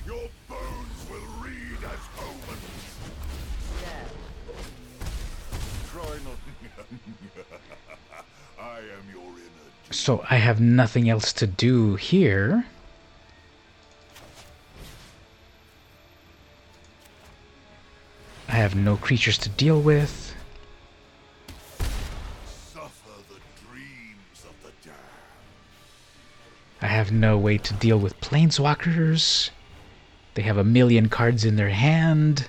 Your bones will read as omens. Try not. I am your inner. So I have nothing else to do here. I have no creatures to deal with. Suffer the dreams of the damned. I have no way to deal with Planeswalkers. They have a million cards in their hand.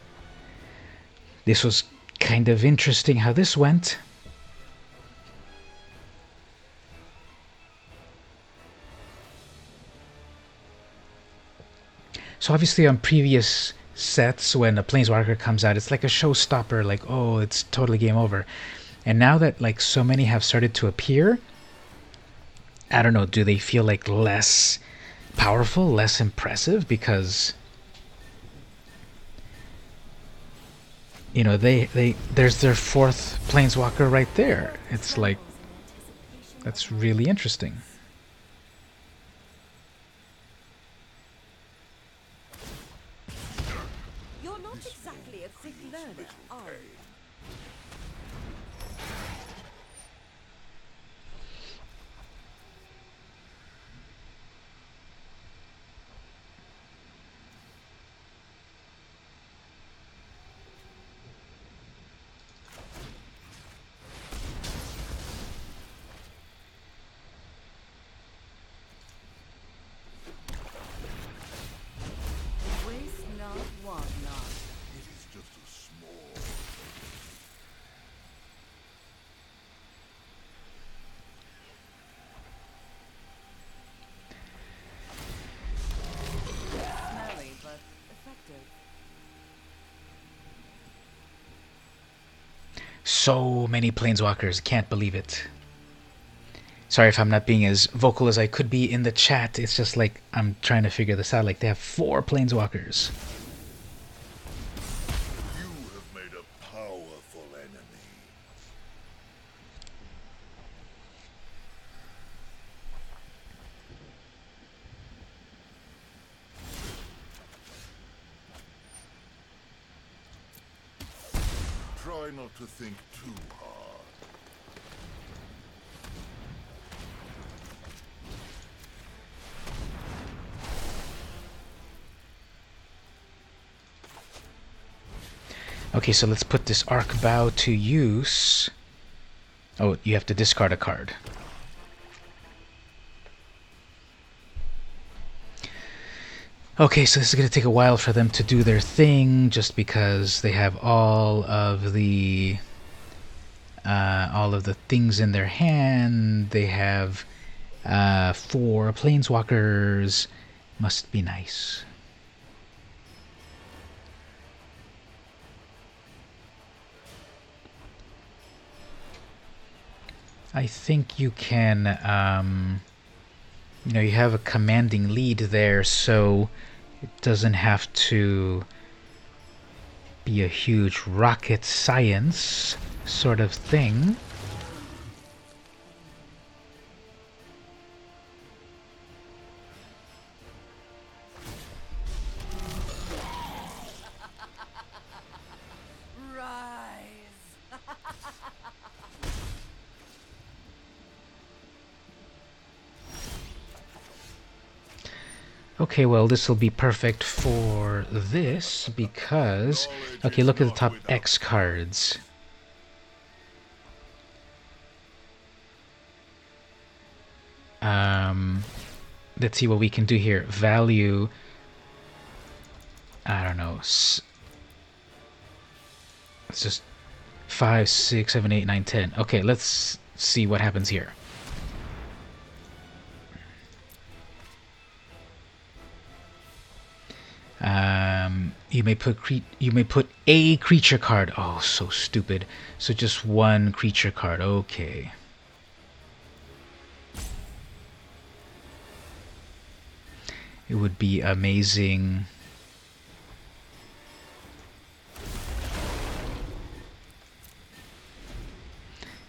This was kind of interesting how this went. So obviously on previous sets, when a Planeswalker comes out, it's like a showstopper, like, oh, it's totally game over. And now that like so many have started to appear, I don't know, do they feel like less powerful, less impressive? Because, you know, there's their fourth Planeswalker right there. It's like, that's really interesting. You're not exactly a quick learner, are you? Waste not, want not. It is just a small. Smelly, but effective. So many Planeswalkers, can't believe it. Sorry if I'm not being as vocal as I could be in the chat. It's just like I'm trying to figure this out. Like they have 4 Planeswalkers. You have made a powerful enemy. Try Try not to think too hard. Okay, so let's put this Arc Bow to use. Oh, you have to discard a card. Okay, so this is going to take a while for them to do their thing, just because they have all of the things in their hand. They have 4 planeswalkers. Must be nice. I think you can, you have a commanding lead there, so it doesn't have to be a huge rocket science sort of thing. Okay, well, this will be perfect for this because... Okay, look at the top X cards. Let's see what we can do here. Value... I don't know. It's just 5, 6, 7, 8, 9, 10. Okay, let's see what happens here. You may put a creature card. Oh, so stupid. So just one creature card. Okay. It would be amazing.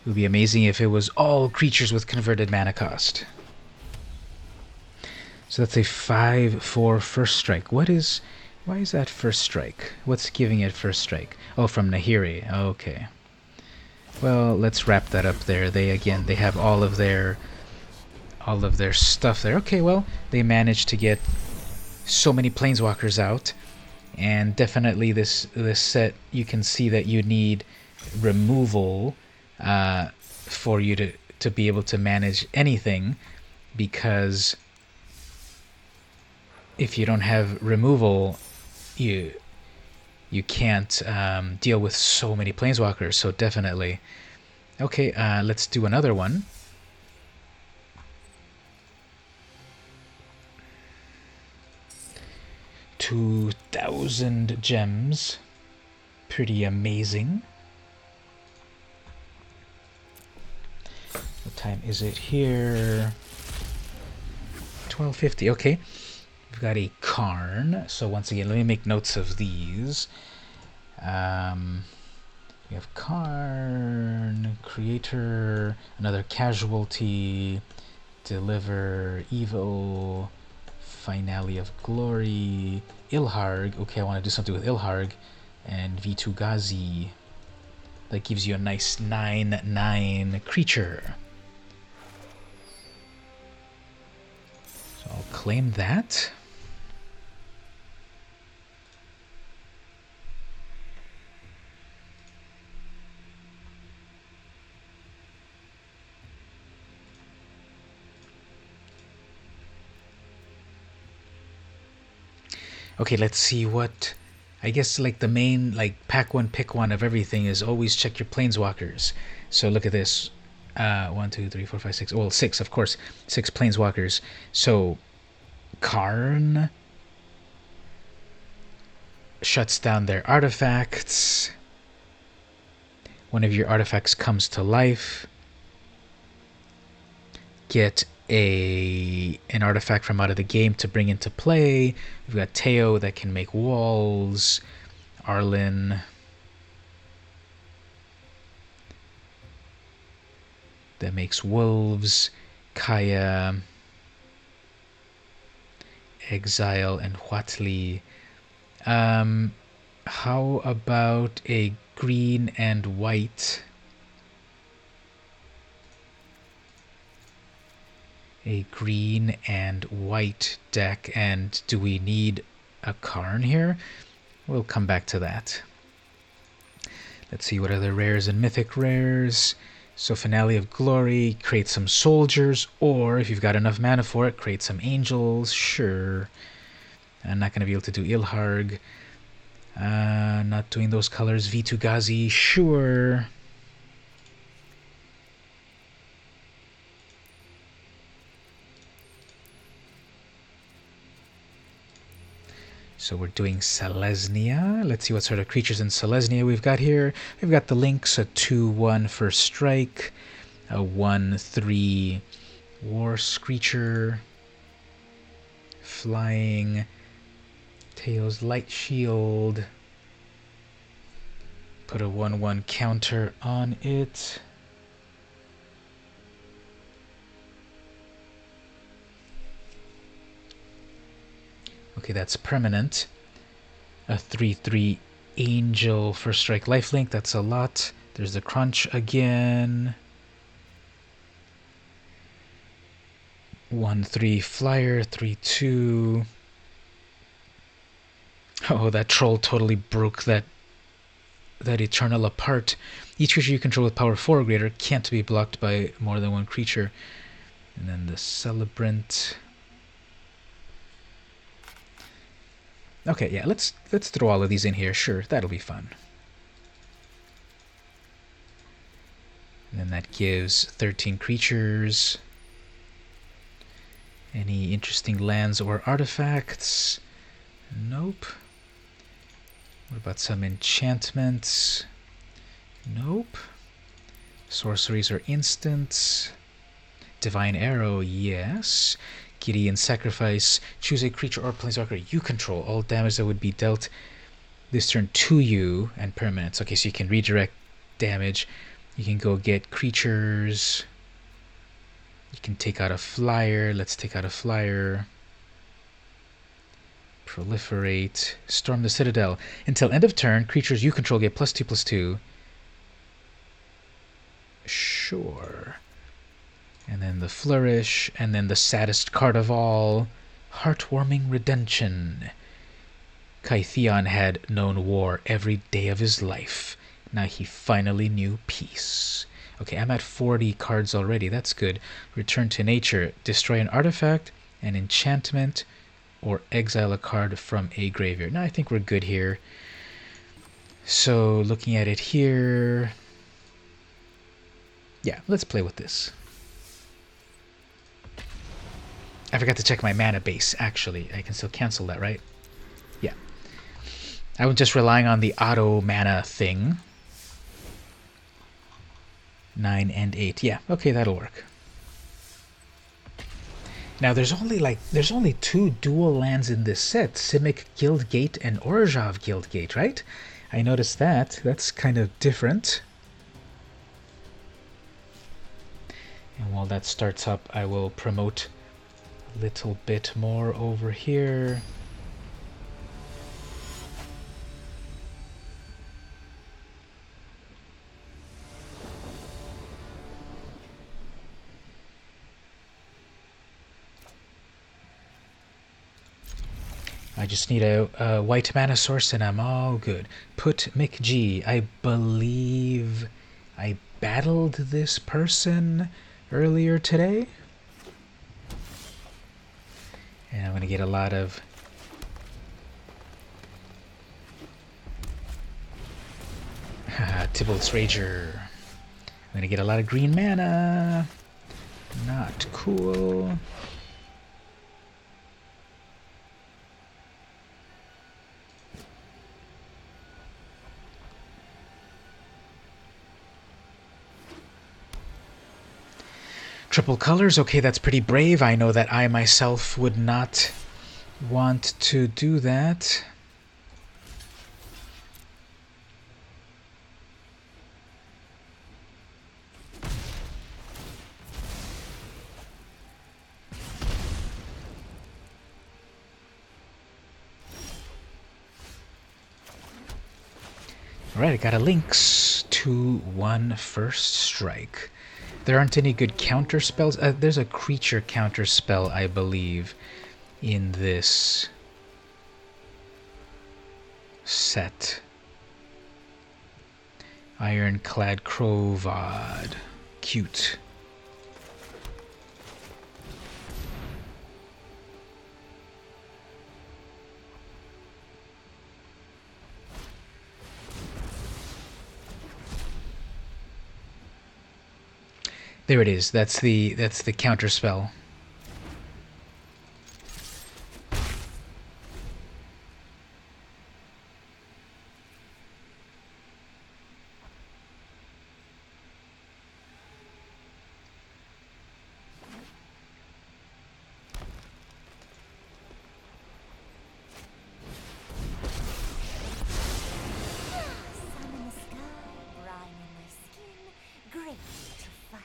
It would be amazing if it was all creatures with converted mana cost. So that's a 5/4 first strike. Why is that first strike? What's giving it first strike? Oh, from Nahiri. Okay. Well, let's wrap that up there. They have all of their stuff there. Okay, well, they managed to get so many planeswalkers out, and definitely this set, you can see that you need removal for you to be able to manage anything, because if you don't have removal, you can't deal with so many planeswalkers. So definitely. Okay, let's do another one. $2,000 gems. Pretty amazing. What time is it here? 12:50. Okay. We've got a Karn. So once again, let me make notes of these. We have Karn, Creator, another Casualty, Deliver, Evo, Finale of Glory, Ilharg. Okay, I want to do something with Ilharg, and V2 Ghazi. That gives you a nice 9/9 creature. So I'll claim that. Okay, let's see what... I guess like the main, like pack one, pick one of everything is always check your planeswalkers. So look at this. 1, 2, 3, 4, 5, 6. Well, 6, of course. 6 planeswalkers. So Karn shuts down their artifacts. One of your artifacts comes to life. Get an artifact from out of the game to bring into play. We've got Teo that can make walls. Arlen. That makes wolves. Kaya. Exile and Huatli. How about a green and white. A green and white deck, and do we need a Karn here? We'll come back to that. Let's see what other rares and mythic rares. So Finale of Glory, create some soldiers, or if you've got enough mana for it, create some angels, sure. I'm not going to be able to do Ilharg. Not doing those colors. Vitu-Ghazi, sure. So we're doing Selesnya. Let's see what sort of creatures in Selesnya we've got here. We've got the Lynx, a 2/1 for strike, a 1/3 war screecher, flying, Tails light shield, put a 1/1 counter on it. Okay, that's permanent. A 3/3 angel for strike lifelink, that's a lot. There's the crunch again. 1/3 flyer, 3/2. Oh, that troll totally broke that Eternal apart. Each creature you control with power 4 or greater can't be blocked by more than one creature. And then the Celebrant. Okay, yeah, let's throw all of these in here. Sure, that'll be fun. And then that gives 13 creatures. Any interesting lands or artifacts? Nope. What about some enchantments? Nope. Sorceries or instants? Divine Arrow, yes. Gideon Sacrifice. Choose a creature or planeswalker you control. All damage that would be dealt this turn to you and permanents. Okay, so you can redirect damage. You can go get creatures. You can take out a flyer. Let's take out a flyer. Proliferate. Storm the Citadel. Until end of turn, creatures you control get +2/+2. Sure. And then the Flourish, and then the saddest card of all, Heartwarming Redemption. Kytheon had known war every day of his life. Now he finally knew peace. Okay, I'm at 40 cards already. That's good. Return to nature. Destroy an artifact, an enchantment, or exile a card from a graveyard. Now I think we're good here. So looking at it here, yeah, let's play with this. I forgot to check my mana base, actually. I can still cancel that, right? Yeah. I was just relying on the auto mana thing. 9 and 8. Yeah, okay, that'll work. Now there's only 2 dual lands in this set, Simic Guildgate and Orzhov Guildgate, right? I noticed that. That's kind of different. And while that starts up, I will promote a little bit more over here. I just need a white mana source and I'm all good. Put McG. I believe I battled this person earlier today. And I'm going to get a lot of Tybalt's Rager. I'm going to get a lot of green mana. Not cool. Triple colors, okay, that's pretty brave. I know that I myself would not want to do that. Alright, I got a Lynx. 2/1 first strike. There aren't any good counter spells. There's a creature counter spell, I believe, in this set. Ironclad Crovod. Cute. There it is. That's the counter spell. Sun in the sky, brine in my skin, great to fight.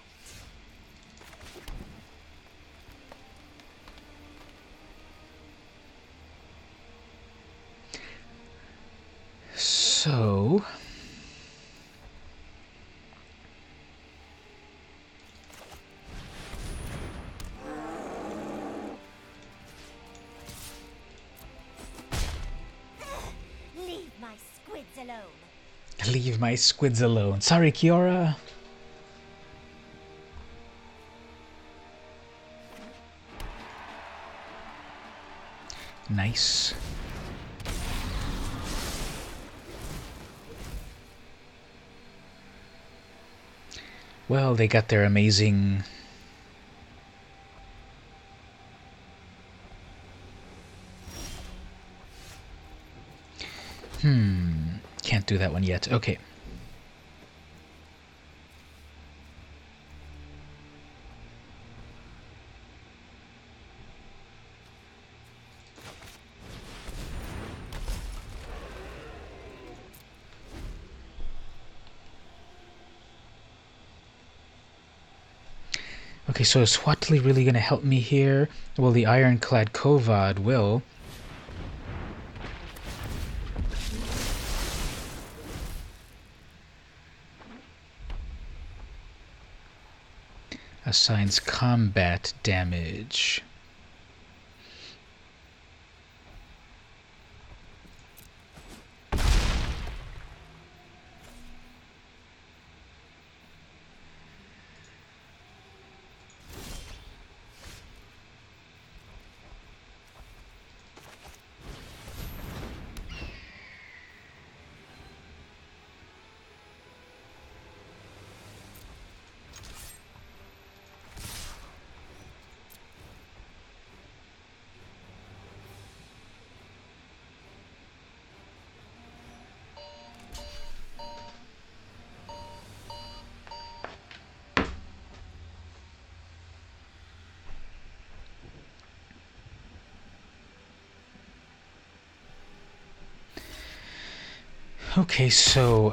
So Leave my squids alone. leave my squids alone. Sorry, Kiora. Nice. Well, they got their amazing... Can't do that one yet. Okay. Okay, so is Huatli really going to help me here? Well, the Ironclad Kovad will. Assigns combat damage. Okay, so,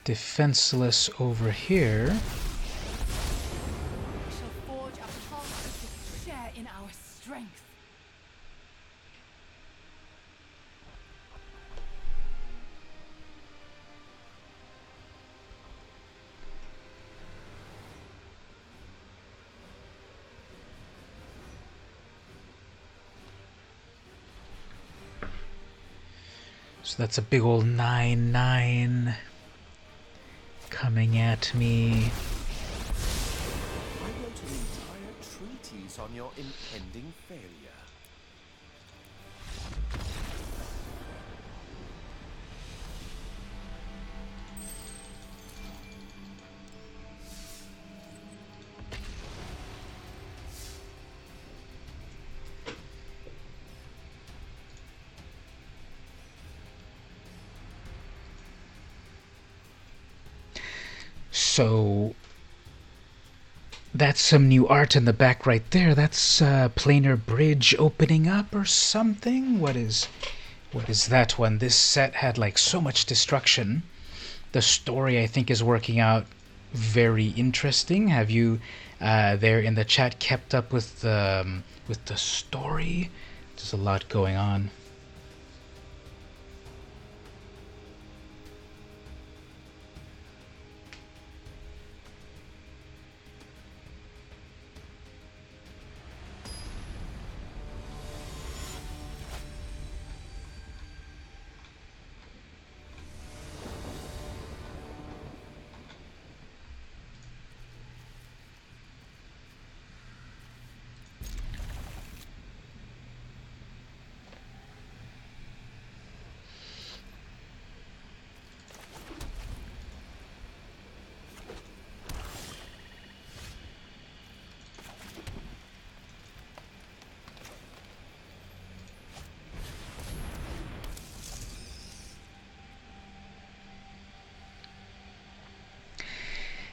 defenseless over here. We shall forge a partnership to share in our strength. So that's a big old 9/9 coming at me. I wrote an entire treatise on your impending failure. So that's some new art in the back right there. That's planar bridge opening up or something. What is that one? This set had like so much destruction. The story I think is working out very interesting. Have you there in the chat kept up with the story? There's a lot going on.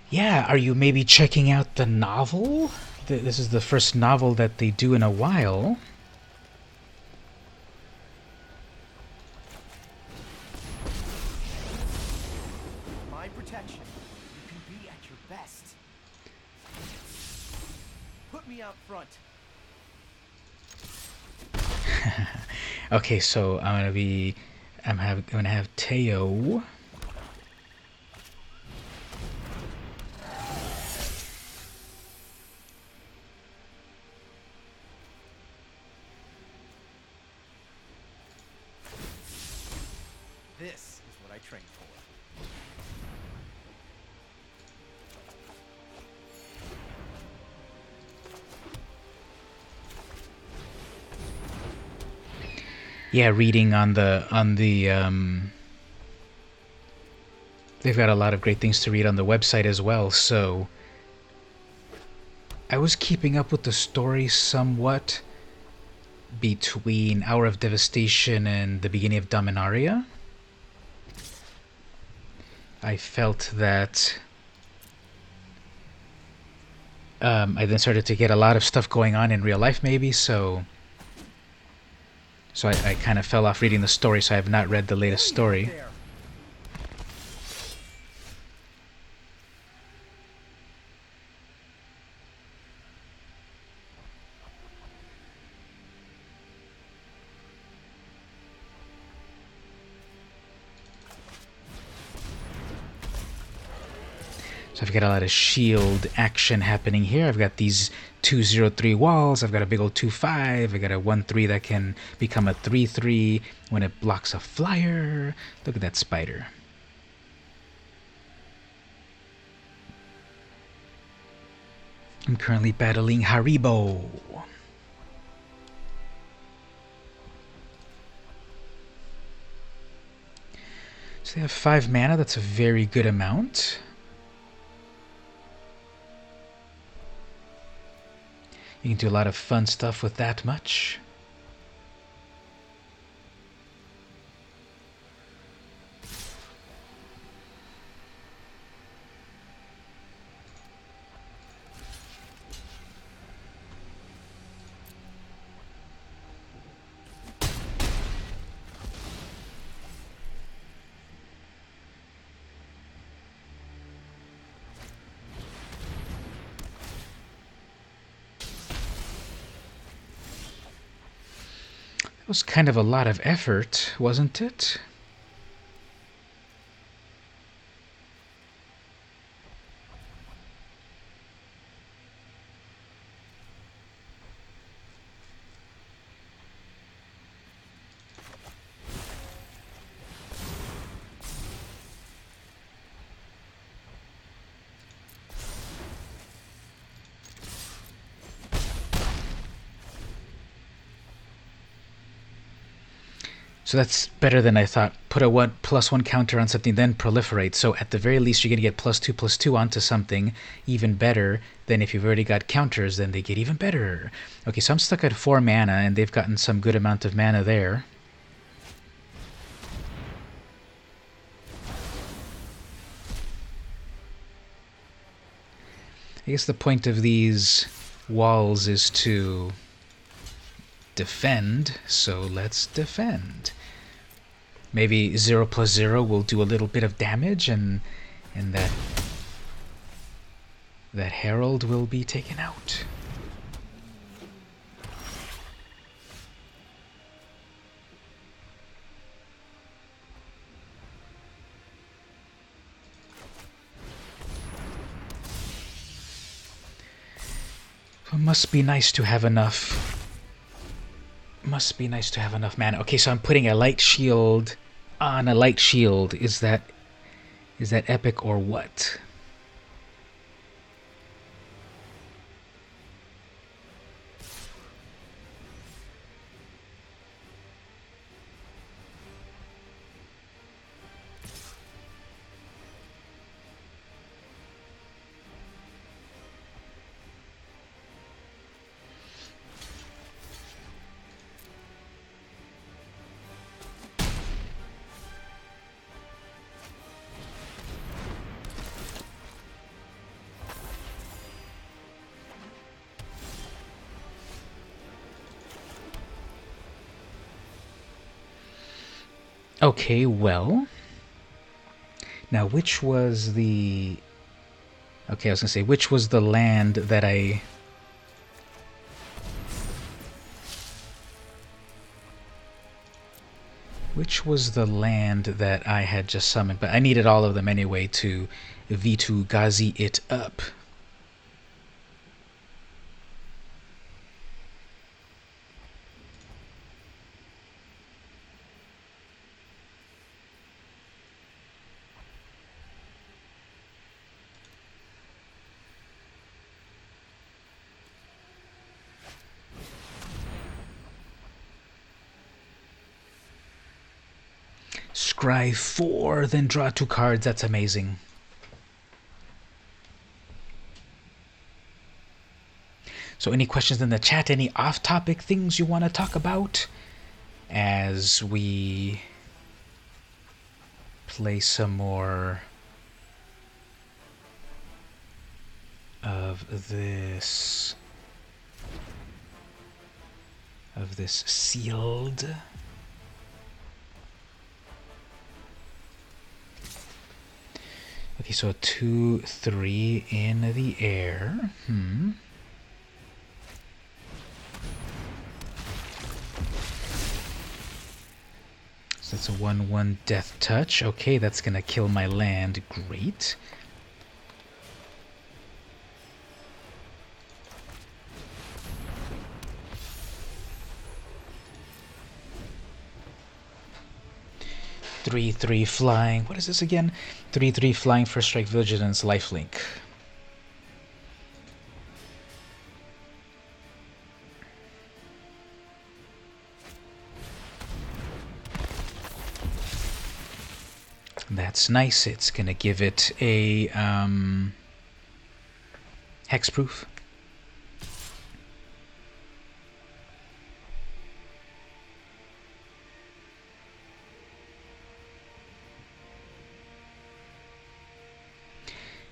Yeah, are you maybe checking out the novel? This is the first novel that they do in a while. My protection. You can be at your best. Put me out front. Okay, so I'm gonna have Teo. This is what I trained for. Yeah, reading on the they've got a lot of great things to read on the website as well, so I was keeping up with the story somewhat between Hour of Devastation and the beginning of Dominaria. I felt that I then started to get a lot of stuff going on in real life, maybe, so I kind of fell off reading the story, so I have not read the latest story. There. So I've got a lot of shield action happening here. I've got these 2/03 walls. I've got a big old 2/5. I got a 1/3 that can become a 3/3 when it blocks a flyer. Look at that spider. I'm currently battling Haribo. So they have 5 mana. That's a very good amount. You can do a lot of fun stuff with that much. It was kind of a lot of effort, wasn't it? So that's better than I thought. Put a +1 counter on something, then proliferate. So at the very least, you're going to get +2/+2 onto something. Even better than if you've already got counters, then they get even better. Okay, so I'm stuck at 4 mana, and they've gotten some good amount of mana there. I guess the point of these walls is to defend, so let's defend. Maybe 0/0 will do a little bit of damage, and that herald will be taken out. It must be nice to have enough. Must be nice to have enough mana. Okay, so I'm putting a light shield on a light shield. Is that epic or what? Okay, well. Now, which was the... Okay, I was going to say, which was the land that I... Which was the land that I had just summoned? But I needed all of them anyway to V2 Ghazi it up. Scry 4, then draw 2 cards. That's amazing. So any questions in the chat? Any off-topic things you want to talk about as we play some more of this sealed? Okay, so 2, 3 in the air. So that's a 1/1 death touch. Okay, that's gonna kill my land. Great. Three, 3 flying. What is this again? 3/3 flying, first strike, vigilance, lifelink. That's nice. It's gonna give it a hexproof.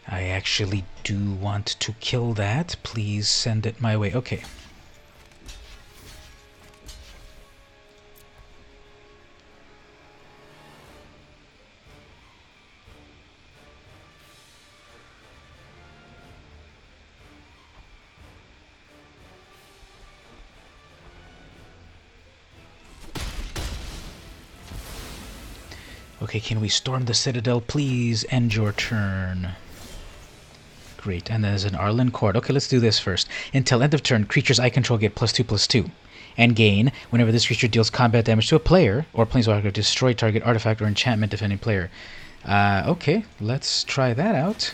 I actually do want to kill that. Please send it my way. Okay. Okay, can we storm the Citadel? Please end your turn. Great, and there's an Arlen Court. Okay, let's do this first. Until end of turn, creatures I control get +2/+2. And gain, whenever this creature deals combat damage to a player, or planeswalker, destroy target artifact or enchantment defending player. Okay, let's try that out.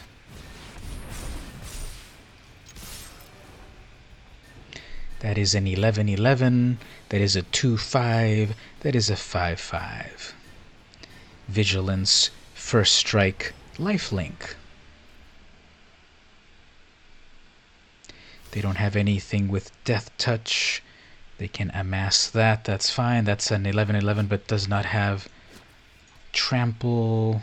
That is an 11/11. That is a 2/5. That is a 5/5. Vigilance, first strike, lifelink. They don't have anything with death touch. They can amass that. That's fine. That's an 11/11, but does not have trample.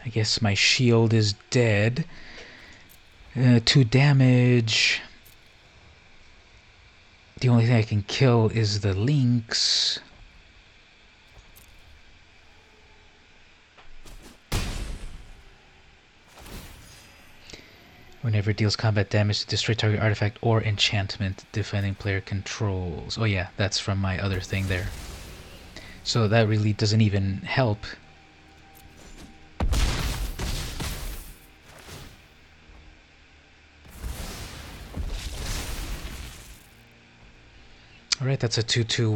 I guess my shield is dead. 2 damage. The only thing I can kill is the links. Whenever it deals combat damage to destroy target artifact or enchantment defending player controls. Oh yeah, that's from my other thing there. So that really doesn't even help. Alright, that's a 2/2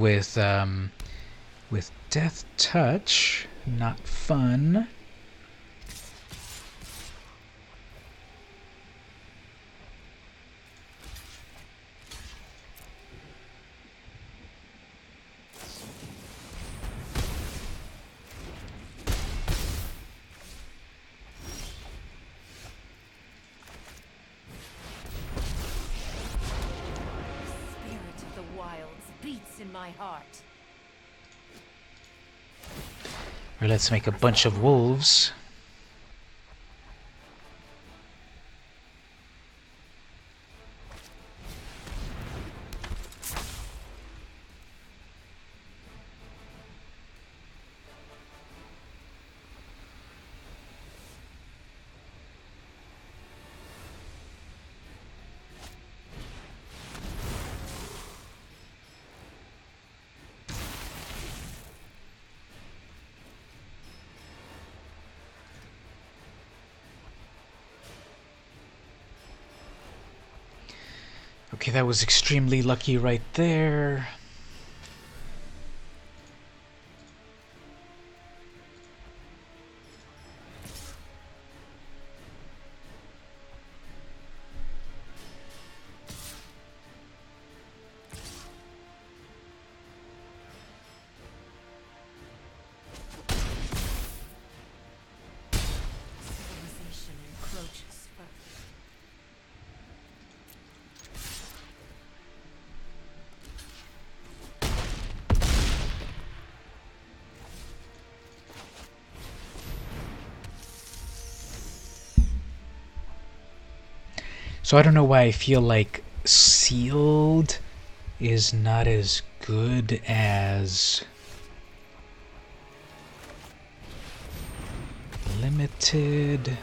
with death touch. Not fun. Or let's make a bunch of wolves. Okay, that was extremely lucky right there. Civilization encroaches further. So I don't know why I feel like sealed is not as good as limited.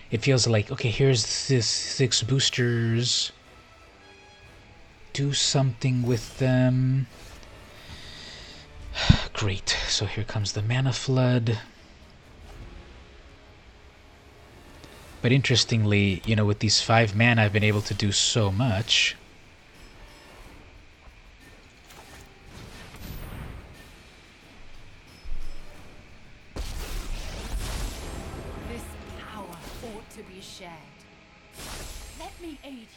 It feels like, okay, here's this 6 boosters. Do something with them. Great. So here comes the Mana Flood. But interestingly, you know, with these 5 mana, I've been able to do so much. This power ought to be shared. Let me aid you.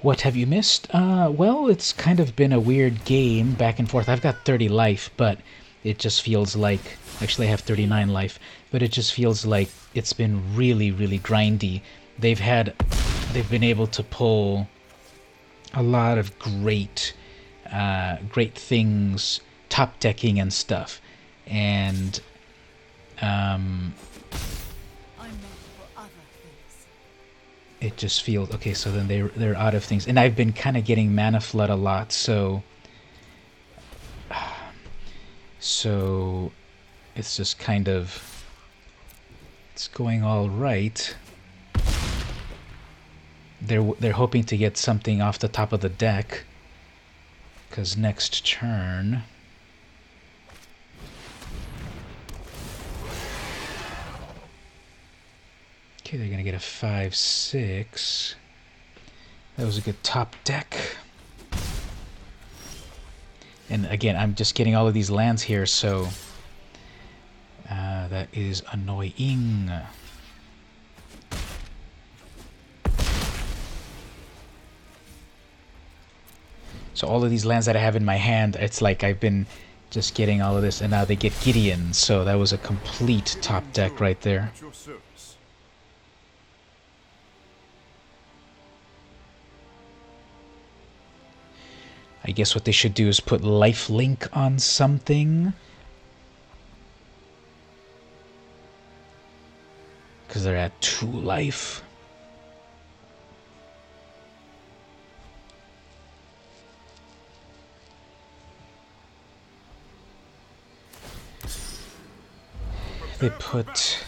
What have you missed? Well, it's kind of been a weird game, back and forth. I've got 30 life, but it just feels like... Actually, I have 39 life, but it just feels like it's been really, really grindy. They've been able to pull a lot of great things, top decking and stuff. And, I'm meant for other things. it just feels okay. So then they're out of things, and I've been kind of getting Mana Flood a lot, so it's just kind of, it's going all right. They're hoping to get something off the top of the deck, because next turn. Okay, they're gonna get a 5/6. That was a good top deck. And again, I'm just getting all of these lands here, so that is annoying. So all of these lands that I have in my hand, it's like I've been just getting all of this, and now they get Gideon, so that was a complete top deck right there. At your service. I guess what they should do is put lifelink on something. Because they're at 2 life. They put...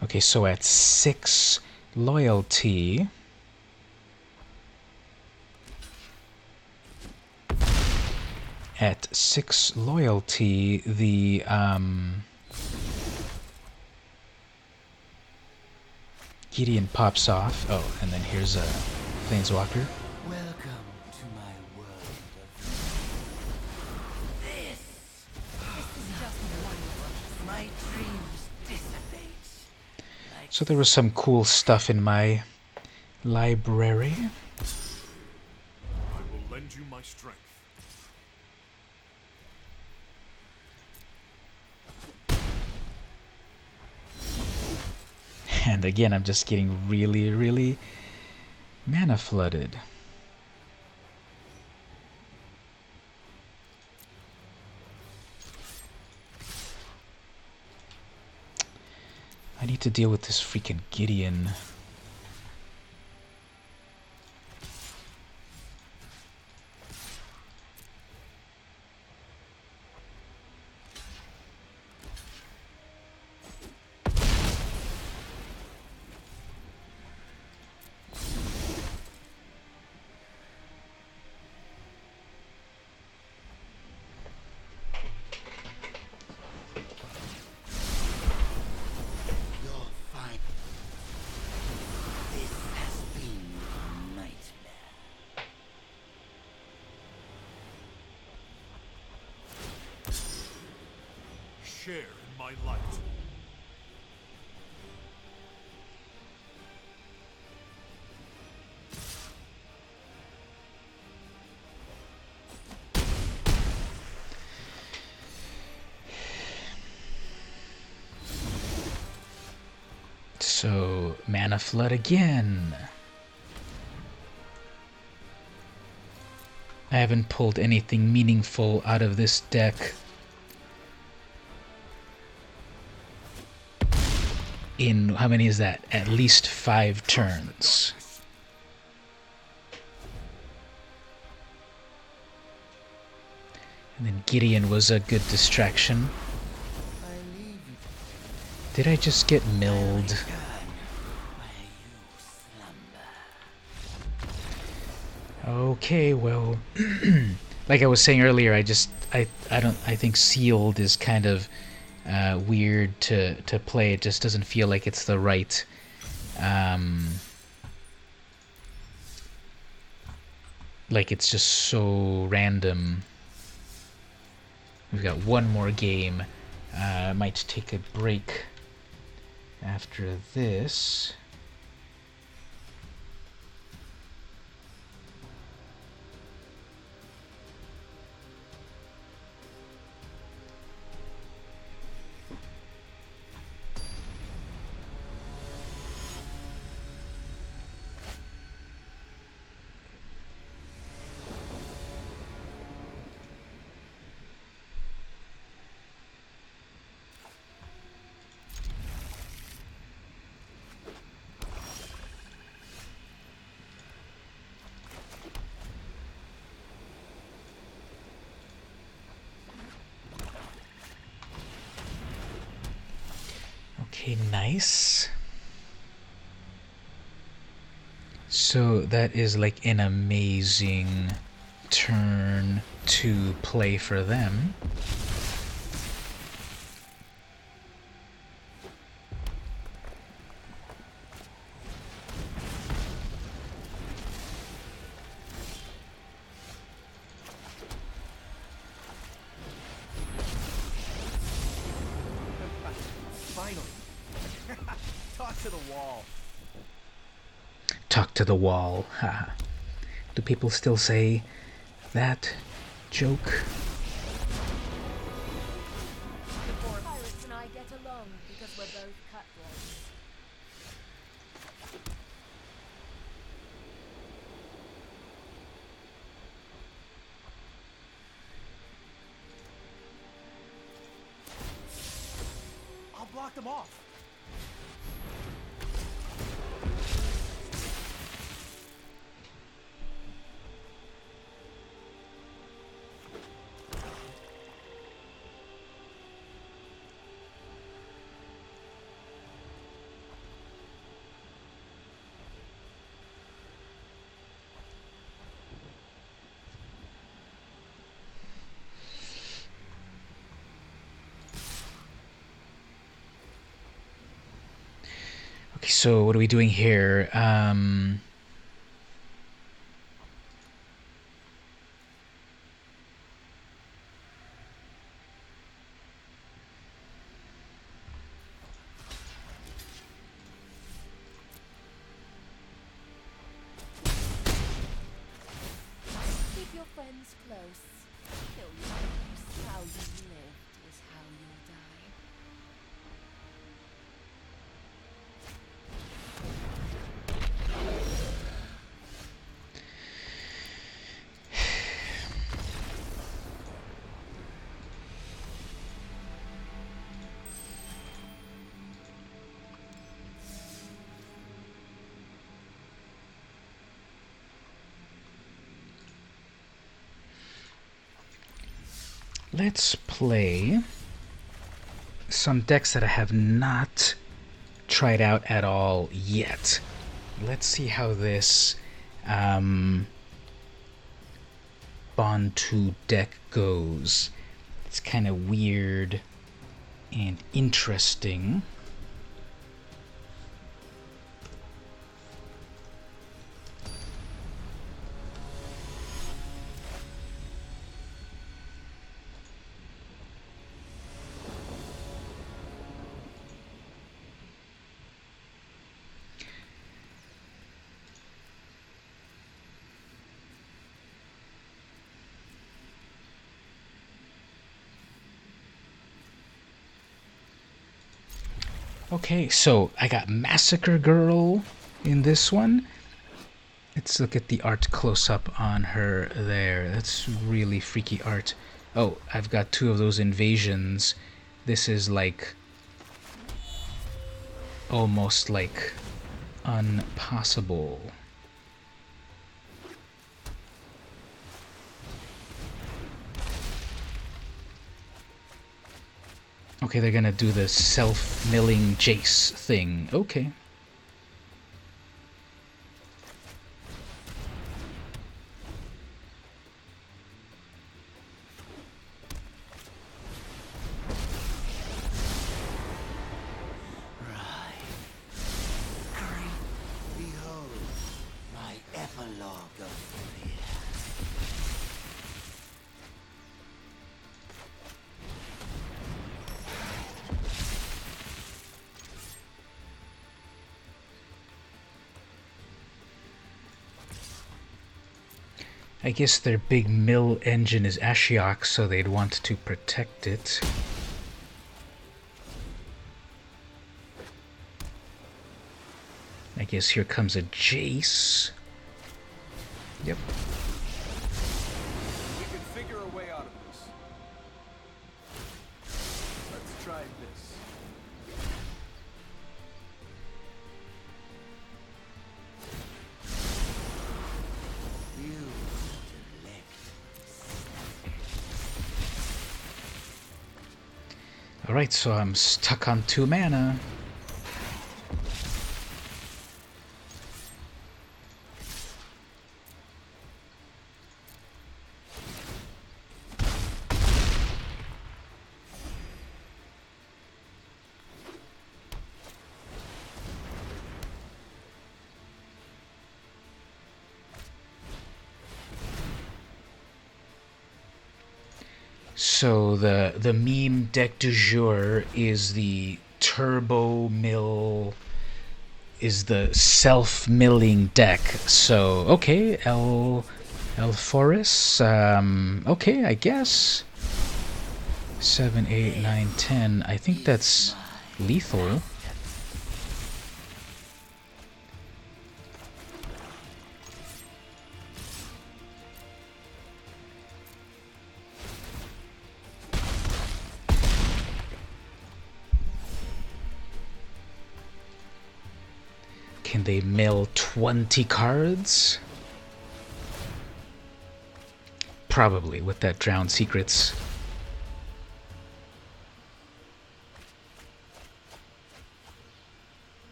Okay, so at 6 loyalty, At 6 loyalty, the Gideon pops off. Oh, and then here's a Planeswalker. Welcome to my world This is just one. My dreams dissipate. So there was some cool stuff in my library. I will lend you my strength. And again, I'm just getting really, really mana flooded. I need to deal with this freaking Gideon. You're fine. This has been a nightmare. Share in my light. So, mana flood again. I haven't pulled anything meaningful out of this deck in, how many is that? At least 5 turns. And then Gideon was a good distraction. I leave you Did I just get milled? where you slumber. Okay, well, like I was saying earlier, I think sealed is kind of weird to play. It just doesn't feel like it's the right like it's just so random. We've got one more game. I might take a break after this. Okay, nice. So that is like an amazing turn to play for them. Finally. Talk to the wall. Talk to the wall. Haha. Do people still say that joke? Pirates and I get along because we're both cutthroats. I'll block them off. so what are we doing here? Keep your friends close. Kill your enemies. How you lived is how you'll die. Let's play some decks that I have not tried out at all yet. Let's see how this Bantu deck goes. It's kind of weird and interesting. Okay, so I got Massacre Girl in this one. Let's look at the art close up on her there. That's really freaky art. Oh, I've got two of those invasions. This is like almost like impossible. Okay, they're gonna do the self-milling Jace thing. Okay. Behold, my epilogue of fear. I guess their big mill engine is Ashiok, so they'd want to protect it. I guess here comes a Jace. Yep. We can figure a way out of this. Let's try this. You Alright, so I'm stuck on 2 mana. So the meme deck du jour is the turbo mill, is the self-milling deck. So okay, Elforis, okay, I guess 7, 8, 9, 10. I think that's lethal. Can they mill 20 cards? Probably, with that Drowned Secrets.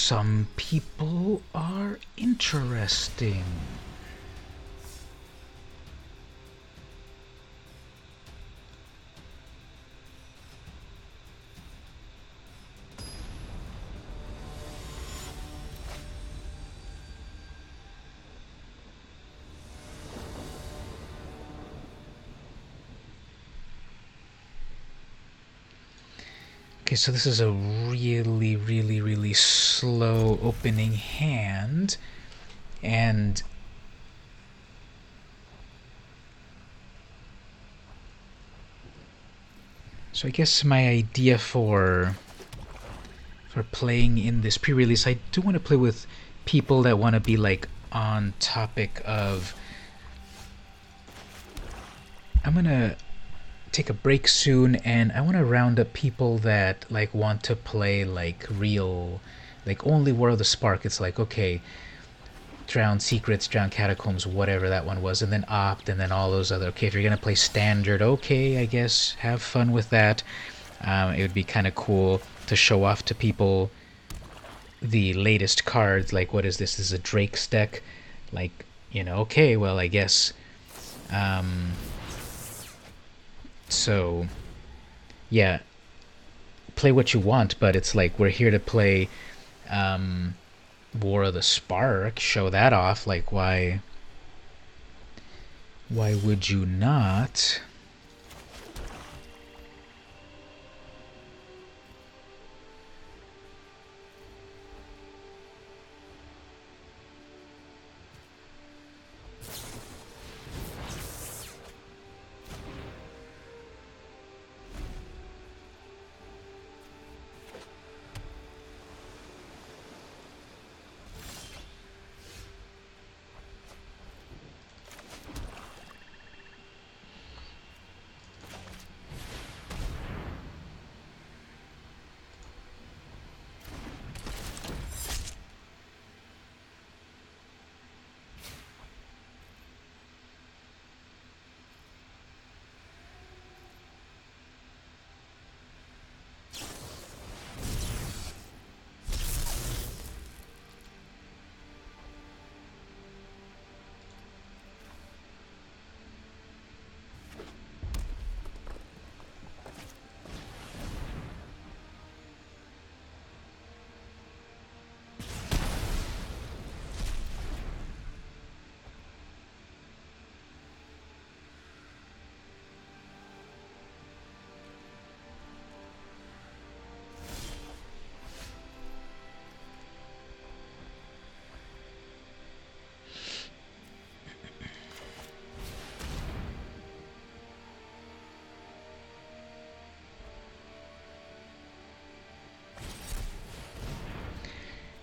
some people are interesting. Okay, so this is a really slow opening hand, and so I guess my idea for playing in this pre-release, I do want to play with people that want to be like on topic of. I'm gonna take a break soon, and I want to round up people that like want to play like real, like only War of the Spark. It's like, okay, Drowned Secrets, Drowned Catacombs, whatever that one was, and then Opt, and then all those other. Okay, if you're gonna play standard, okay, I guess have fun with that. It would be kind of cool to show off to people the latest cards. Like, what is this? This is a Drake's deck. Like, you know, okay, well, I guess. So, yeah, play what you want, but it's like we're here to play War of the Spark, show that off. Like, why would you not?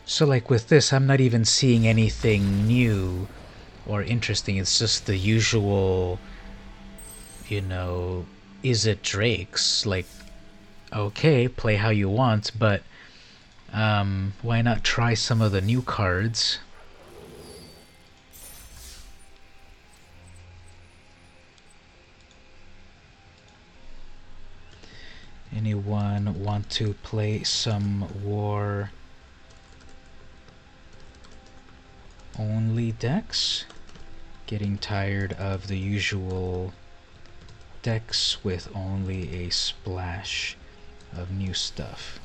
So like with this, I'm not even seeing anything new or interesting. It's just the usual, you know, is it Drake's? Like, okay, play how you want, but why not try some of the new cards? Anyone want to play some War only decks? Getting tired of the usual decks with only a splash of new stuff.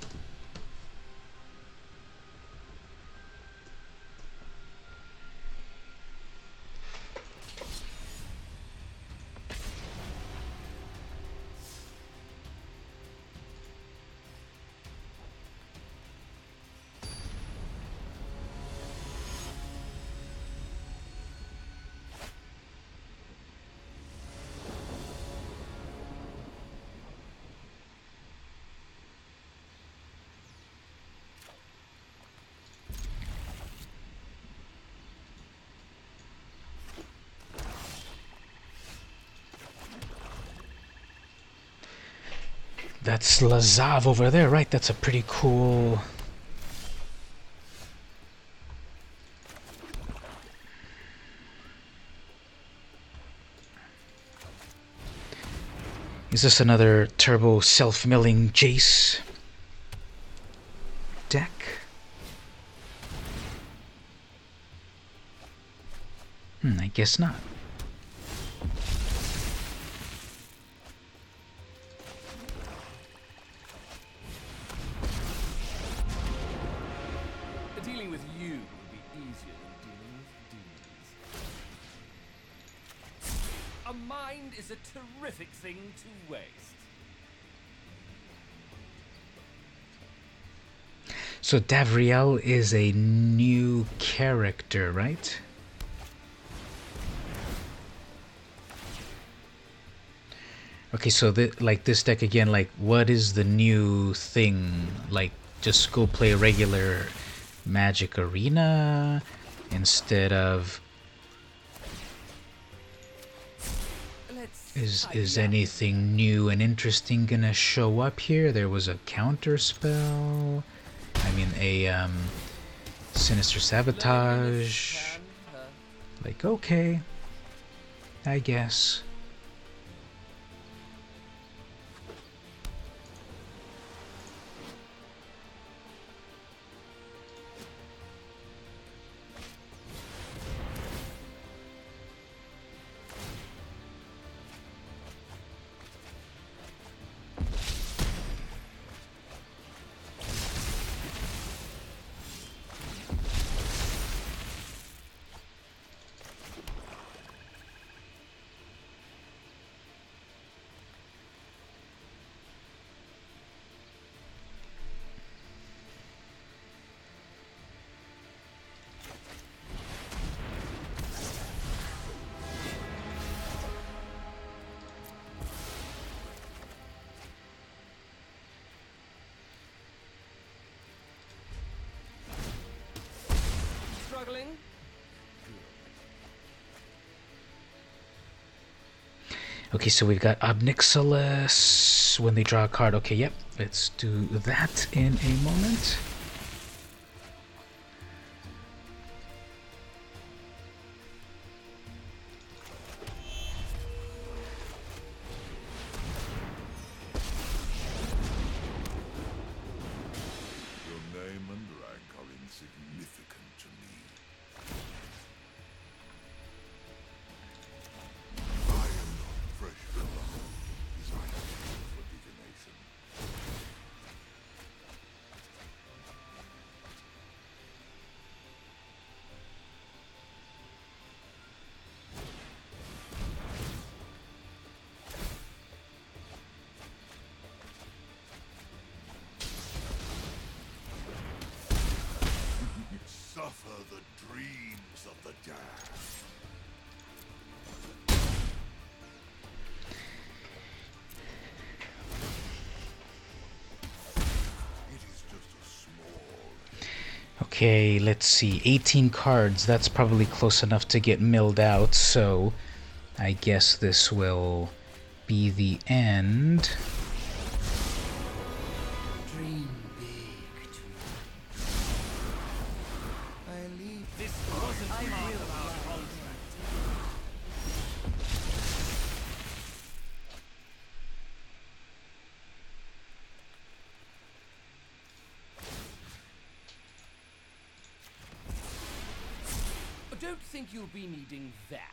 That's Lazav over there, right? That's a pretty cool... Is this another turbo self-milling Jace deck? I guess not. Dealing with you would be easier than dealing with demons. A mind is a terrific thing to waste. So Davriel is a new character, right? Okay, so like this deck again, like what is the new thing? Like just go play regular Magic Arena instead of is anything new and interesting gonna show up here? There was a counter spell. I mean a Sinister Sabotage. Like okay, I guess. Struggling? Okay, so we've got Obnixilis when they draw a card. Okay, yep, let's do that in a moment. Your name and rank are insignificant to me. I am not fresh blood, designed for divination. Suffer the dreams of the damned. It is just a small. Okay, let's see. 18 cards. That's probably close enough to get milled out, so I guess this will be the end. Dream big, dream. I leave. This wasn't part of our contract. I don't think you'll be needing that.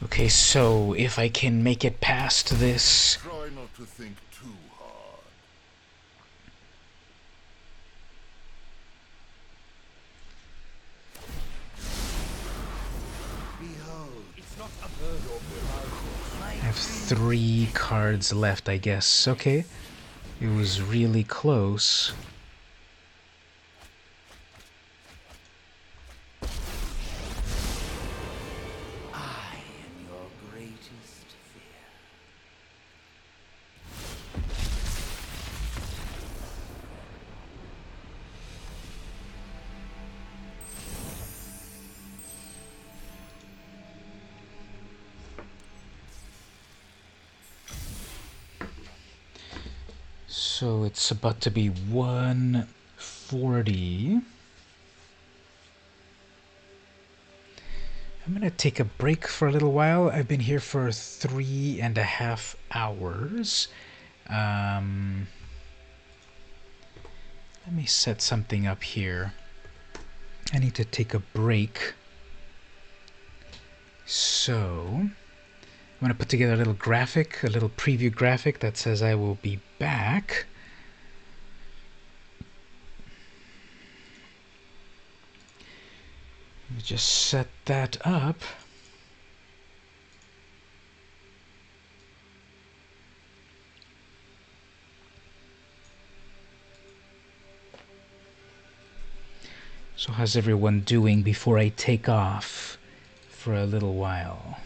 Okay, so if I can make it past this... Try not to think too hard. Behold, It's not a bird. my I have 3 cards left, I guess. Okay. It was really close. I am your greatest fear. So it's about to be 1:40. I'm gonna take a break for a little while. I've been here for 3.5 hours. Let me set something up here. I need to take a break. So I'm gonna put together a little graphic, a little preview graphic that says I will be back. Just set that up. So how's everyone doing before I take off for a little while?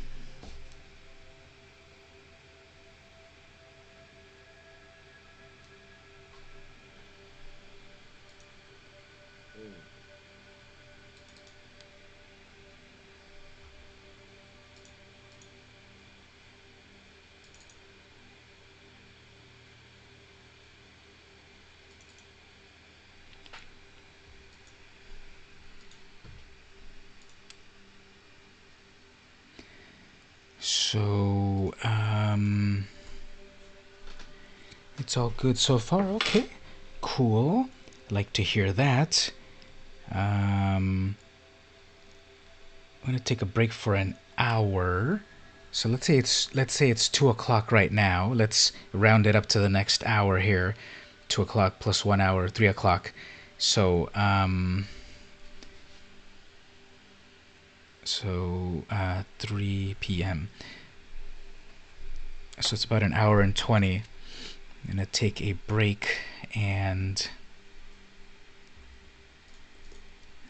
So, it's all good so far. Okay, cool. Like to hear that. I'm gonna take a break for an hour. So let's say it's 2 o'clock right now. Let's round it up to the next hour here. 2 o'clock plus 1 hour, 3 o'clock. So 3 p.m. So it's about an hour and 20. I'm gonna take a break and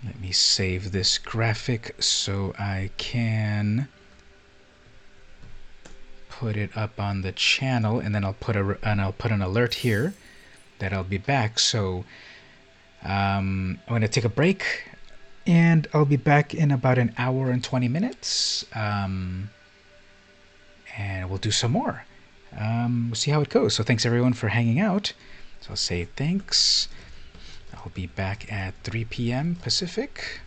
let me save this graphic so I can put it up on the channel, and then I'll put an alert here that I'll be back. So I'm gonna take a break, and I'll be back in about an hour and 20 minutes, and we'll do some more. We'll see how it goes. So thanks everyone for hanging out. So I'll say thanks. I'll be back at 3 p.m. Pacific,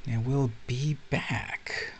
and we'll be back.